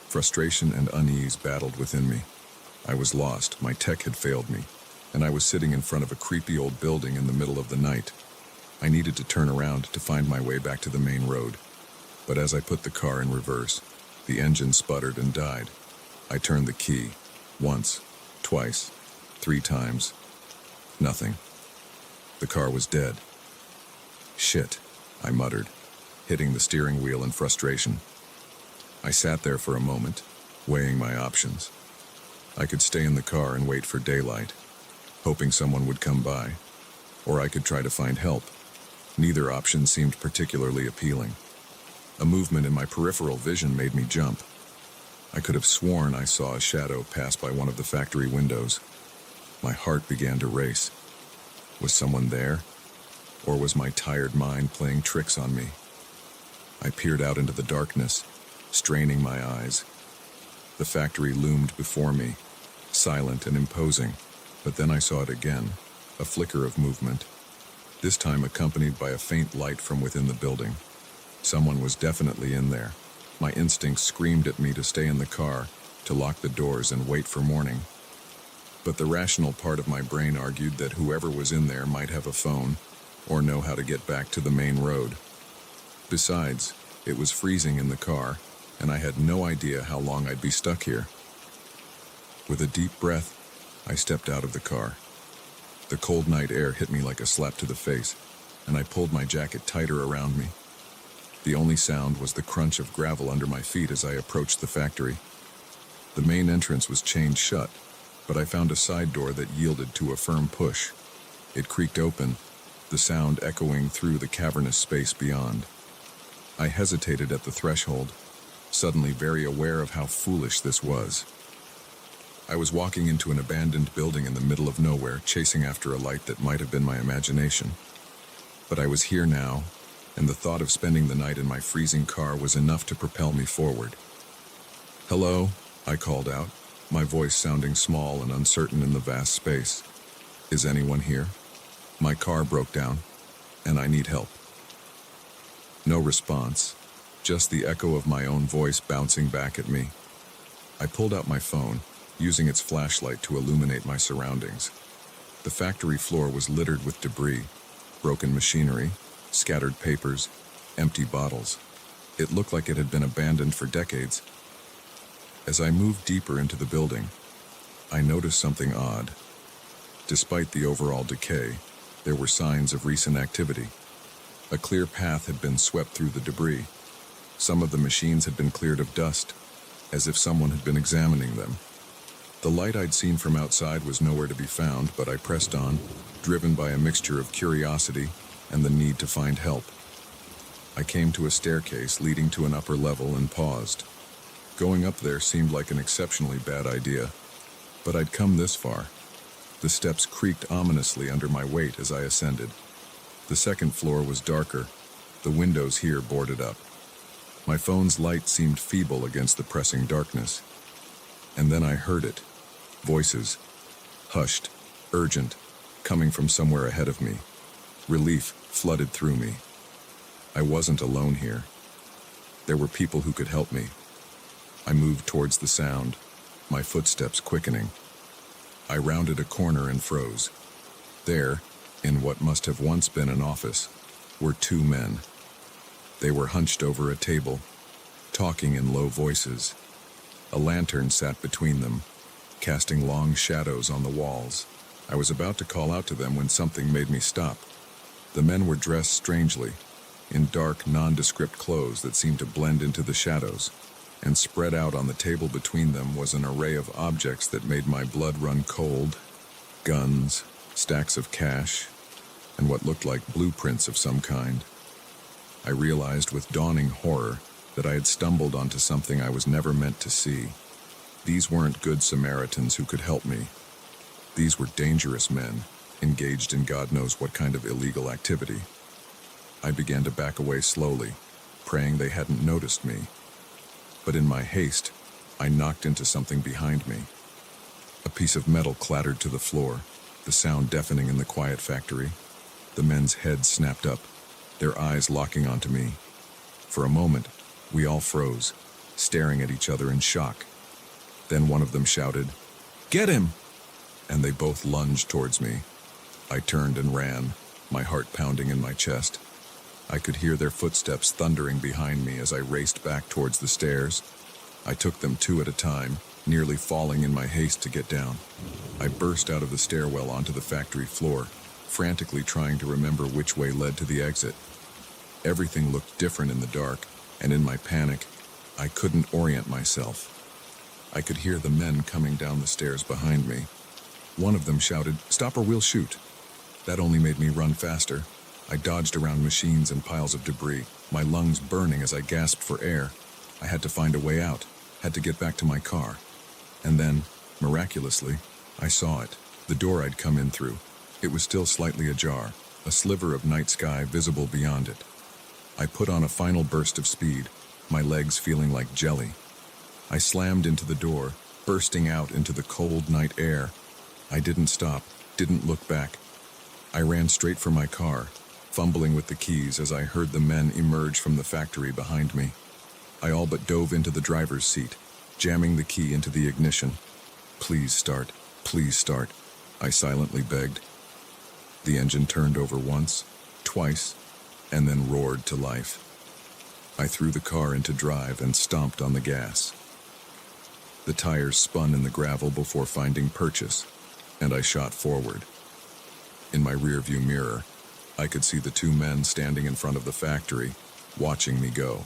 Frustration and unease battled within me. I was lost, my tech had failed me, and I was sitting in front of a creepy old building in the middle of the night. I needed to turn around to find my way back to the main road. But as I put the car in reverse, the engine sputtered and died. I turned the key, once, twice, 3 times. Nothing. The car was dead. Shit, I muttered, hitting the steering wheel in frustration. I sat there for a moment, weighing my options. I could stay in the car and wait for daylight, hoping someone would come by, or I could try to find help. Neither option seemed particularly appealing. A movement in my peripheral vision made me jump. I could have sworn I saw a shadow pass by one of the factory windows. My heart began to race. Was someone there? Or was my tired mind playing tricks on me? I peered out into the darkness, straining my eyes. The factory loomed before me, silent and imposing, but then I saw it again, a flicker of movement, this time accompanied by a faint light from within the building. Someone was definitely in there. My instincts screamed at me to stay in the car, to lock the doors and wait for morning. But the rational part of my brain argued that whoever was in there might have a phone or know how to get back to the main road. Besides, it was freezing in the car, and I had no idea how long I'd be stuck here. With a deep breath, I stepped out of the car. The cold night air hit me like a slap to the face, and I pulled my jacket tighter around me. The only sound was the crunch of gravel under my feet as I approached the factory. The main entrance was chained shut, but I found a side door that yielded to a firm push. It creaked open, the sound echoing through the cavernous space beyond. I hesitated at the threshold, suddenly very aware of how foolish this was. I was walking into an abandoned building in the middle of nowhere, chasing after a light that might have been my imagination. But I was here now, and the thought of spending the night in my freezing car was enough to propel me forward. "Hello," I called out, my voice sounding small and uncertain in the vast space. "Is anyone here? My car broke down, and I need help." No response, just the echo of my own voice bouncing back at me. I pulled out my phone, using its flashlight to illuminate my surroundings. The factory floor was littered with debris, broken machinery, scattered papers, empty bottles. It looked like it had been abandoned for decades. As I moved deeper into the building, I noticed something odd. Despite the overall decay, there were signs of recent activity. A clear path had been swept through the debris. Some of the machines had been cleared of dust, as if someone had been examining them. The light I'd seen from outside was nowhere to be found, but I pressed on, driven by a mixture of curiosity and the need to find help. I came to a staircase leading to an upper level and paused. Going up there seemed like an exceptionally bad idea, but I'd come this far. The steps creaked ominously under my weight as I ascended. The second floor was darker, the windows here boarded up. My phone's light seemed feeble against the pressing darkness. And then I heard it. Voices. Hushed, urgent, coming from somewhere ahead of me. Relief flooded through me. I wasn't alone here. There were people who could help me. I moved towards the sound, my footsteps quickening. I rounded a corner and froze. There, in what must have once been an office, were two men. They were hunched over a table, talking in low voices. A lantern sat between them, casting long shadows on the walls. I was about to call out to them when something made me stop. The men were dressed strangely, in dark, nondescript clothes that seemed to blend into the shadows, and spread out on the table between them was an array of objects that made my blood run cold. Guns, stacks of cash, and what looked like blueprints of some kind. I realized with dawning horror that I had stumbled onto something I was never meant to see. These weren't good Samaritans who could help me. These were dangerous men, engaged in God knows what kind of illegal activity. I began to back away slowly, praying they hadn't noticed me. But in my haste, I knocked into something behind me. A piece of metal clattered to the floor, the sound deafening in the quiet factory. The men's heads snapped up, their eyes locking onto me. For a moment, we all froze, staring at each other in shock. Then one of them shouted, "Get him!" And they both lunged towards me. I turned and ran, my heart pounding in my chest. I could hear their footsteps thundering behind me as I raced back towards the stairs. I took them two at a time, nearly falling in my haste to get down. I burst out of the stairwell onto the factory floor, frantically trying to remember which way led to the exit. Everything looked different in the dark, and in my panic, I couldn't orient myself. I could hear the men coming down the stairs behind me. One of them shouted, "Stop or we'll shoot." That only made me run faster. I dodged around machines and piles of debris, my lungs burning as I gasped for air. I had to find a way out, had to get back to my car. And then, miraculously, I saw it, the door I'd come in through. It was still slightly ajar, a sliver of night sky visible beyond it. I put on a final burst of speed, my legs feeling like jelly. I slammed into the door, bursting out into the cold night air. I didn't stop, didn't look back, I ran straight for my car, fumbling with the keys as I heard the men emerge from the factory behind me. I all but dove into the driver's seat, jamming the key into the ignition. Please start, I silently begged. The engine turned over once, twice, and then roared to life. I threw the car into drive and stomped on the gas. The tires spun in the gravel before finding purchase, and I shot forward. In my rearview mirror, I could see the two men standing in front of the factory, watching me go.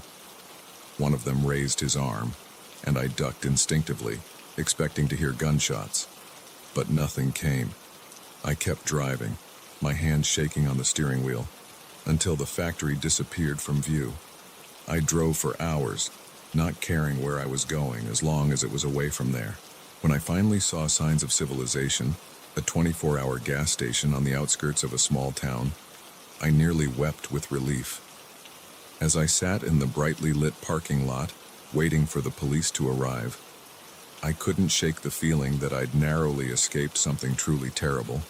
One of them raised his arm, and I ducked instinctively, expecting to hear gunshots. But nothing came. I kept driving, my hands shaking on the steering wheel, until the factory disappeared from view. I drove for hours, not caring where I was going as long as it was away from there. When I finally saw signs of civilization, a 24-hour gas station on the outskirts of a small town, I nearly wept with relief. As I sat in the brightly lit parking lot, waiting for the police to arrive, I couldn't shake the feeling that I'd narrowly escaped something truly terrible.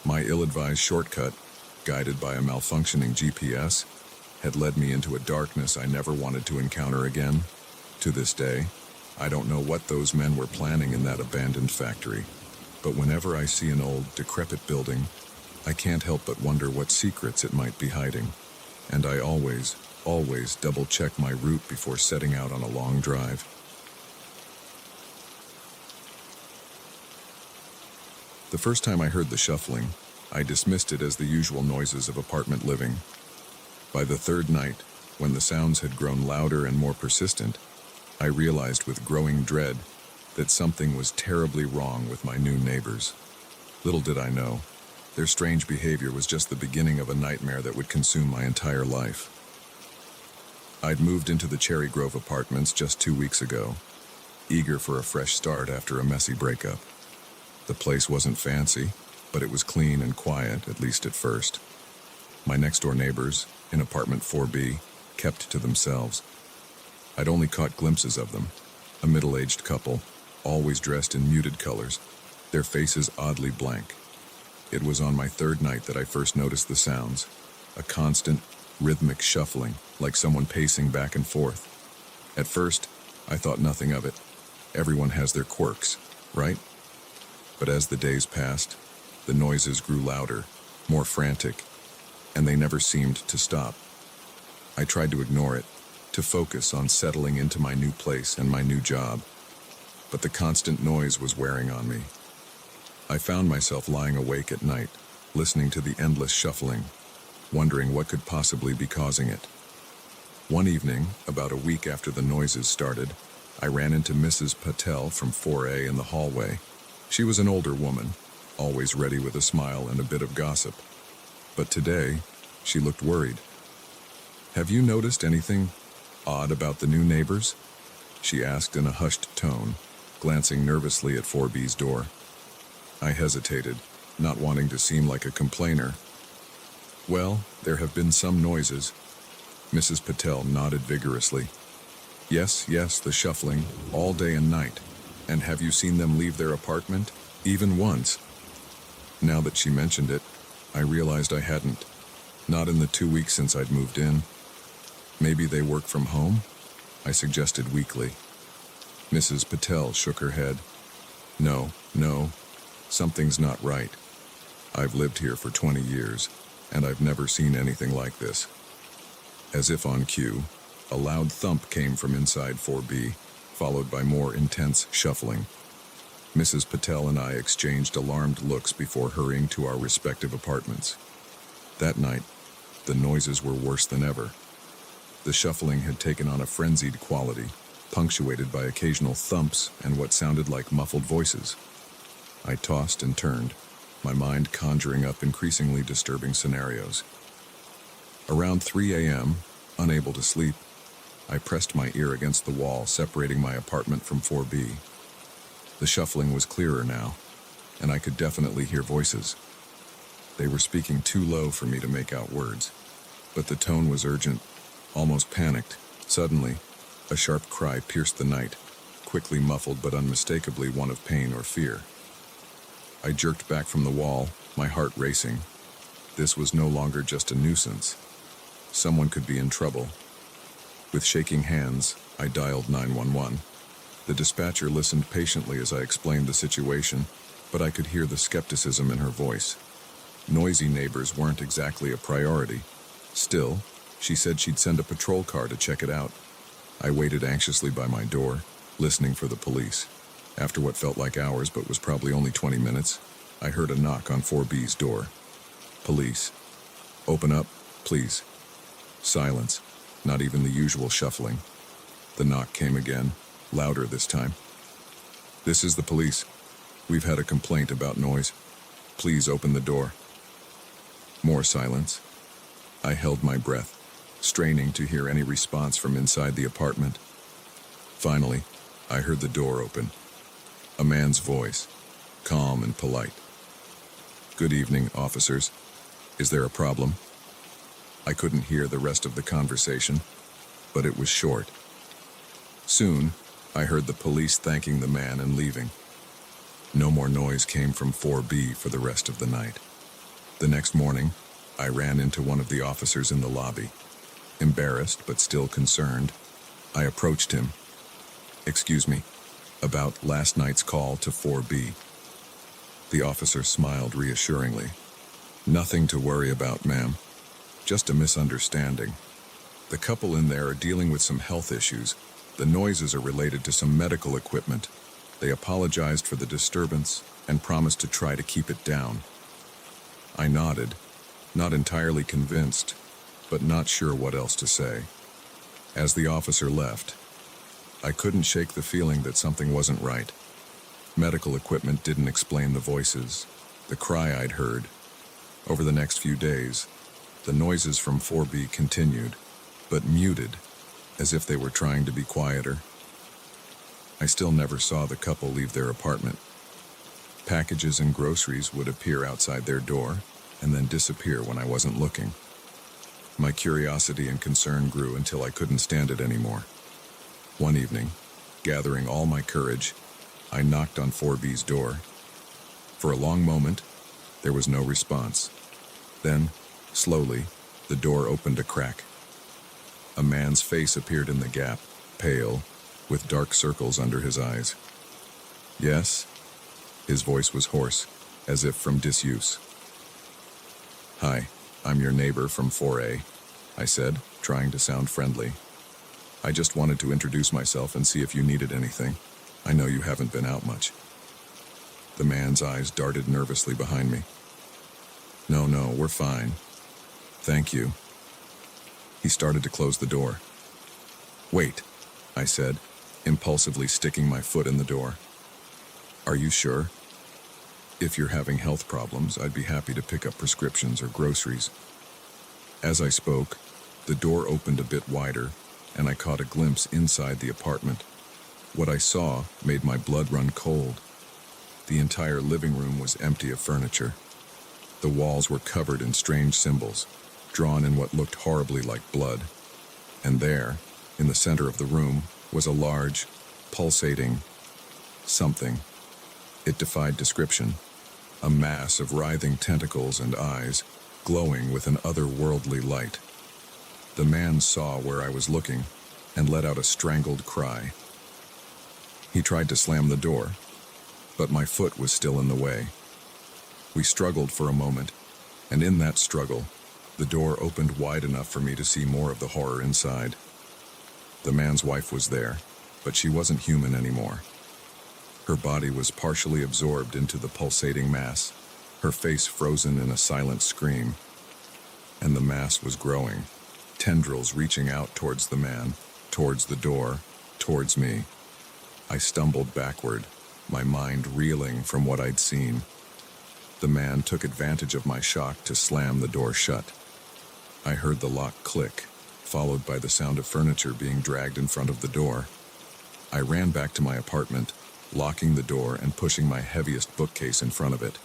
My ill-advised shortcut, guided by a malfunctioning GPS, had led me into a darkness I never wanted to encounter again. To this day, I don't know what those men were planning in that abandoned factory, but whenever I see an old, decrepit building, I can't help but wonder what secrets it might be hiding. And I always double-check my route before setting out on a long drive. The first time I heard the shuffling, I dismissed it as the usual noises of apartment living. By the third night, when the sounds had grown louder and more persistent, I realized with growing dread that something was terribly wrong with my new neighbors. Little did I know, their strange behavior was just the beginning of a nightmare that would consume my entire life. I'd moved into the Cherry Grove apartments just 2 weeks ago, eager for a fresh start after a messy breakup. The place wasn't fancy, but it was clean and quiet, at least at first. My next-door neighbors, in apartment 4B, kept to themselves. I'd only caught glimpses of them, a middle-aged couple, always dressed in muted colors, their faces oddly blank. It was on my third night that I first noticed the sounds, a constant, rhythmic shuffling, like someone pacing back and forth. At first, I thought nothing of it. Everyone has their quirks, right? But as the days passed, the noises grew louder, more frantic, and they never seemed to stop. I tried to ignore it, to focus on settling into my new place and my new job, but the constant noise was wearing on me. I found myself lying awake at night, listening to the endless shuffling, wondering what could possibly be causing it. One evening, about a week after the noises started, I ran into Mrs. Patel from 4A in the hallway. She was an older woman, always ready with a smile and a bit of gossip. But today, she looked worried. "Have you noticed anything odd about the new neighbors?" she asked in a hushed tone, glancing nervously at 4B's door. I hesitated, not wanting to seem like a complainer. "Well, there have been some noises." Mrs. Patel nodded vigorously. Yes, the shuffling, all day and night. And have you seen them leave their apartment? Even once?" Now that she mentioned it, I realized I hadn't. Not in the 2 weeks since I'd moved in. "Maybe they work from home?" I suggested weakly. Mrs. Patel shook her head. No, something's not right. I've lived here for 20 years, and I've never seen anything like this." As if on cue, a loud thump came from inside 4B, followed by more intense shuffling. Mrs. Patel and I exchanged alarmed looks before hurrying to our respective apartments. That night, the noises were worse than ever. The shuffling had taken on a frenzied quality, punctuated by occasional thumps and what sounded like muffled voices. I tossed and turned, my mind conjuring up increasingly disturbing scenarios. Around 3 a.m., unable to sleep, I pressed my ear against the wall separating my apartment from 4B. The shuffling was clearer now, and I could definitely hear voices. They were speaking too low for me to make out words, but the tone was urgent, almost panicked. Suddenly, a sharp cry pierced the night, quickly muffled but unmistakably one of pain or fear. I jerked back from the wall, my heart racing. This was no longer just a nuisance. Someone could be in trouble. With shaking hands, I dialed 911. The dispatcher listened patiently as I explained the situation, but I could hear the skepticism in her voice. Noisy neighbors weren't exactly a priority. Still, she said she'd send a patrol car to check it out. I waited anxiously by my door, listening for the police. After what felt like hours but was probably only 20 minutes, I heard a knock on 4B's door. Police. Open up, please. Silence, not even the usual shuffling. The knock came again, louder this time. This is the police. We've had a complaint about noise. Please open the door. More silence. I held my breath, straining to hear any response from inside the apartment. Finally, I heard the door open. A man's voice, calm and polite. Good evening, officers. Is there a problem? I couldn't hear the rest of the conversation, but it was short. Soon, I heard the police thanking the man and leaving. No more noise came from 4B for the rest of the night. The next morning, I ran into one of the officers in the lobby. Embarrassed but still concerned, I approached him. Excuse me, about last night's call to 4B. The officer smiled reassuringly. Nothing to worry about, ma'am. Just a misunderstanding. The couple in there are dealing with some health issues. The noises are related to some medical equipment. They apologized for the disturbance and promised to try to keep it down. I nodded, not entirely convinced, but not sure what else to say. As the officer left, I couldn't shake the feeling that something wasn't right. Medical equipment didn't explain the voices, the cry I'd heard. Over the next few days, the noises from 4B continued, but muted, as if they were trying to be quieter. I still never saw the couple leave their apartment. Packages and groceries would appear outside their door and then disappear when I wasn't looking. My curiosity and concern grew until I couldn't stand it anymore. One evening, gathering all my courage, I knocked on 4B's door. For a long moment, there was no response. Then, slowly, the door opened a crack. A man's face appeared in the gap, pale, with dark circles under his eyes. Yes? His voice was hoarse, as if from disuse. Hi, I'm your neighbor from 4A, I said, trying to sound friendly. I just wanted to introduce myself and see if you needed anything. I know you haven't been out much. The man's eyes darted nervously behind me. No, we're fine. Thank you. He started to close the door. Wait, I said, impulsively sticking my foot in the door. Are you sure? If you're having health problems, I'd be happy to pick up prescriptions or groceries. As I spoke, the door opened a bit wider, and I caught a glimpse inside the apartment. What I saw made my blood run cold. The entire living room was empty of furniture. The walls were covered in strange symbols, drawn in what looked horribly like blood. And there, in the center of the room, was a large, pulsating something. It defied description. A mass of writhing tentacles and eyes, glowing with an otherworldly light. The man saw where I was looking and let out a strangled cry. He tried to slam the door, but my foot was still in the way. We struggled for a moment, and in that struggle, the door opened wide enough for me to see more of the horror inside. The man's wife was there, but she wasn't human anymore. Her body was partially absorbed into the pulsating mass, her face frozen in a silent scream. And the mass was growing, tendrils reaching out towards the man, towards the door, towards me. I stumbled backward, my mind reeling from what I'd seen. The man took advantage of my shock to slam the door shut. I heard the lock click, followed by the sound of furniture being dragged in front of the door. I ran back to my apartment, locking the door and pushing my heaviest bookcase in front of it.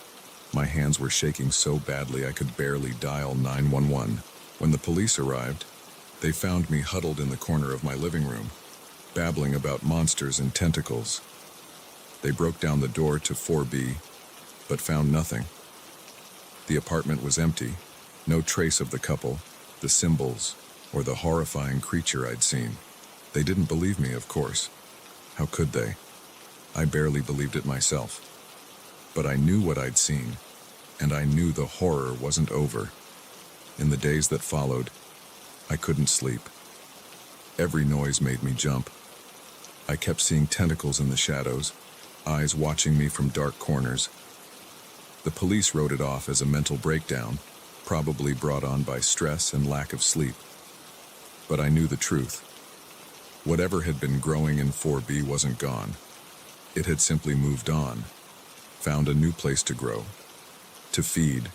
My hands were shaking so badly I could barely dial 911. When the police arrived, they found me huddled in the corner of my living room, babbling about monsters and tentacles. They broke down the door to 4B, but found nothing. The apartment was empty, No trace of the couple, the symbols, or the horrifying creature I'd seen. They didn't believe me, of course. How could they? I barely believed it myself. But I knew what I'd seen, and I knew the horror wasn't over. In the days that followed, I couldn't sleep. Every noise made me jump. I kept seeing tentacles in the shadows, eyes watching me from dark corners. The police wrote it off as a mental breakdown, probably brought on by stress and lack of sleep. But I knew the truth. Whatever had been growing in 4B wasn't gone. It had simply moved on, found a new place to grow, to feed.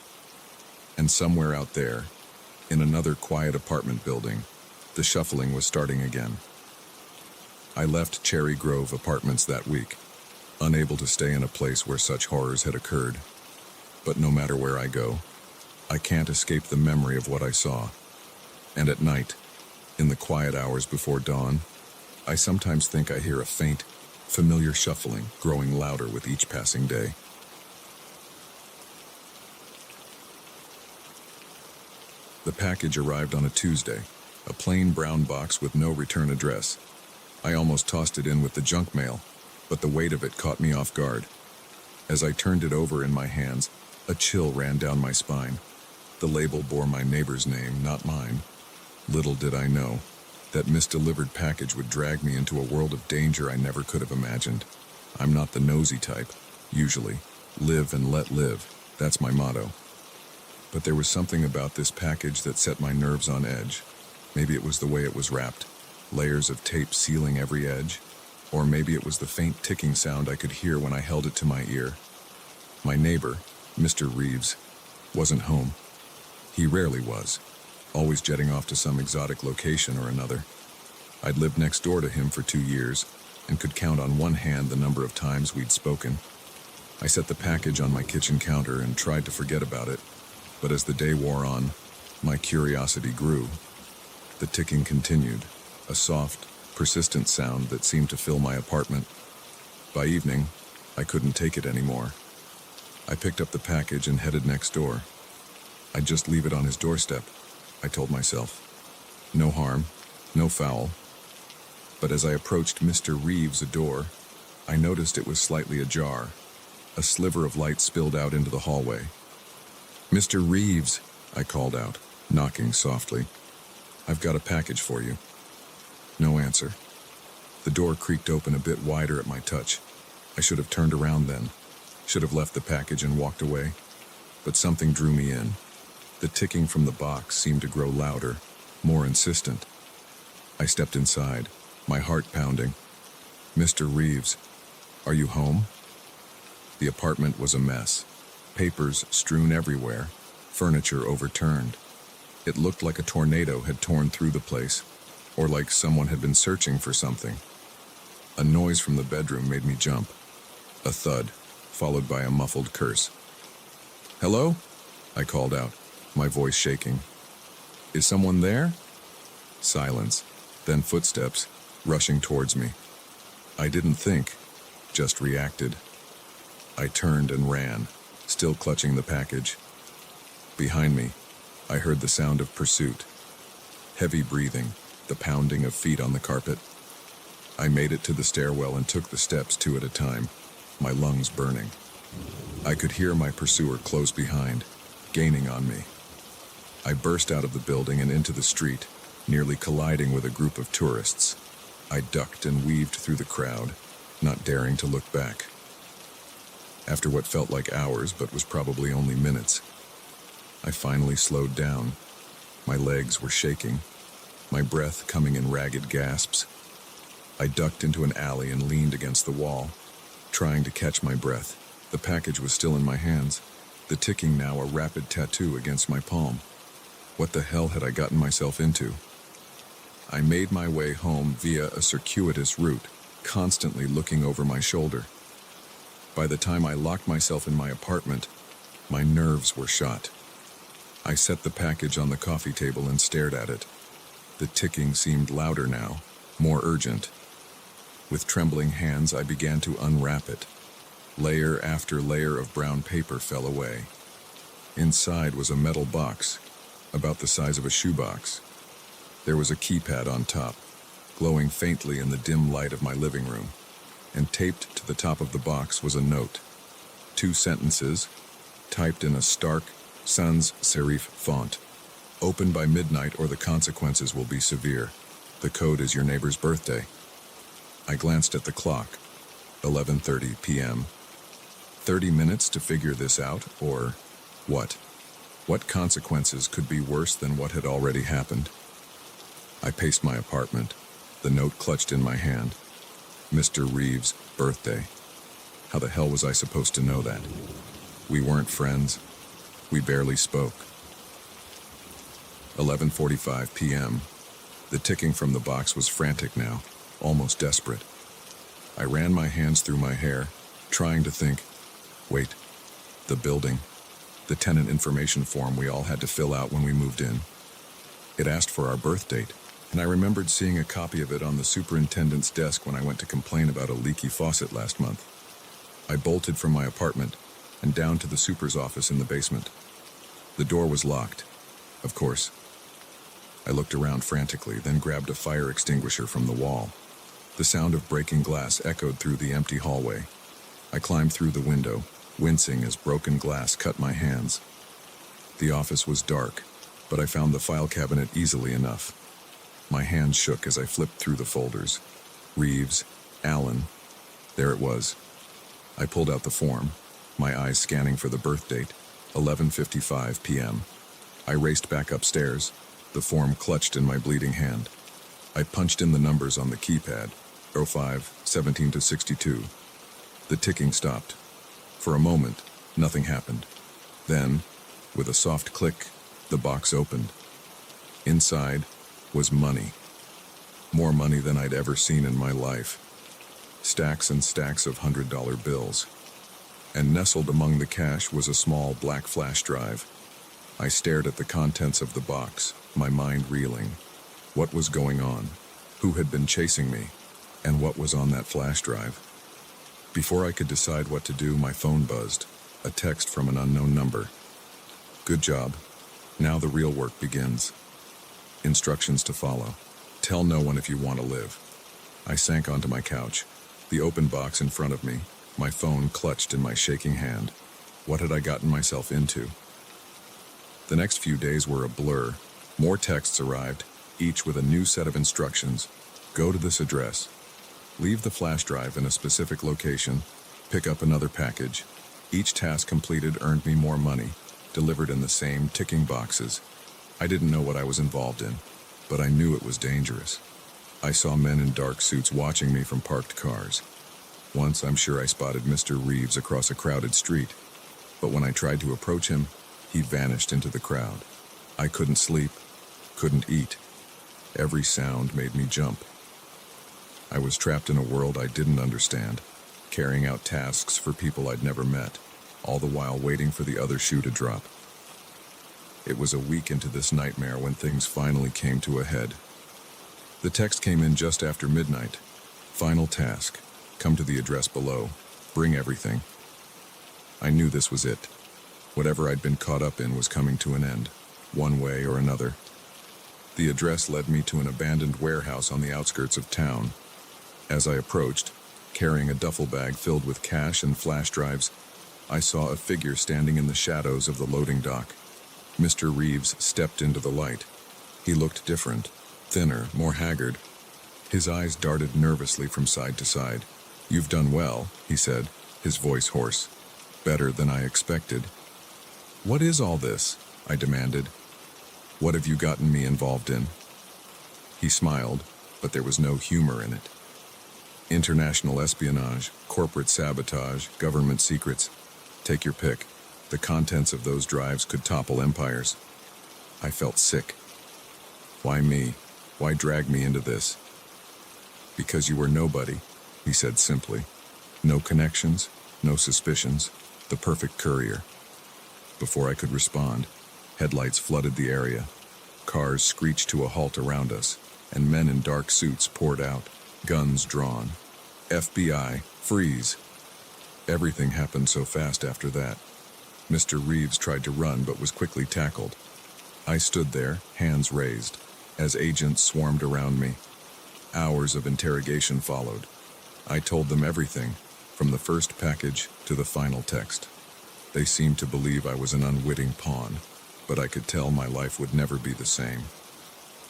And somewhere out there, in another quiet apartment building, the shuffling was starting again. I left Cherry Grove Apartments that week, unable to stay in a place where such horrors had occurred. But no matter where I go, I can't escape the memory of what I saw. And at night, in the quiet hours before dawn, I sometimes think I hear a faint, familiar shuffling growing louder with each passing day. The package arrived on a Tuesday, a plain brown box with no return address. I almost tossed it in with the junk mail, but the weight of it caught me off guard. As I turned it over in my hands, a chill ran down my spine. The label bore my neighbor's name, not mine. Little did I know that misdelivered package would drag me into a world of danger I never could have imagined. I'm not the nosy type, usually. Live and let live, that's my motto. But there was something about this package that set my nerves on edge. Maybe it was the way it was wrapped, layers of tape sealing every edge, or maybe it was the faint ticking sound I could hear when I held it to my ear. My neighbor, Mr. Reeves, wasn't home. He rarely was, always jetting off to some exotic location or another. I'd lived next door to him for 2 years and could count on one hand the number of times we'd spoken. I set the package on my kitchen counter and tried to forget about it, but as the day wore on, my curiosity grew. The ticking continued, a soft, persistent sound that seemed to fill my apartment. By evening, I couldn't take it anymore. I picked up the package and headed next door. I'd just leave it on his doorstep, I told myself. No harm, no foul. But as I approached Mr. Reeves' door, I noticed it was slightly ajar. A sliver of light spilled out into the hallway. "Mr. Reeves," I called out, knocking softly. "I've got a package for you." No answer. The door creaked open a bit wider at my touch. I should have turned around then, should have left the package and walked away. But something drew me in. The ticking from the box seemed to grow louder, more insistent. I stepped inside, my heart pounding. "Mr. Reeves, are you home?" The apartment was a mess. Papers strewn everywhere, furniture overturned. It looked like a tornado had torn through the place, or like someone had been searching for something. A noise from the bedroom made me jump. A thud, followed by a muffled curse. "Hello?" I called out, my voice shaking. "Is someone there?" Silence, then footsteps, rushing towards me. I didn't think, just reacted. I turned and ran, still clutching the package. Behind me, I heard the sound of pursuit. Heavy breathing, the pounding of feet on the carpet. I made it to the stairwell and took the steps 2 at a time, my lungs burning. I could hear my pursuer close behind, gaining on me. I burst out of the building and into the street, nearly colliding with a group of tourists. I ducked and weaved through the crowd, not daring to look back. After what felt like hours but was probably only minutes, I finally slowed down. My legs were shaking, my breath coming in ragged gasps. I ducked into an alley and leaned against the wall, trying to catch my breath. The package was still in my hands, the ticking now a rapid tattoo against my palm. What the hell had I gotten myself into? I made my way home via a circuitous route, constantly looking over my shoulder. By the time I locked myself in my apartment, my nerves were shot. I set the package on the coffee table and stared at it. The ticking seemed louder now, more urgent. With trembling hands, I began to unwrap it. Layer after layer of brown paper fell away. Inside was a metal box, about the size of a shoebox. There was a keypad on top, glowing faintly in the dim light of my living room, and taped to the top of the box was a note. 2 sentences, typed in a stark, sans serif font. Open by midnight or the consequences will be severe. The code is your neighbor's birthday. I glanced at the clock. 11:30 p.m. 30 minutes to figure this out, or what? What consequences could be worse than what had already happened? I paced my apartment, the note clutched in my hand. Mr. Reeves' birthday. How the hell was I supposed to know that? We weren't friends. We barely spoke. 11:45 p.m. The ticking from the box was frantic now, almost desperate. I ran my hands through my hair, trying to think. Wait, the building, the tenant information form we all had to fill out when we moved in. It asked for our birth date, and I remembered seeing a copy of it on the superintendent's desk when I went to complain about a leaky faucet last month. I bolted from my apartment and down to the super's office in the basement. The door was locked, of course. I looked around frantically, then grabbed a fire extinguisher from the wall. The sound of breaking glass echoed through the empty hallway. I climbed through the window, wincing as broken glass cut my hands. The office was dark, but I found the file cabinet easily enough. My hands shook as I flipped through the folders. Reeves, Allen. There it was. I pulled out the form, my eyes scanning for the birth date, 11:55 p.m. I raced back upstairs, the form clutched in my bleeding hand. I punched in the numbers on the keypad, 05-17-62. The ticking stopped. For a moment, nothing happened. Then, with a soft click, the box opened. Inside was money. More money than I'd ever seen in my life. Stacks and stacks of $100 bills. And nestled among the cash was a small black flash drive. I stared at the contents of the box, my mind reeling. What was going on? Who had been chasing me? And what was on that flash drive? Before I could decide what to do, my phone buzzed. A text from an unknown number. Good job. Now the real work begins. Instructions to follow. Tell no one if you want to live. I sank onto my couch, the open box in front of me, my phone clutched in my shaking hand. What had I gotten myself into? The next few days were a blur. More texts arrived, each with a new set of instructions. Go to this address. Leave the flash drive in a specific location. Pick up another package. Each task completed earned me more money, delivered in the same ticking boxes. I didn't know what I was involved in, but I knew it was dangerous. I saw men in dark suits watching me from parked cars. Once, I'm sure I spotted Mr. Reeves across a crowded street, but when I tried to approach him, he vanished into the crowd. I couldn't sleep, couldn't eat. Every sound made me jump. I was trapped in a world I didn't understand, carrying out tasks for people I'd never met, all the while waiting for the other shoe to drop. It was a week into this nightmare when things finally came to a head. The text came in just after midnight. Final task. Come to the address below. Bring everything. I knew this was it. Whatever I'd been caught up in was coming to an end, one way or another. The address led me to an abandoned warehouse on the outskirts of town. As I approached, carrying a duffel bag filled with cash and flash drives, I saw a figure standing in the shadows of the loading dock. Mr. Reeves stepped into the light. He looked different, thinner, more haggard. His eyes darted nervously from side to side. "You've done well," he said, his voice hoarse. "Better than I expected." "What is all this?" I demanded. "What have you gotten me involved in?" He smiled, but there was no humor in it. International espionage, corporate sabotage, government secrets. Take your pick. The contents of those drives could topple empires. I felt sick. Why me? Why drag me into this? "Because you were nobody," he said simply. "No connections, no suspicions, the perfect courier." Before I could respond, headlights flooded the area. Cars screeched to a halt around us, and men in dark suits poured out, guns drawn. "FBI, freeze!" Everything happened so fast after that. Mr. Reeves tried to run but was quickly tackled. I stood there, hands raised, as agents swarmed around me. Hours of interrogation followed. I told them everything, from the first package to the final text. They seemed to believe I was an unwitting pawn, but I could tell my life would never be the same.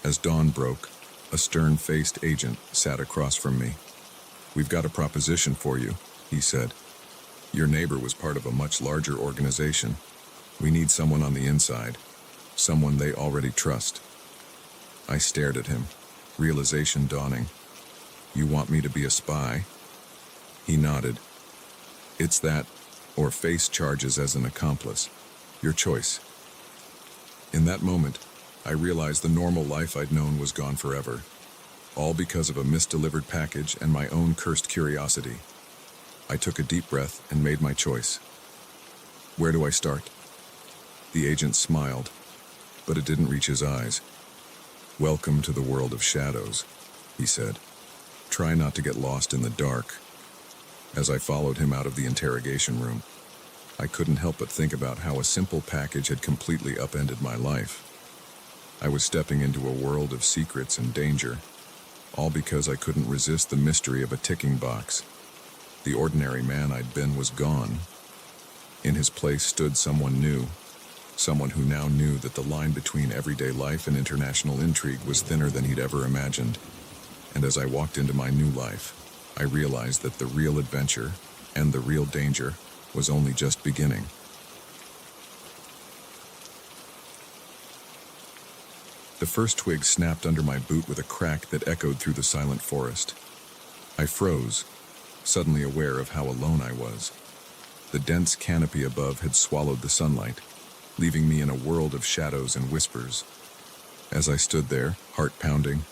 As dawn broke, a stern-faced agent sat across from me. "We've got a proposition for you," he said. "Your neighbor was part of a much larger organization. We need someone on the inside, someone they already trust." I stared at him, realization dawning. "You want me to be a spy?" He nodded. "It's that, or face charges as an accomplice. Your choice." In that moment, I realized the normal life I'd known was gone forever, all because of a misdelivered package and my own cursed curiosity. I took a deep breath and made my choice. "Where do I start?" The agent smiled, but it didn't reach his eyes. "Welcome to the world of shadows," he said. "Try not to get lost in the dark." As I followed him out of the interrogation room, I couldn't help but think about how a simple package had completely upended my life. I was stepping into a world of secrets and danger, all because I couldn't resist the mystery of a ticking box. The ordinary man I'd been was gone. In his place stood someone new, someone who now knew that the line between everyday life and international intrigue was thinner than he'd ever imagined. And as I walked into my new life, I realized that the real adventure and the real danger was only just beginning. The first twig snapped under my boot with a crack that echoed through the silent forest. I froze, suddenly aware of how alone I was. The dense canopy above had swallowed the sunlight, leaving me in a world of shadows and whispers. As I stood there, heart pounding,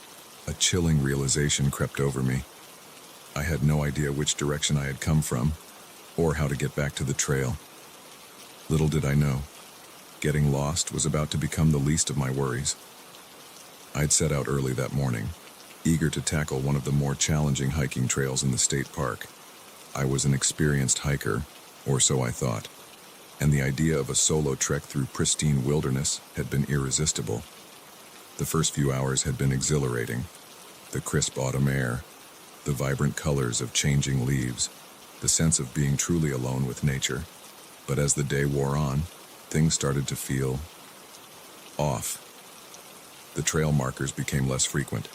a chilling realization crept over me. I had no idea which direction I had come from, or how to get back to the trail. Little did I know, getting lost was about to become the least of my worries. I'd set out early that morning, eager to tackle one of the more challenging hiking trails in the state park. I was an experienced hiker, or so I thought, and the idea of a solo trek through pristine wilderness had been irresistible. The first few hours had been exhilarating. The crisp autumn air, the vibrant colors of changing leaves, the sense of being truly alone with nature. But as the day wore on, things started to feel off. The trail markers became less frequent,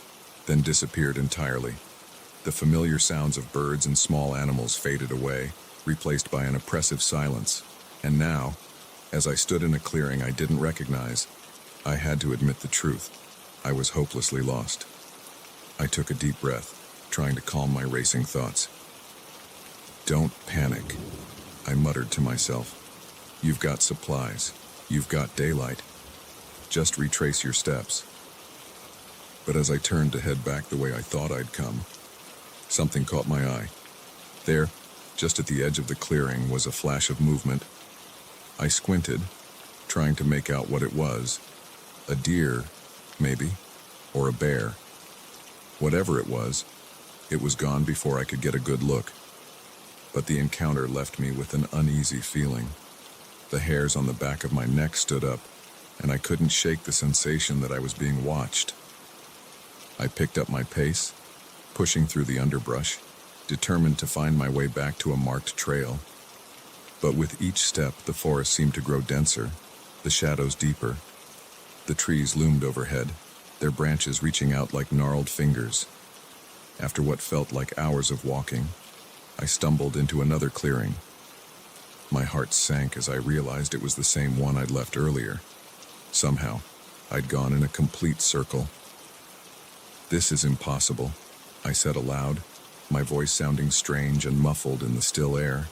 then disappeared entirely. The familiar sounds of birds and small animals faded away, replaced by an oppressive silence. And now, as I stood in a clearing I didn't recognize, I had to admit the truth. I was hopelessly lost. I took a deep breath, trying to calm my racing thoughts. "Don't panic," I muttered to myself. "You've got supplies. You've got daylight. Just retrace your steps." But as I turned to head back the way I thought I'd come, something caught my eye. There, just at the edge of the clearing, was a flash of movement. I squinted, trying to make out what it was. A deer, maybe, or a bear. Whatever it was gone before I could get a good look. But the encounter left me with an uneasy feeling. The hairs on the back of my neck stood up, and I couldn't shake the sensation that I was being watched. I picked up my pace, pushing through the underbrush, determined to find my way back to a marked trail. But with each step, the forest seemed to grow denser, the shadows deeper. The trees loomed overhead, their branches reaching out like gnarled fingers. After what felt like hours of walking, I stumbled into another clearing. My heart sank as I realized it was the same one I'd left earlier. Somehow, I'd gone in a complete circle. "This is impossible," I said aloud, my voice sounding strange and muffled in the still air.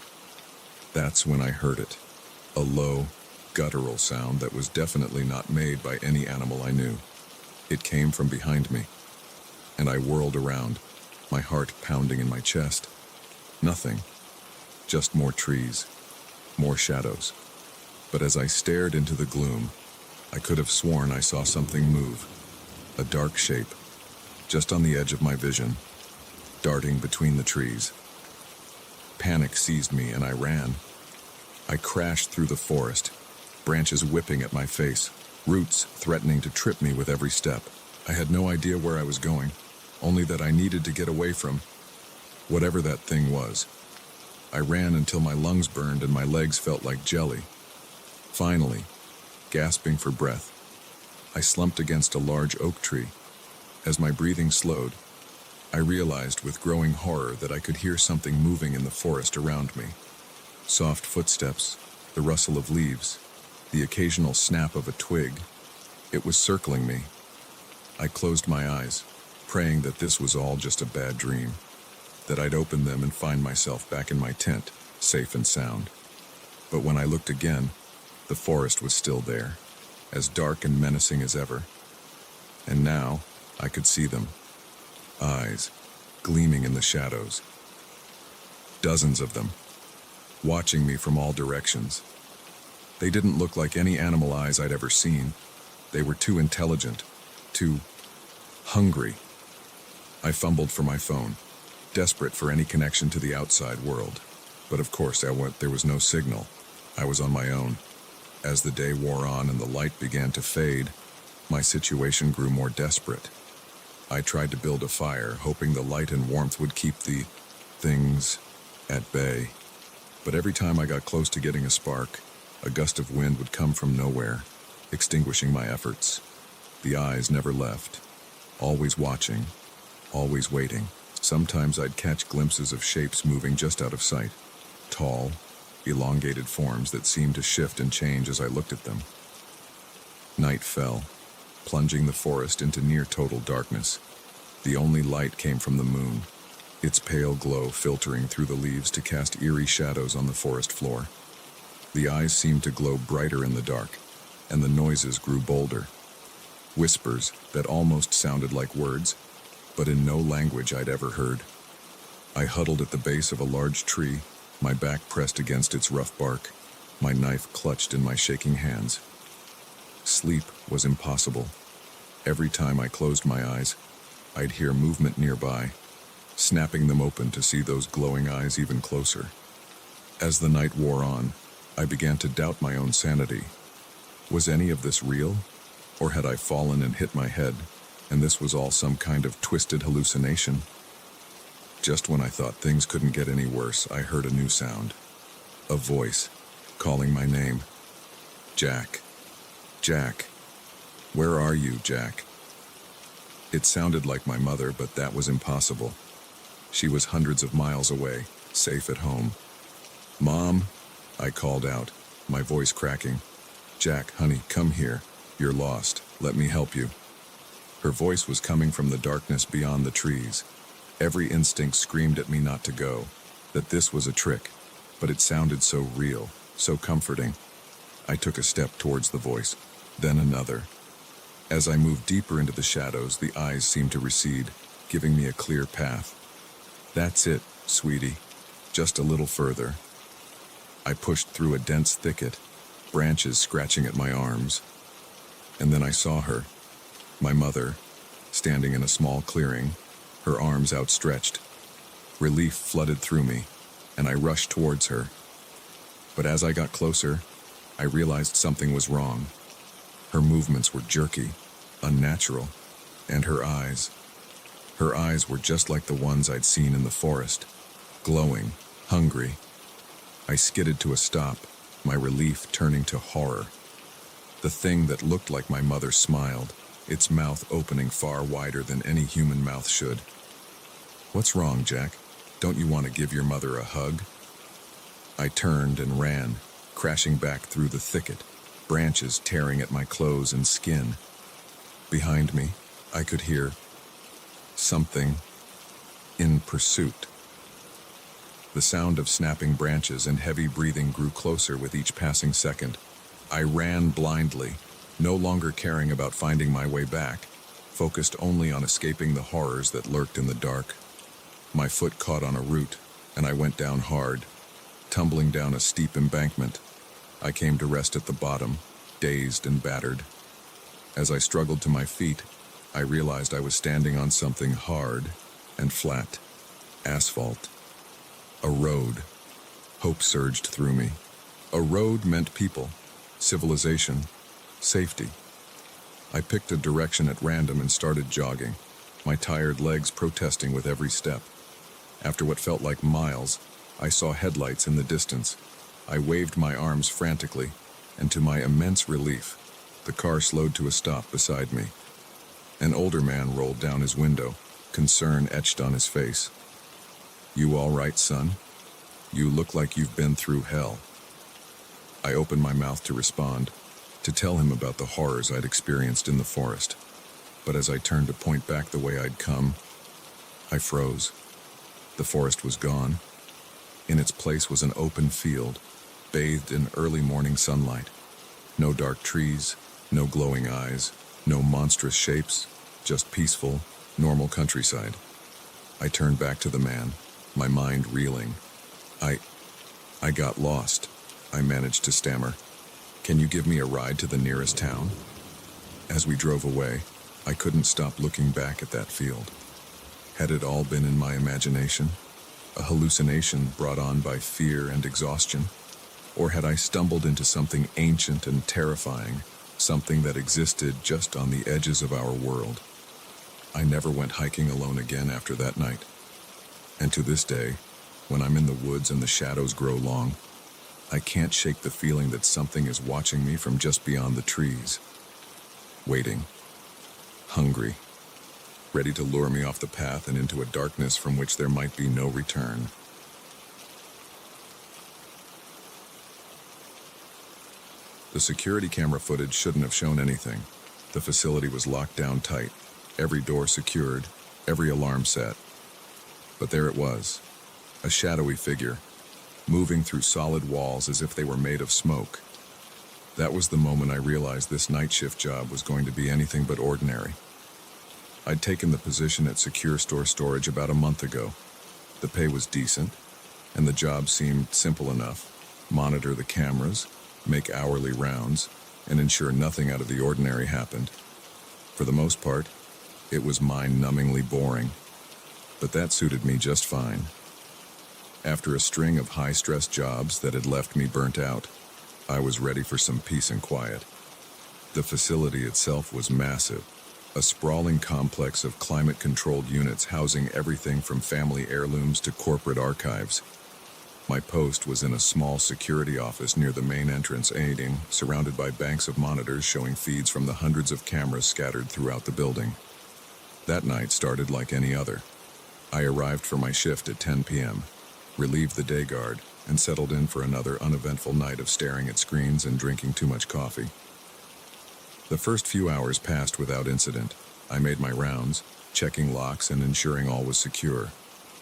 That's when I heard it, a low, guttural sound that was definitely not made by any animal I knew. It came from behind me, and I whirled around, my heart pounding in my chest. Nothing, just more trees, more shadows. But as I stared into the gloom, I could have sworn I saw something move, a dark shape, just on the edge of my vision, darting between the trees. Panic seized me and I ran. I crashed through the forest, branches whipping at my face, roots threatening to trip me with every step. I had no idea where I was going, only that I needed to get away from whatever that thing was. I ran until my lungs burned and my legs felt like jelly. Finally, gasping for breath, I slumped against a large oak tree. As my breathing slowed, I realized with growing horror that I could hear something moving in the forest around me. Soft footsteps, the rustle of leaves, the occasional snap of a twig. It was circling me. I closed my eyes, praying that this was all just a bad dream, that I'd open them and find myself back in my tent, safe and sound. But when I looked again, the forest was still there, as dark and menacing as ever. And now, I could see them. Eyes, gleaming in the shadows. Dozens of them, watching me from all directions. They didn't look like any animal eyes I'd ever seen. They were too intelligent, too hungry. I fumbled for my phone, desperate for any connection to the outside world. But of course, there was no signal. I was on my own. As the day wore on and the light began to fade, my situation grew more desperate. I tried to build a fire, hoping the light and warmth would keep the things at bay. But every time I got close to getting a spark, a gust of wind would come from nowhere, extinguishing my efforts. The eyes never left, always watching, always waiting. Sometimes I'd catch glimpses of shapes moving just out of sight, tall, elongated forms that seemed to shift and change as I looked at them. Night fell, plunging the forest into near-total darkness. The only light came from the moon, its pale glow filtering through the leaves to cast eerie shadows on the forest floor. The eyes seemed to glow brighter in the dark, and the noises grew bolder. Whispers that almost sounded like words, but in no language I'd ever heard. I huddled at the base of a large tree, my back pressed against its rough bark, my knife clutched in my shaking hands. Sleep was impossible. Every time I closed my eyes, I'd hear movement nearby, snapping them open to see those glowing eyes even closer. As the night wore on, I began to doubt my own sanity. Was any of this real? Or had I fallen and hit my head, and this was all some kind of twisted hallucination? Just when I thought things couldn't get any worse, I heard a new sound. A voice, calling my name. Jack. Jack. Where are you, Jack? It sounded like my mother, but that was impossible. She was hundreds of miles away, safe at home. Mom, I called out, my voice cracking. Jack, honey, come here. You're lost. Let me help you. Her voice was coming from the darkness beyond the trees. Every instinct screamed at me not to go, that this was a trick, but it sounded so real, so comforting. I took a step towards the voice, then another. As I moved deeper into the shadows, the eyes seemed to recede, giving me a clear path. That's it, sweetie. Just a little further. I pushed through a dense thicket, branches scratching at my arms. And then I saw her, my mother, standing in a small clearing, her arms outstretched. Relief flooded through me, and I rushed towards her. But as I got closer, I realized something was wrong. Her movements were jerky, unnatural, and her eyes were just like the ones I'd seen in the forest, glowing, hungry. I skidded to a stop, my relief turning to horror. The thing that looked like my mother smiled, its mouth opening far wider than any human mouth should. What's wrong, Jack? Don't you want to give your mother a hug? I turned and ran, crashing back through the thicket, branches tearing at my clothes and skin. Behind me, I could hear something in pursuit. The sound of snapping branches and heavy breathing grew closer with each passing second. I ran blindly, no longer caring about finding my way back, focused only on escaping the horrors that lurked in the dark. My foot caught on a root, and I went down hard, tumbling down a steep embankment. I came to rest at the bottom, dazed and battered. As I struggled to my feet, I realized I was standing on something hard and flat. Asphalt. A road. Hope surged through me. A road meant people, civilization, safety. I picked a direction at random and started jogging, my tired legs protesting with every step. After what felt like miles, I saw headlights in the distance. I waved my arms frantically, and to my immense relief, the car slowed to a stop beside me. An older man rolled down his window, concern etched on his face. "You all right, son? You look like you've been through hell." I opened my mouth to respond, to tell him about the horrors I'd experienced in the forest. But as I turned to point back the way I'd come, I froze. The forest was gone. In its place was an open field, bathed in early morning sunlight. No dark trees, no glowing eyes, no monstrous shapes, just peaceful, normal countryside. I turned back to the man, my mind reeling. I got lost," I managed to stammer. "Can you give me a ride to the nearest town?" As we drove away, I couldn't stop looking back at that field. Had it all been in my imagination? A hallucination brought on by fear and exhaustion? Or had I stumbled into something ancient and terrifying, something that existed just on the edges of our world? I never went hiking alone again after that night. And to this day, when I'm in the woods and the shadows grow long, I can't shake the feeling that something is watching me from just beyond the trees. Waiting. Hungry. Ready to lure me off the path and into a darkness from which there might be no return. The security camera footage shouldn't have shown anything. The facility was locked down tight, every door secured, every alarm set. But there it was, a shadowy figure, moving through solid walls as if they were made of smoke. That was the moment I realized this night shift job was going to be anything but ordinary. I'd taken the position at Secure Store Storage about a month ago. The pay was decent, and the job seemed simple enough. Monitor the cameras, make hourly rounds, and ensure nothing out of the ordinary happened. For the most part, it was mind-numbingly boring, but that suited me just fine. After a string of high-stress jobs that had left me burnt out, I was ready for some peace and quiet. The facility itself was massive, a sprawling complex of climate-controlled units housing everything from family heirlooms to corporate archives. My post was in a small security office near the main entrance aiding, surrounded by banks of monitors showing feeds from the hundreds of cameras scattered throughout the building. That night started like any other. I arrived for my shift at 10 p.m., relieved the day guard, and settled in for another uneventful night of staring at screens and drinking too much coffee. The first few hours passed without incident. I made my rounds, checking locks and ensuring all was secure.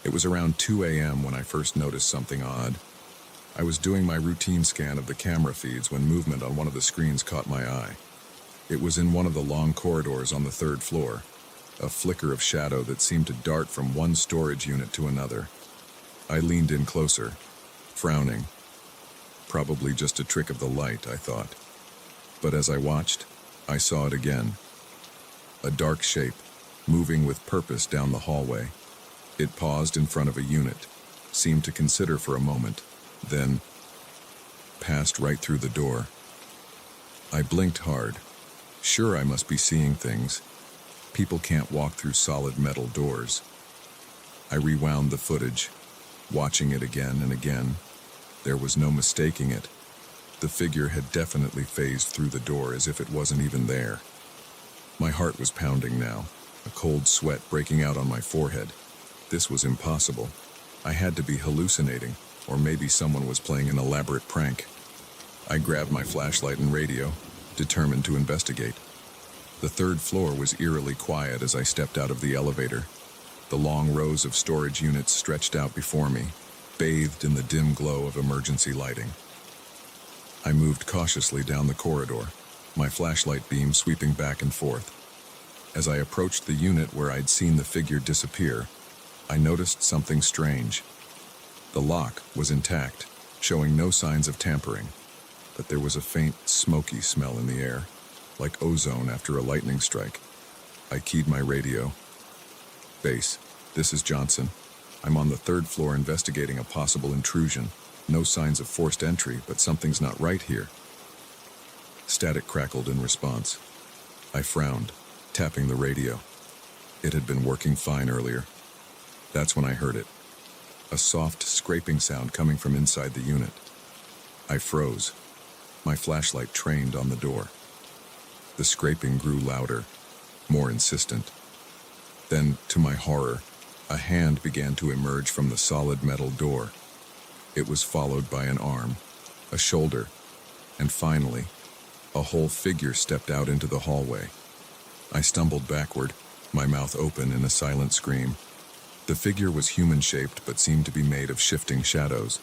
It was around 2 a.m. when I first noticed something odd. I was doing my routine scan of the camera feeds when movement on one of the screens caught my eye. It was in one of the long corridors on the third floor, a flicker of shadow that seemed to dart from one storage unit to another. I leaned in closer, frowning. Probably just a trick of the light, I thought. But as I watched, I saw it again. A dark shape, moving with purpose down the hallway. It paused in front of a unit, seemed to consider for a moment, then passed right through the door. I blinked hard. Sure, I must be seeing things. People can't walk through solid metal doors. I rewound the footage, watching it again and again. There was no mistaking it. The figure had definitely phased through the door as if it wasn't even there. My heart was pounding now, a cold sweat breaking out on my forehead. This was impossible. I had to be hallucinating, or maybe someone was playing an elaborate prank. I grabbed my flashlight and radio, determined to investigate. The third floor was eerily quiet as I stepped out of the elevator. The long rows of storage units stretched out before me, bathed in the dim glow of emergency lighting. I moved cautiously down the corridor, my flashlight beam sweeping back and forth. As I approached the unit where I'd seen the figure disappear, I noticed something strange. The lock was intact, showing no signs of tampering, but there was a faint, smoky smell in the air, like ozone after a lightning strike. I keyed my radio. "Base, this is Johnson. I'm on the third floor investigating a possible intrusion. No signs of forced entry, but something's not right here." Static crackled in response. I frowned, tapping the radio. It had been working fine earlier. That's when I heard it. A soft scraping sound coming from inside the unit. I froze, my flashlight trained on the door. The scraping grew louder, more insistent. Then, to my horror, a hand began to emerge from the solid metal door. It was followed by an arm, a shoulder, and finally, a whole figure stepped out into the hallway. I stumbled backward, my mouth open in a silent scream. The figure was human-shaped but seemed to be made of shifting shadows.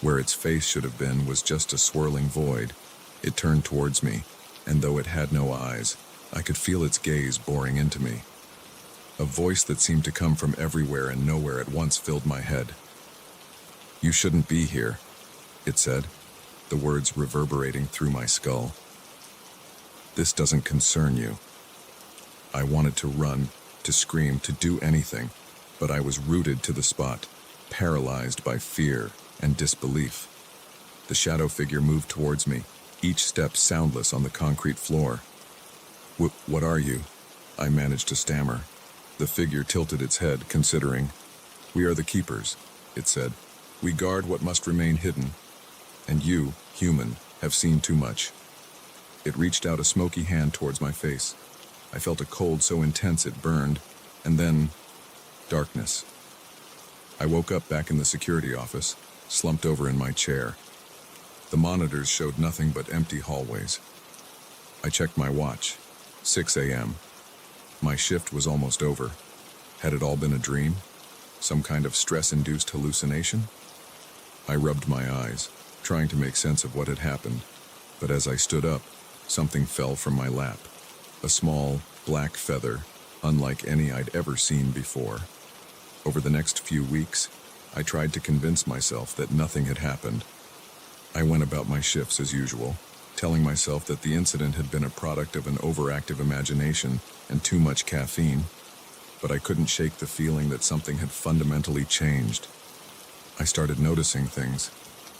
Where its face should have been was just a swirling void. It turned towards me, and though it had no eyes, I could feel its gaze boring into me. A voice that seemed to come from everywhere and nowhere at once filled my head. "You shouldn't be here," it said, the words reverberating through my skull. "This doesn't concern you." I wanted to run, to scream, to do anything, but I was rooted to the spot, paralyzed by fear and disbelief. The shadow figure moved towards me, each step soundless on the concrete floor. What are you?" I managed to stammer. The figure tilted its head, considering. "We are the keepers," it said. "We guard what must remain hidden. And you, human, have seen too much." It reached out a smoky hand towards my face. I felt a cold so intense it burned, and then darkness. I woke up back in the security office, slumped over in my chair. The monitors showed nothing but empty hallways. I checked my watch. 6 a.m. My shift was almost over. Had it all been a dream? Some kind of stress-induced hallucination? I rubbed my eyes, trying to make sense of what had happened. But as I stood up, something fell from my lap. A small, black feather, unlike any I'd ever seen before. Over the next few weeks, I tried to convince myself that nothing had happened. I went about my shifts as usual, telling myself that the incident had been a product of an overactive imagination and too much caffeine, but I couldn't shake the feeling that something had fundamentally changed. I started noticing things,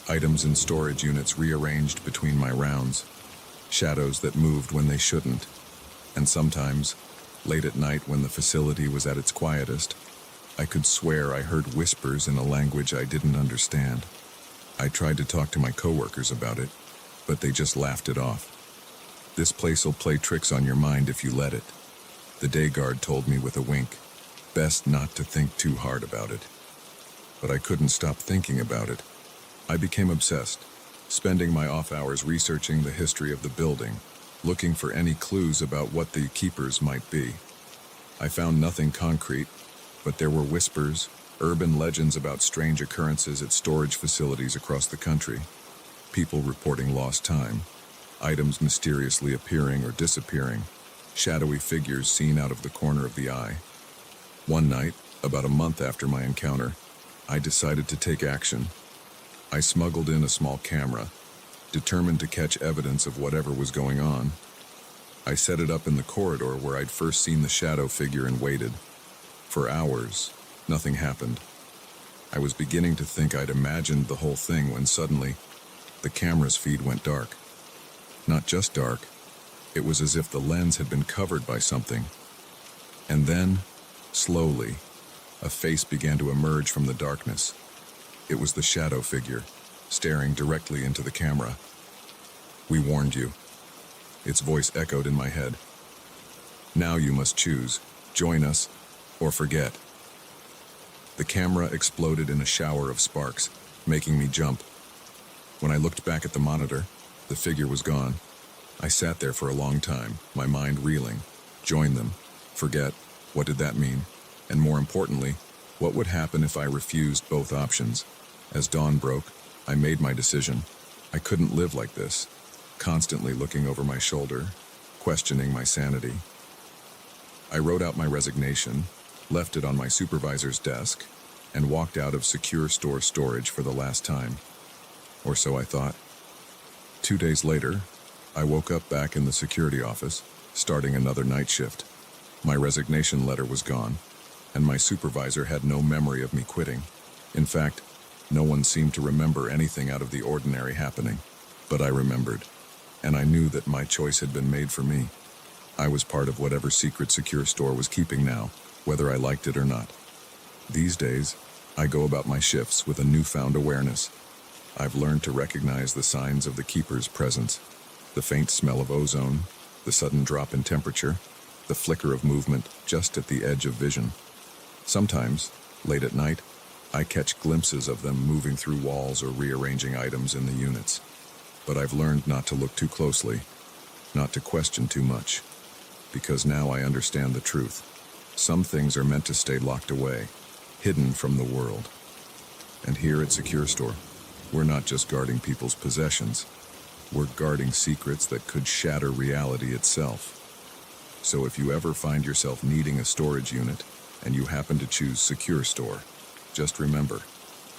items in storage units rearranged between my rounds, shadows that moved when they shouldn't, and sometimes, late at night when the facility was at its quietest, I could swear I heard whispers in a language I didn't understand. I tried to talk to my coworkers about it, but they just laughed it off. "This place'll play tricks on your mind if you let it," the day guard told me with a wink. Best not to think too hard about it. But I couldn't stop thinking about it. I became obsessed, spending my off hours researching the history of the building, looking for any clues about what the keepers might be. I found nothing concrete, but there were whispers, urban legends about strange occurrences at storage facilities across the country, people reporting lost time, items mysteriously appearing or disappearing, shadowy figures seen out of the corner of the eye. One night, about a month after my encounter, I decided to take action. I smuggled in a small camera, determined to catch evidence of whatever was going on. I set it up in the corridor where I'd first seen the shadow figure and waited. For hours, nothing happened. I was beginning to think I'd imagined the whole thing when suddenly, the camera's feed went dark. Not just dark, it was as if the lens had been covered by something. And then, slowly, a face began to emerge from the darkness. It was the shadow figure, staring directly into the camera. "We warned you." Its voice echoed in my head. "Now you must choose, join us, or forget." The camera exploded in a shower of sparks, making me jump. When I looked back at the monitor, the figure was gone. I sat there for a long time, my mind reeling. Join them, forget, what did that mean? And more importantly, what would happen if I refused both options? As dawn broke, I made my decision. I couldn't live like this, constantly looking over my shoulder, questioning my sanity. I wrote out my resignation, left it on my supervisor's desk, and walked out of secure store storage for the last time. Or so I thought. 2 days later, I woke up back in the security office, starting another night shift. My resignation letter was gone, and my supervisor had no memory of me quitting. In fact, no one seemed to remember anything out of the ordinary happening. But I remembered, and I knew that my choice had been made for me. I was part of whatever secret secure store was keeping now, whether I liked it or not. These days, I go about my shifts with a newfound awareness. I've learned to recognize the signs of the keeper's presence, the faint smell of ozone, the sudden drop in temperature, the flicker of movement just at the edge of vision. Sometimes, late at night, I catch glimpses of them moving through walls or rearranging items in the units. But I've learned not to look too closely, not to question too much, because now I understand the truth. Some things are meant to stay locked away, hidden from the world. And here at Secure Store, we're not just guarding people's possessions, we're guarding secrets that could shatter reality itself. So if you ever find yourself needing a storage unit, and you happen to choose Secure Store, just remember,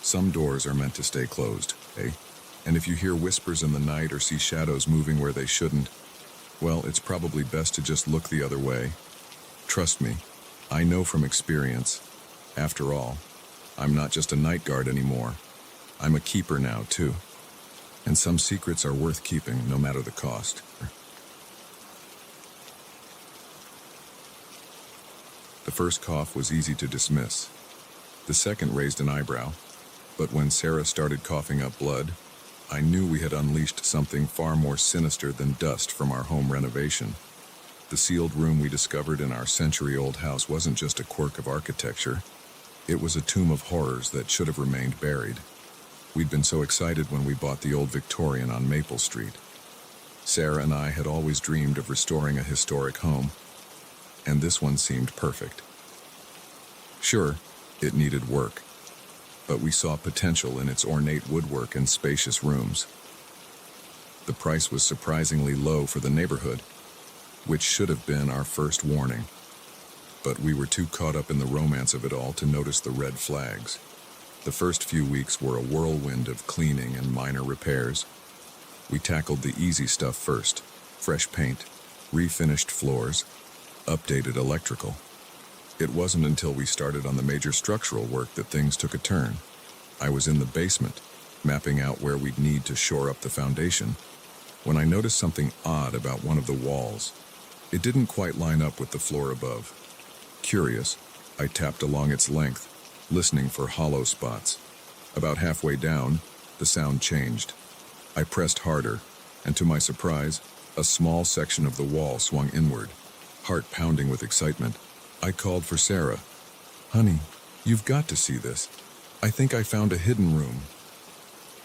some doors are meant to stay closed, eh? And if you hear whispers in the night or see shadows moving where they shouldn't, well, it's probably best to just look the other way. Trust me, I know from experience. After all, I'm not just a night guard anymore. I'm a keeper now, too. And some secrets are worth keeping, no matter the cost. The first cough was easy to dismiss. The second raised an eyebrow, but when Sarah started coughing up blood, I knew we had unleashed something far more sinister than dust from our home renovation. The sealed room we discovered in our century-old house wasn't just a quirk of architecture. It was a tomb of horrors that should have remained buried. We'd been so excited when we bought the old Victorian on Maple Street. Sarah and I had always dreamed of restoring a historic home, and this one seemed perfect. Sure, it needed work, but we saw potential in its ornate woodwork and spacious rooms. The price was surprisingly low for the neighborhood, which should have been our first warning. But we were too caught up in the romance of it all to notice the red flags. The first few weeks were a whirlwind of cleaning and minor repairs. We tackled the easy stuff first: fresh paint, refinished floors, updated electrical. It wasn't until we started on the major structural work that things took a turn. I was in the basement, mapping out where we'd need to shore up the foundation, when I noticed something odd about one of the walls. It didn't quite line up with the floor above. Curious, I tapped along its length, listening for hollow spots. About halfway down, the sound changed. I pressed harder, and to my surprise, a small section of the wall swung inward, heart pounding with excitement. I called for Sarah. "Honey, you've got to see this. I think I found a hidden room."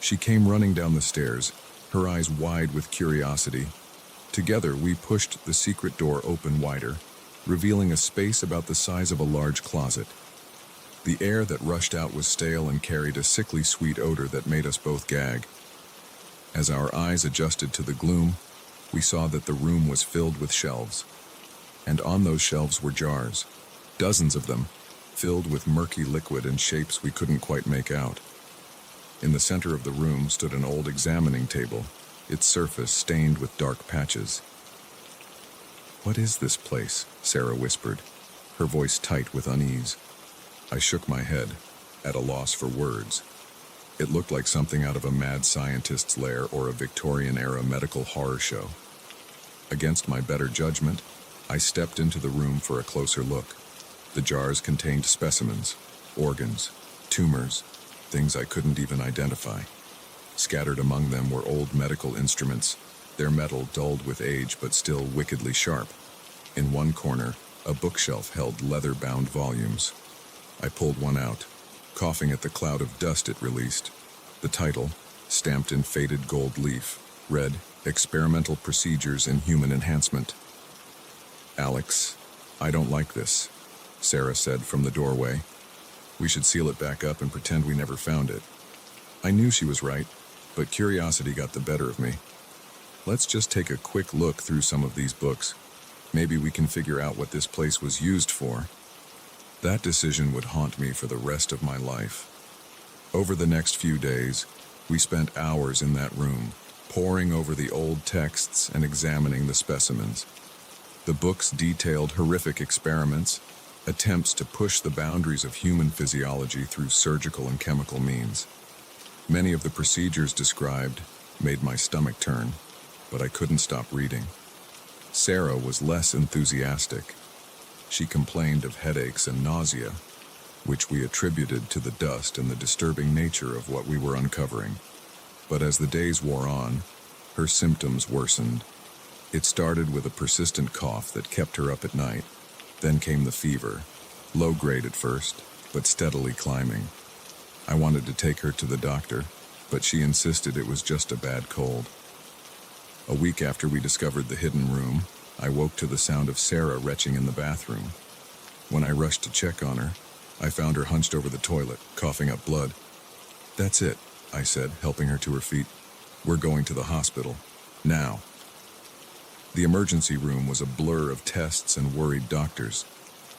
She came running down the stairs, her eyes wide with curiosity. Together, we pushed the secret door open wider, revealing a space about the size of a large closet. The air that rushed out was stale and carried a sickly sweet odor that made us both gag. As our eyes adjusted to the gloom, we saw that the room was filled with shelves. And on those shelves were jars, dozens of them, filled with murky liquid in shapes we couldn't quite make out. In the center of the room stood an old examining table, its surface stained with dark patches. "What is this place?" Sarah whispered, her voice tight with unease. I shook my head, at a loss for words. It looked like something out of a mad scientist's lair or a Victorian-era medical horror show. Against my better judgment, I stepped into the room for a closer look. The jars contained specimens, organs, tumors, things I couldn't even identify. Scattered among them were old medical instruments, their metal dulled with age but still wickedly sharp. In one corner, a bookshelf held leather-bound volumes. I pulled one out, coughing at the cloud of dust it released. The title, stamped in faded gold leaf, read, "Experimental Procedures in Human Enhancement." "Alex, I don't like this," Sarah said from the doorway. "We should seal it back up and pretend we never found it." I knew she was right, but curiosity got the better of me. "Let's just take a quick look through some of these books. Maybe we can figure out what this place was used for." That decision would haunt me for the rest of my life. Over the next few days, we spent hours in that room, poring over the old texts and examining the specimens. The books detailed horrific experiments, attempts to push the boundaries of human physiology through surgical and chemical means. Many of the procedures described made my stomach turn, but I couldn't stop reading. Sarah was less enthusiastic. She complained of headaches and nausea, which we attributed to the dust and the disturbing nature of what we were uncovering. But as the days wore on, her symptoms worsened. It started with a persistent cough that kept her up at night. Then came the fever, low grade at first, but steadily climbing. I wanted to take her to the doctor, but she insisted it was just a bad cold. A week after we discovered the hidden room, I woke to the sound of Sarah retching in the bathroom. When I rushed to check on her, I found her hunched over the toilet, coughing up blood. "That's it," I said, helping her to her feet. "We're going to the hospital. Now." The emergency room was a blur of tests and worried doctors.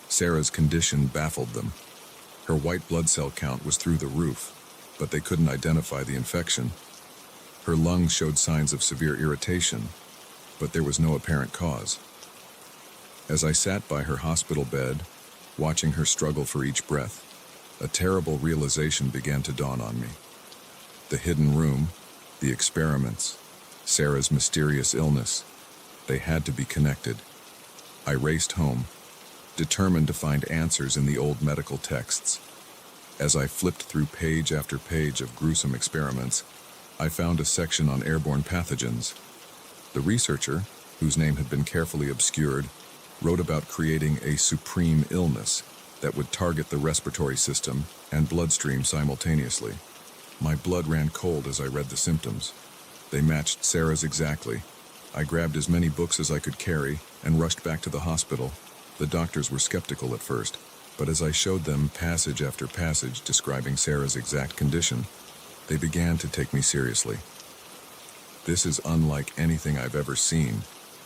Sarah's condition baffled them. Her white blood cell count was through the roof, but they couldn't identify the infection. Her lungs showed signs of severe irritation, but there was no apparent cause. As I sat by her hospital bed, watching her struggle for each breath, a terrible realization began to dawn on me. The hidden room, the experiments, Sarah's mysterious illness, they had to be connected. I raced home, determined to find answers in the old medical texts. As I flipped through page after page of gruesome experiments, I found a section on airborne pathogens. The researcher, whose name had been carefully obscured, wrote about creating a supreme illness that would target the respiratory system and bloodstream simultaneously. My blood ran cold as I read the symptoms. They matched Sarah's exactly. I grabbed as many books as I could carry and rushed back to the hospital. The doctors were skeptical at first, but as I showed them passage after passage describing Sarah's exact condition, they began to take me seriously. "This is unlike anything I've ever seen,"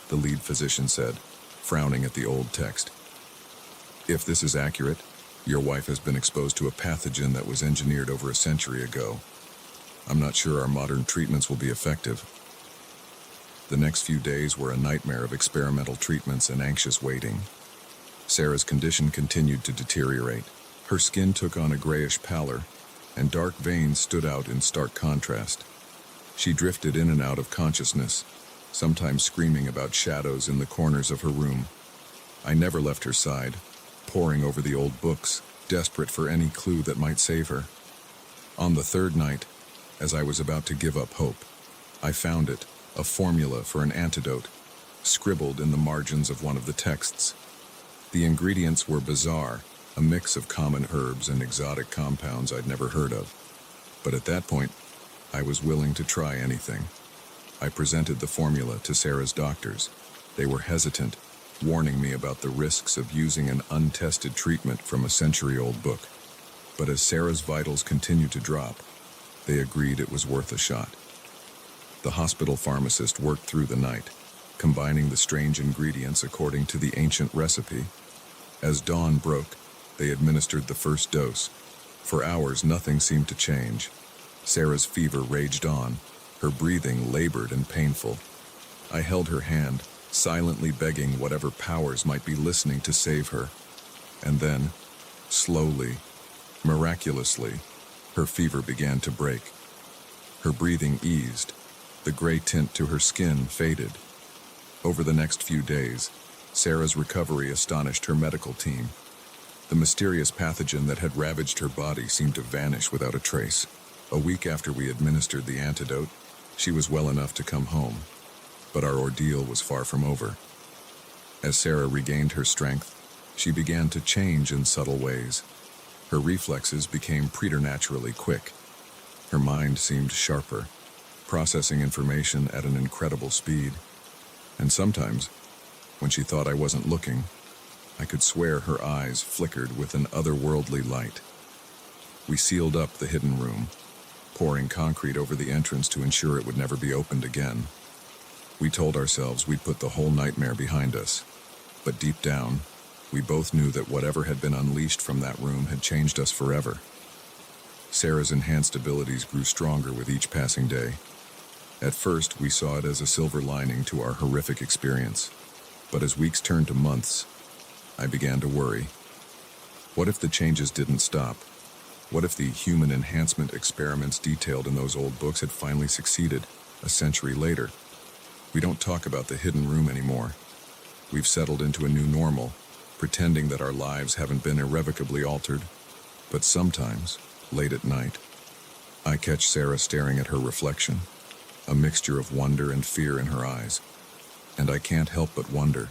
the lead physician said, frowning at the old text. "If this is accurate, your wife has been exposed to a pathogen that was engineered over a century ago. I'm not sure our modern treatments will be effective." The next few days were a nightmare of experimental treatments and anxious waiting. Sarah's condition continued to deteriorate. Her skin took on a grayish pallor, and dark veins stood out in stark contrast. She drifted in and out of consciousness, sometimes screaming about shadows in the corners of her room. I never left her side, poring over the old books, desperate for any clue that might save her. On the third night, as I was about to give up hope, I found it, a formula for an antidote, scribbled in the margins of one of the texts. The ingredients were bizarre, a mix of common herbs and exotic compounds I'd never heard of. But at that point, I was willing to try anything. I presented the formula to Sarah's doctors. They were hesitant, warning me about the risks of using an untested treatment from a century-old book. But as Sarah's vitals continued to drop, they agreed it was worth a shot. The hospital pharmacist worked through the night, combining the strange ingredients according to the ancient recipe. As dawn broke, they administered the first dose. For hours, nothing seemed to change. Sarah's fever raged on, her breathing labored and painful. I held her hand, silently begging whatever powers might be listening to save her. And then, slowly, miraculously, her fever began to break. Her breathing eased. The gray tint to her skin faded. Over the next few days, Sarah's recovery astonished her medical team. The mysterious pathogen that had ravaged her body seemed to vanish without a trace. A week after we administered the antidote, she was well enough to come home. But our ordeal was far from over. As Sarah regained her strength, she began to change in subtle ways. Her reflexes became preternaturally quick. Her mind seemed sharper, processing information at an incredible speed. And sometimes, when she thought I wasn't looking, I could swear her eyes flickered with an otherworldly light. We sealed up the hidden room, pouring concrete over the entrance to ensure it would never be opened again. We told ourselves we'd put the whole nightmare behind us, but deep down, we both knew that whatever had been unleashed from that room had changed us forever. Sarah's enhanced abilities grew stronger with each passing day. At first, we saw it as a silver lining to our horrific experience, but as weeks turned to months, I began to worry. What if the changes didn't stop? What if the human enhancement experiments detailed in those old books had finally succeeded, a century later? We don't talk about the hidden room anymore, We've settled into a new normal, pretending that our lives haven't been irrevocably altered. But sometimes, late at night, I catch Sarah staring at her reflection, a mixture of wonder and fear in her eyes. And I can't help but wonder,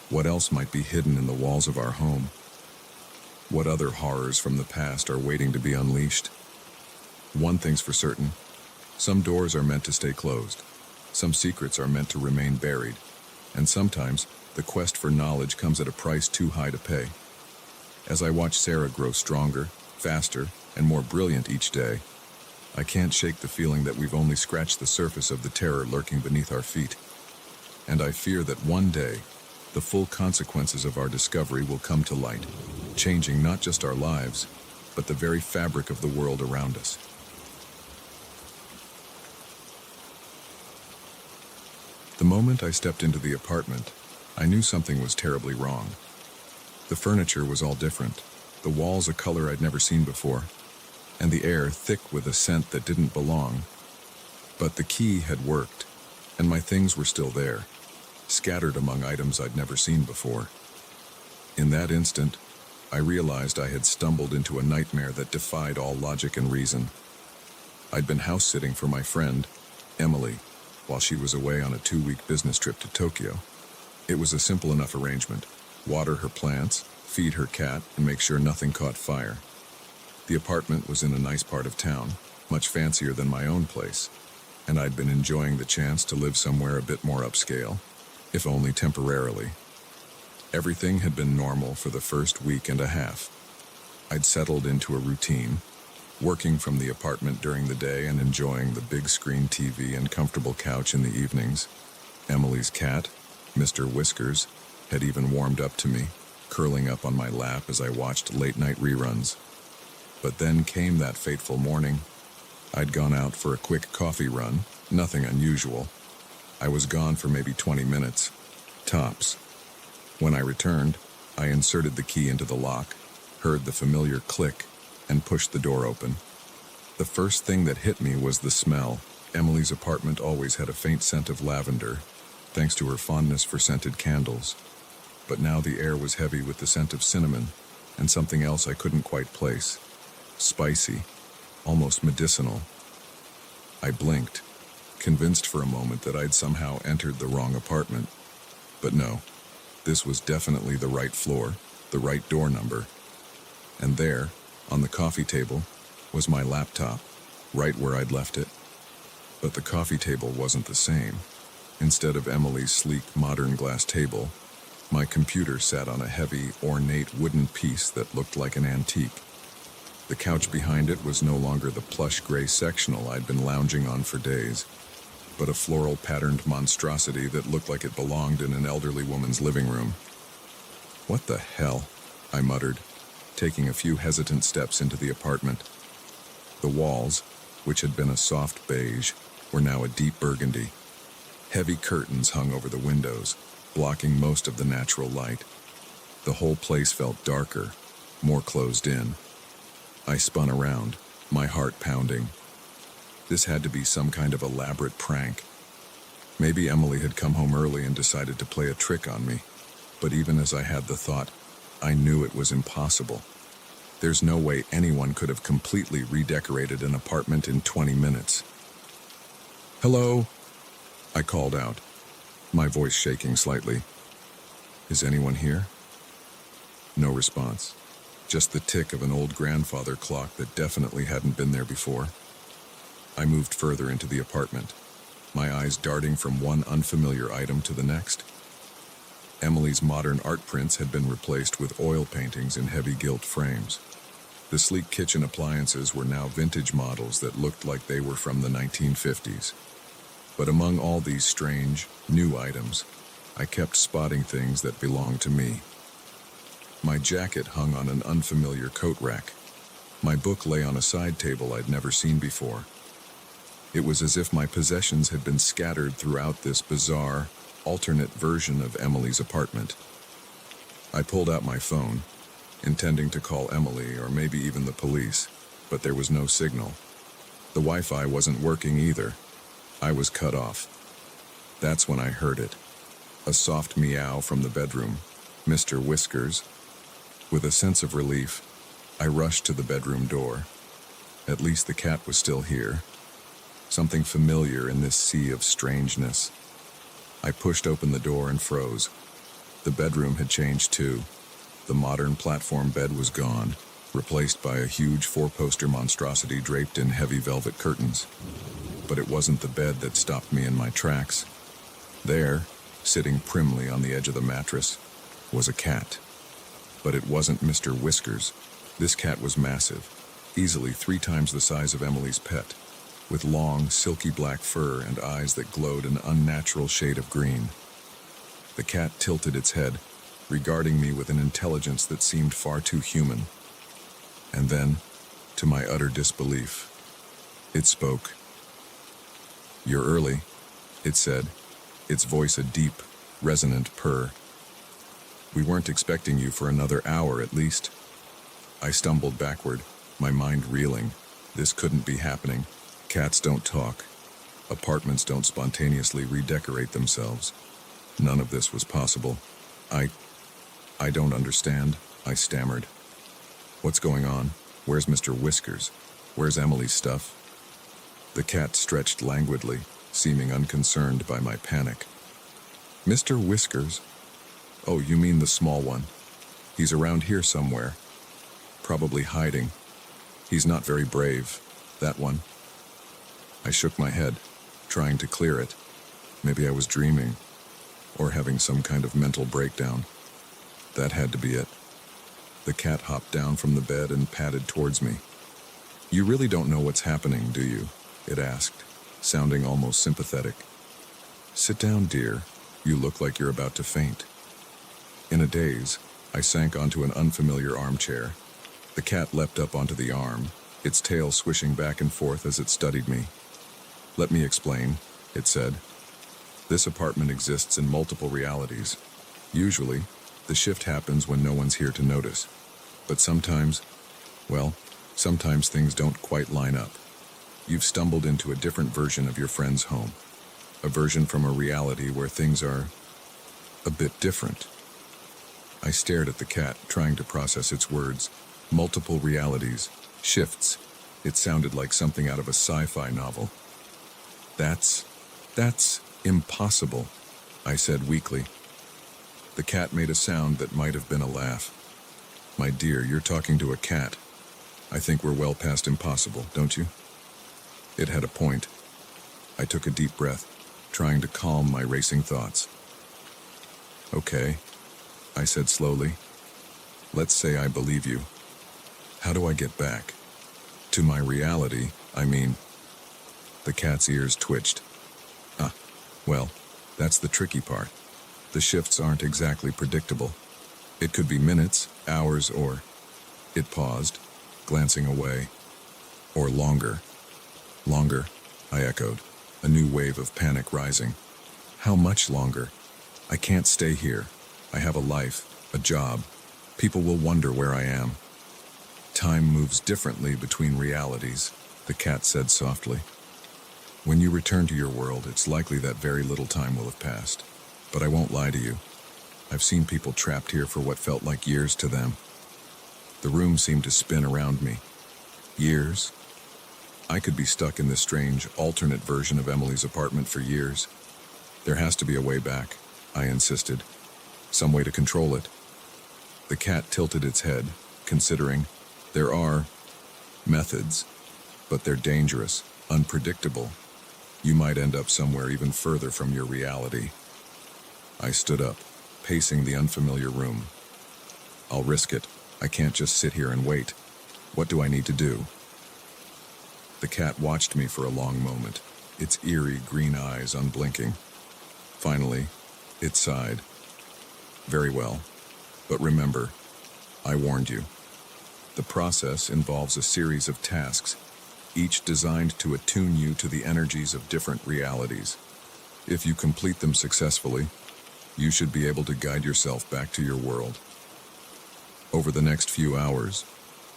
what else might be hidden in the walls of our home? What other horrors from the past are waiting to be unleashed? One thing's for certain, some doors are meant to stay closed, some secrets are meant to remain buried, and sometimes the quest for knowledge comes at a price too high to pay. As I watch Sarah grow stronger, faster, and more brilliant each day, I can't shake the feeling that we've only scratched the surface of the terror lurking beneath our feet. And I fear that one day, the full consequences of our discovery will come to light, changing not just our lives, but the very fabric of the world around us. The moment I stepped into the apartment, I knew something was terribly wrong. The furniture was all different, the walls a color I'd never seen before, and the air thick with a scent that didn't belong. But the key had worked, and my things were still there, scattered among items I'd never seen before. In that instant, I realized I had stumbled into a nightmare that defied all logic and reason. I'd been house-sitting for my friend, Emily, while she was away on a 2-week business trip to Tokyo. It was a simple enough arrangement: water her plants, feed her cat, and make sure nothing caught fire. The apartment was in a nice part of town, much fancier than my own place, and I'd been enjoying the chance to live somewhere a bit more upscale, if only temporarily. Everything had been normal for the first week and a half. I'd settled into a routine, working from the apartment during the day and enjoying the big screen TV and comfortable couch in the evenings. Emily's cat, Mr. Whiskers, had even warmed up to me, curling up on my lap as I watched late-night reruns. But then came that fateful morning. I'd gone out for a quick coffee run, nothing unusual. I was gone for maybe 20 minutes, tops. When I returned, I inserted the key into the lock, heard the familiar click, and pushed the door open. The first thing that hit me was the smell. Emily's apartment always had a faint scent of lavender, thanks to her fondness for scented candles. But now the air was heavy with the scent of cinnamon, and something else I couldn't quite place. Spicy, almost medicinal. I blinked, convinced for a moment that I'd somehow entered the wrong apartment. But no, this was definitely the right floor, the right door number. And there, on the coffee table, was my laptop, right where I'd left it. But the coffee table wasn't the same. Instead of Emily's sleek, modern glass table, my computer sat on a heavy, ornate wooden piece that looked like an antique. The couch behind it was no longer the plush gray sectional I'd been lounging on for days, but a floral-patterned monstrosity that looked like it belonged in an elderly woman's living room. "What the hell?" I muttered, taking a few hesitant steps into the apartment. The walls, which had been a soft beige, were now a deep burgundy. Heavy curtains hung over the windows, blocking most of the natural light. The whole place felt darker, more closed in. I spun around, my heart pounding. This had to be some kind of elaborate prank. Maybe Emily had come home early and decided to play a trick on me. But even as I had the thought, I knew it was impossible. There's no way anyone could have completely redecorated an apartment in 20 minutes. "Hello?" I called out, my voice shaking slightly. "Is anyone here?" No response. Just the tick of an old grandfather clock that definitely hadn't been there before. I moved further into the apartment, my eyes darting from one unfamiliar item to the next. Emily's modern art prints had been replaced with oil paintings in heavy gilt frames. The sleek kitchen appliances were now vintage models that looked like they were from the 1950s. But among all these strange, new items, I kept spotting things that belonged to me. My jacket hung on an unfamiliar coat rack. My book lay on a side table I'd never seen before. It was as if my possessions had been scattered throughout this bizarre, alternate version of Emily's apartment. I pulled out my phone, intending to call Emily or maybe even the police, but there was no signal. The Wi-Fi wasn't working either. I was cut off. That's when I heard it. A soft meow from the bedroom. Mr. Whiskers. With a sense of relief, I rushed to the bedroom door. At least the cat was still here. Something familiar in this sea of strangeness. I pushed open the door and froze. The bedroom had changed too. The modern platform bed was gone, replaced by a huge four-poster monstrosity draped in heavy velvet curtains. But it wasn't the bed that stopped me in my tracks. There, sitting primly on the edge of the mattress, was a cat. But it wasn't Mr. Whiskers. This cat was massive, easily 3 times the size of Emily's pet, with long, silky black fur and eyes that glowed an unnatural shade of green. The cat tilted its head, regarding me with an intelligence that seemed far too human. And then, to my utter disbelief, it spoke. "You're early," it said, its voice a deep, resonant purr. "We weren't expecting you for another hour at least." I stumbled backward, my mind reeling. This couldn't be happening. Cats don't talk. Apartments don't spontaneously redecorate themselves. None of this was possible. I don't understand," I stammered. "What's going on? Where's Mr. Whiskers? Where's Emily's stuff?" The cat stretched languidly, seeming unconcerned by my panic. "Mr. Whiskers? Oh, you mean the small one. He's around here somewhere. Probably hiding. He's not very brave, that one." I shook my head, trying to clear it. Maybe I was dreaming, or having some kind of mental breakdown. That had to be it. The cat hopped down from the bed and padded towards me. "You really don't know what's happening, do you?" it asked, sounding almost sympathetic. "Sit down, dear. You look like you're about to faint." In a daze, I sank onto an unfamiliar armchair. The cat leapt up onto the arm, its tail swishing back and forth as it studied me. "Let me explain," it said. "This apartment exists in multiple realities. Usually, the shift happens when no one's here to notice. But sometimes things don't quite line up. You've stumbled into a different version of your friend's home. A version from a reality where things are a bit different." I stared at the cat, trying to process its words. Multiple realities, shifts. It sounded like something out of a sci-fi novel. That's impossible," I said weakly. The cat made a sound that might have been a laugh. "My dear, you're talking to a cat. I think we're well past impossible, don't you?" It had a point. I took a deep breath, trying to calm my racing thoughts. "Okay," I said slowly. "Let's say I believe you. How do I get back? To my reality, I mean." The cat's ears twitched. Well, that's the tricky part. The shifts aren't exactly predictable. It could be minutes, hours, or..." It paused, glancing away. "Or longer." "Longer," I echoed, a new wave of panic rising. "How much longer? I can't stay here. I have a life, a job. People will wonder where I am." "Time moves differently between realities," the cat said softly. "When you return to your world, it's likely that very little time will have passed. But I won't lie to you. I've seen people trapped here for what felt like years to them. The room seemed to spin around me. Years? I could be stuck in this strange, alternate version of Emily's apartment for years. There has to be a way back," I insisted. "Some way to control it." The cat tilted its head, considering. "There are methods, but they're dangerous, unpredictable. You might end up somewhere even further from your reality." I stood up, pacing the unfamiliar room. "I'll risk it. I can't just sit here and wait. What do I need to do?" The cat watched me for a long moment, its eerie green eyes unblinking. Finally, it sighed. "Very well. But remember, I warned you. The process involves a series of tasks, each designed to attune you to the energies of different realities. If you complete them successfully, you should be able to guide yourself back to your world." Over the next few hours,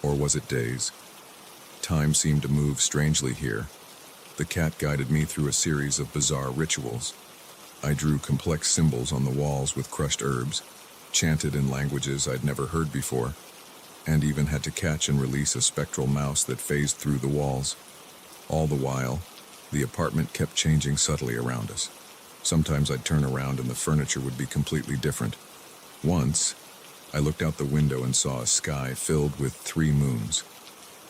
or was it days? Time seemed to move strangely here. The cat guided me through a series of bizarre rituals. I drew complex symbols on the walls with crushed herbs, chanted in languages I'd never heard before, and even had to catch and release a spectral mouse that phased through the walls. All the while, the apartment kept changing subtly around us. Sometimes I'd turn around and the furniture would be completely different. Once, I looked out the window and saw a sky filled with 3 moons.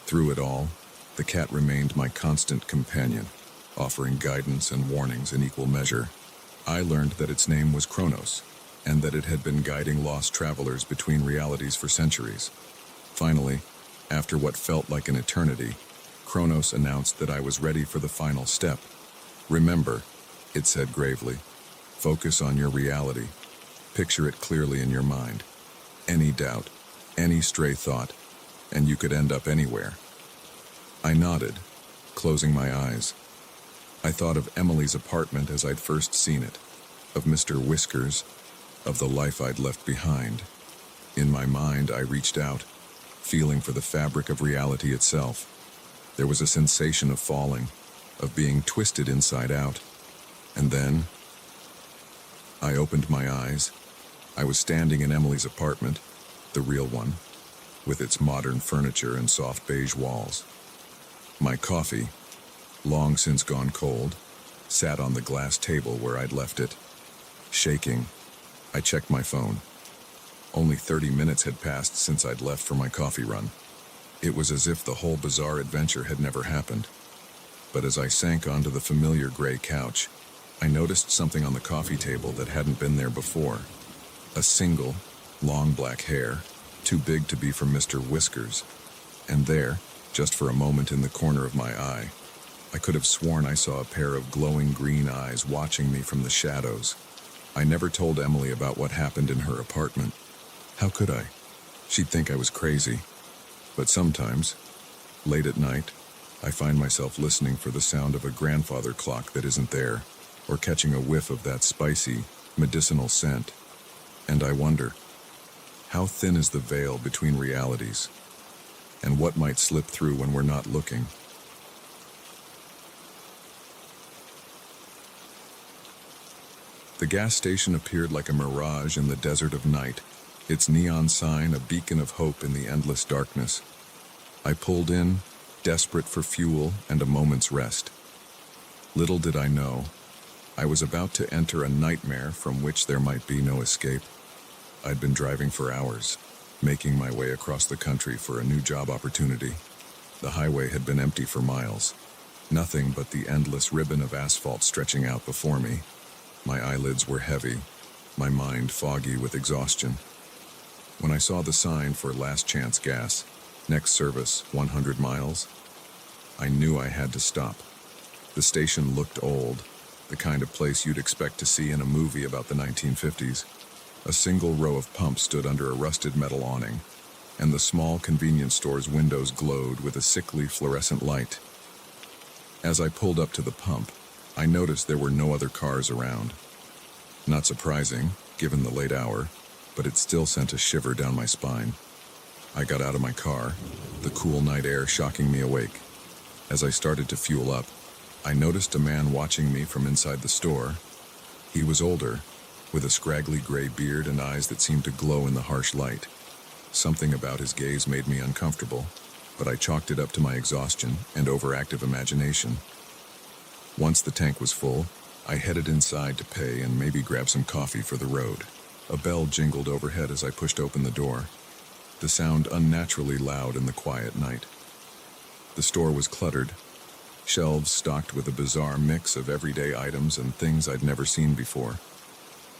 Through it all, the cat remained my constant companion, offering guidance and warnings in equal measure. I learned that its name was Kronos, and that it had been guiding lost travelers between realities for centuries. Finally, after what felt like an eternity, Kronos announced that I was ready for the final step. "Remember," it said gravely, "focus on your reality. Picture it clearly in your mind. Any doubt, any stray thought, and you could end up anywhere." I nodded, closing my eyes. I thought of Emily's apartment as I'd first seen it, of Mr. Whiskers, of the life I'd left behind. In my mind, I reached out, feeling for the fabric of reality itself. There was a sensation of falling, of being twisted inside out. And then, I opened my eyes. I was standing in Emily's apartment, the real one, with its modern furniture and soft beige walls. My coffee, long since gone cold, sat on the glass table where I'd left it. Shaking, I checked my phone. Only 30 minutes had passed since I'd left for my coffee run. It was as if the whole bizarre adventure had never happened. But as I sank onto the familiar gray couch, I noticed something on the coffee table that hadn't been there before. A single, long black hair, too big to be from Mr. Whiskers. And there, just for a moment in the corner of my eye, I could have sworn I saw a pair of glowing green eyes watching me from the shadows. I never told Emily about what happened in her apartment. How could I? She'd think I was crazy. But sometimes, late at night, I find myself listening for the sound of a grandfather clock that isn't there, or catching a whiff of that spicy, medicinal scent. And I wonder, how thin is the veil between realities? And what might slip through when we're not looking? The gas station appeared like a mirage in the desert of night, its neon sign a beacon of hope in the endless darkness. I pulled in, desperate for fuel and a moment's rest. Little did I know, I was about to enter a nightmare from which there might be no escape. I'd been driving for hours, making my way across the country for a new job opportunity. The highway had been empty for miles, nothing but the endless ribbon of asphalt stretching out before me. My eyelids were heavy, my mind foggy with exhaustion. When I saw the sign for last chance gas, next service 100 miles, I knew I had to stop. The station looked old, the kind of place you'd expect to see in a movie about the 1950s. A single row of pumps stood under a rusted metal awning, and the small convenience store's windows glowed with a sickly fluorescent light. As I pulled up to the pump, I noticed there were no other cars around. Not surprising, given the late hour, but it still sent a shiver down my spine. I got out of my car, the cool night air shocking me awake. As I started to fuel up, I noticed a man watching me from inside the store. He was older, with a scraggly gray beard and eyes that seemed to glow in the harsh light. Something about his gaze made me uncomfortable, but I chalked it up to my exhaustion and overactive imagination. Once the tank was full, I headed inside to pay and maybe grab some coffee for the road. A bell jingled overhead as I pushed open the door, the sound unnaturally loud in the quiet night. The store was cluttered, shelves stocked with a bizarre mix of everyday items and things I'd never seen before.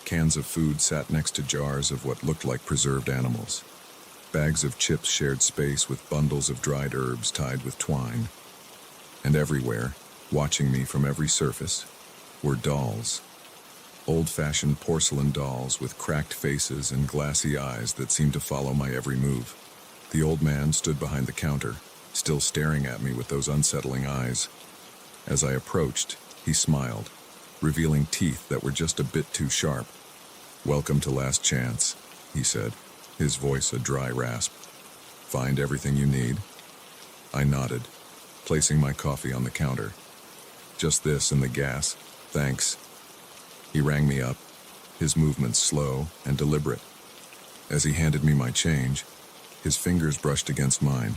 Cans of food sat next to jars of what looked like preserved animals. Bags of chips shared space with bundles of dried herbs tied with twine. And everywhere, watching me from every surface, were dolls. Old-fashioned porcelain dolls with cracked faces and glassy eyes that seemed to follow my every move. The old man stood behind the counter, still staring at me with those unsettling eyes. As I approached, he smiled, revealing teeth that were just a bit too sharp. "Welcome to Last Chance," he said, his voice a dry rasp. "Find everything you need?" I nodded, placing my coffee on the counter. "Just this and the gas, thanks." He rang me up, his movements slow and deliberate. As he handed me my change, his fingers brushed against mine.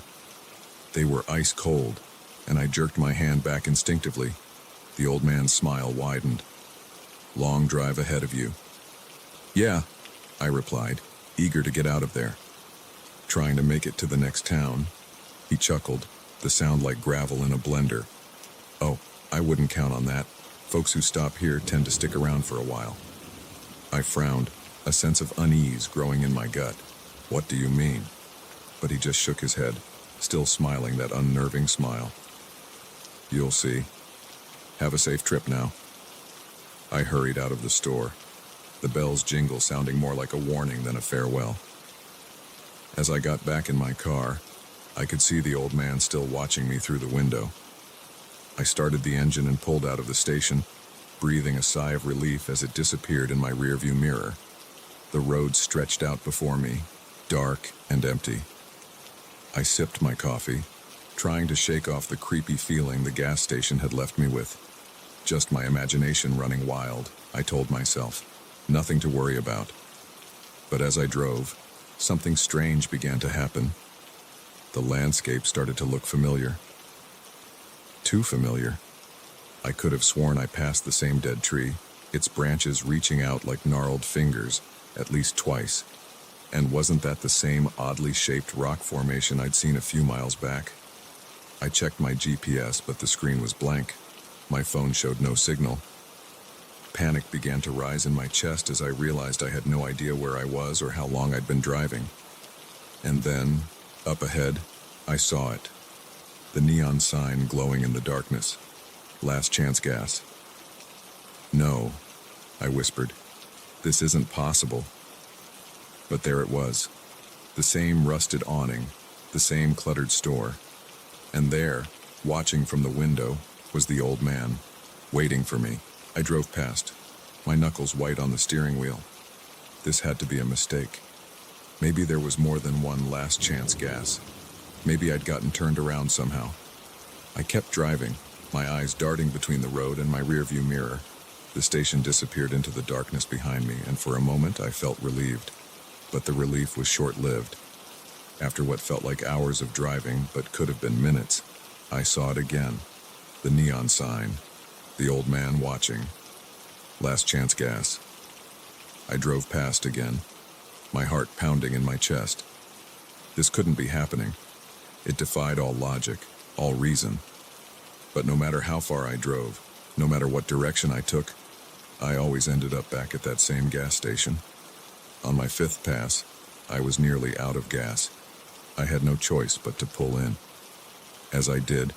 They were ice cold, and I jerked my hand back instinctively. The old man's smile widened. "Long drive ahead of you." "Yeah," I replied, eager to get out of there. "Trying to make it to the next town." He chuckled, the sound like gravel in a blender. "Oh, I wouldn't count on that. Folks who stop here tend to stick around for a while." I frowned, a sense of unease growing in my gut. "What do you mean?" But he just shook his head, still smiling that unnerving smile. "You'll see. Have a safe trip now." I hurried out of the store, the bell's jingle sounding more like a warning than a farewell. As I got back in my car, I could see the old man still watching me through the window. I started the engine and pulled out of the station, breathing a sigh of relief as it disappeared in my rearview mirror. The road stretched out before me, dark and empty. I sipped my coffee, trying to shake off the creepy feeling the gas station had left me with. Just my imagination running wild, I told myself. Nothing to worry about. But as I drove, something strange began to happen. The landscape started to look familiar. Too familiar. I could have sworn I passed the same dead tree, its branches reaching out like gnarled fingers, at least twice. And wasn't that the same oddly shaped rock formation I'd seen a few miles back? I checked my GPS, but the screen was blank. My phone showed no signal. Panic began to rise in my chest as I realized I had no idea where I was or how long I'd been driving. And then, up ahead, I saw it. The neon sign glowing in the darkness. Last chance gas. "No," I whispered. "This isn't possible." But there it was. The same rusted awning, the same cluttered store. And there, watching from the window, was the old man, waiting for me. I drove past, my knuckles white on the steering wheel. This had to be a mistake. Maybe there was more than one last chance gas. Maybe I'd gotten turned around somehow. I kept driving, my eyes darting between the road and my rearview mirror. The station disappeared into the darkness behind me, and for a moment I felt relieved. But the relief was short-lived. After what felt like hours of driving, but could have been minutes, I saw it again. The neon sign. The old man watching. Last chance gas. I drove past again, my heart pounding in my chest. This couldn't be happening. It defied all logic, all reason. But no matter how far I drove, no matter what direction I took, I always ended up back at that same gas station. On my fifth pass, I was nearly out of gas. I had no choice but to pull in. As I did,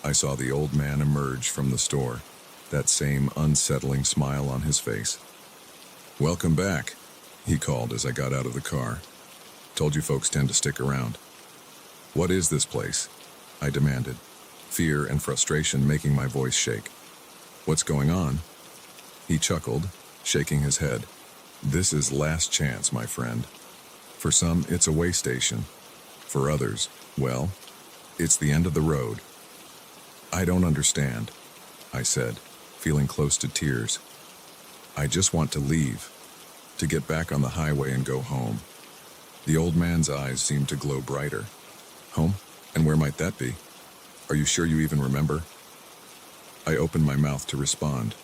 I saw the old man emerge from the store, that same unsettling smile on his face. "Welcome back," he called as I got out of the car. "Told you folks tend to stick around." "What is this place?" I demanded, fear and frustration making my voice shake. "What's going on?" He chuckled, shaking his head. "This is last chance, my friend. For some, it's a way station. For others, well, it's the end of the road." "I don't understand," I said, feeling close to tears. "I just want to leave, to get back on the highway and go home." The old man's eyes seemed to glow brighter. "Home? And where might that be? Are you sure you even remember?" I opened my mouth to respond,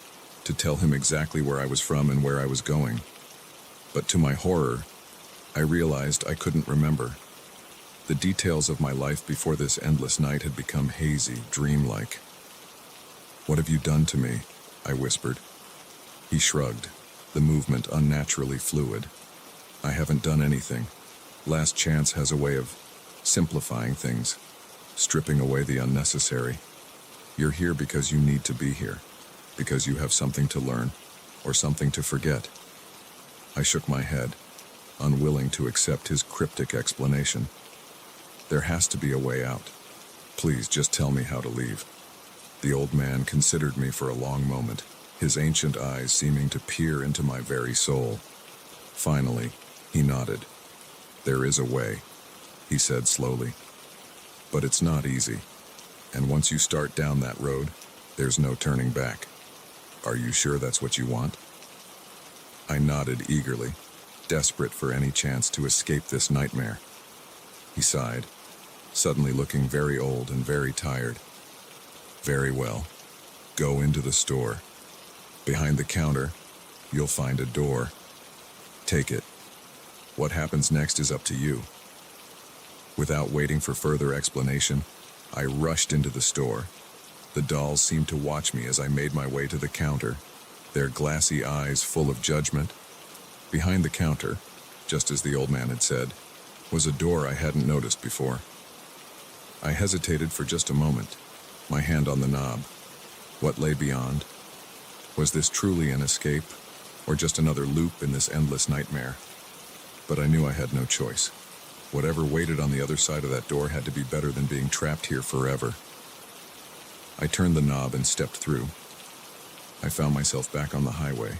to tell him exactly where I was from and where I was going. But to my horror, I realized I couldn't remember. The details of my life before this endless night had become hazy, dreamlike. "What have you done to me?" I whispered. He shrugged, the movement unnaturally fluid. "I haven't done anything. Last chance has a way of simplifying things, stripping away the unnecessary. You're here because you need to be here, because you have something to learn, or something to forget." I shook my head, unwilling to accept his cryptic explanation. "There has to be a way out. Please just tell me how to leave." The old man considered me for a long moment, his ancient eyes seeming to peer into my very soul. Finally, he nodded. "There is a way," he said slowly. "But it's not easy. And once you start down that road, there's no turning back. Are you sure that's what you want?" I nodded eagerly, desperate for any chance to escape this nightmare. He sighed, suddenly looking very old and very tired. Very well. Go into the store. Behind the counter, you'll find a door. Take it. What happens next is up to you. Without waiting for further explanation, I rushed into the store. The dolls seemed to watch me as I made my way to the counter, their glassy eyes full of judgment. Behind the counter, just as the old man had said, was a door I hadn't noticed before. I hesitated for just a moment, my hand on the knob. What lay beyond? Was this truly an escape, or just another loop in this endless nightmare? But I knew I had no choice. Whatever waited on the other side of that door had to be better than being trapped here forever. I turned the knob and stepped through. I found myself back on the highway,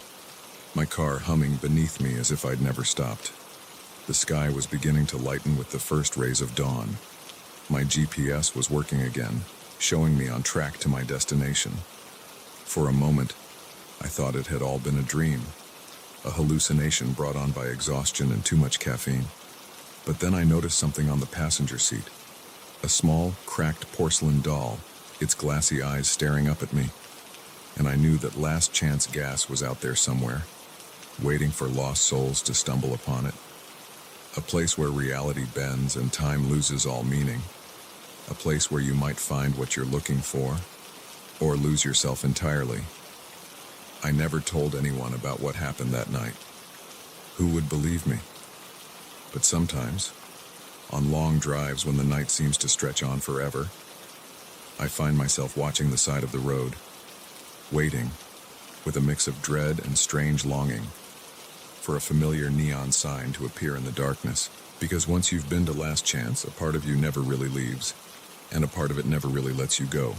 my car humming beneath me as if I'd never stopped. The sky was beginning to lighten with the first rays of dawn. My GPS was working again, showing me on track to my destination. For a moment, I thought it had all been a dream, a hallucination brought on by exhaustion and too much caffeine. But then I noticed something on the passenger seat. A small, cracked porcelain doll, its glassy eyes staring up at me. And I knew that last chance gas was out there somewhere, waiting for lost souls to stumble upon it. A place where reality bends and time loses all meaning. A place where you might find what you're looking for, or lose yourself entirely. I never told anyone about what happened that night. Who would believe me? But sometimes, on long drives when the night seems to stretch on forever, I find myself watching the side of the road, waiting, with a mix of dread and strange longing, for a familiar neon sign to appear in the darkness. Because once you've been to last chance, a part of you never really leaves, and a part of it never really lets you go.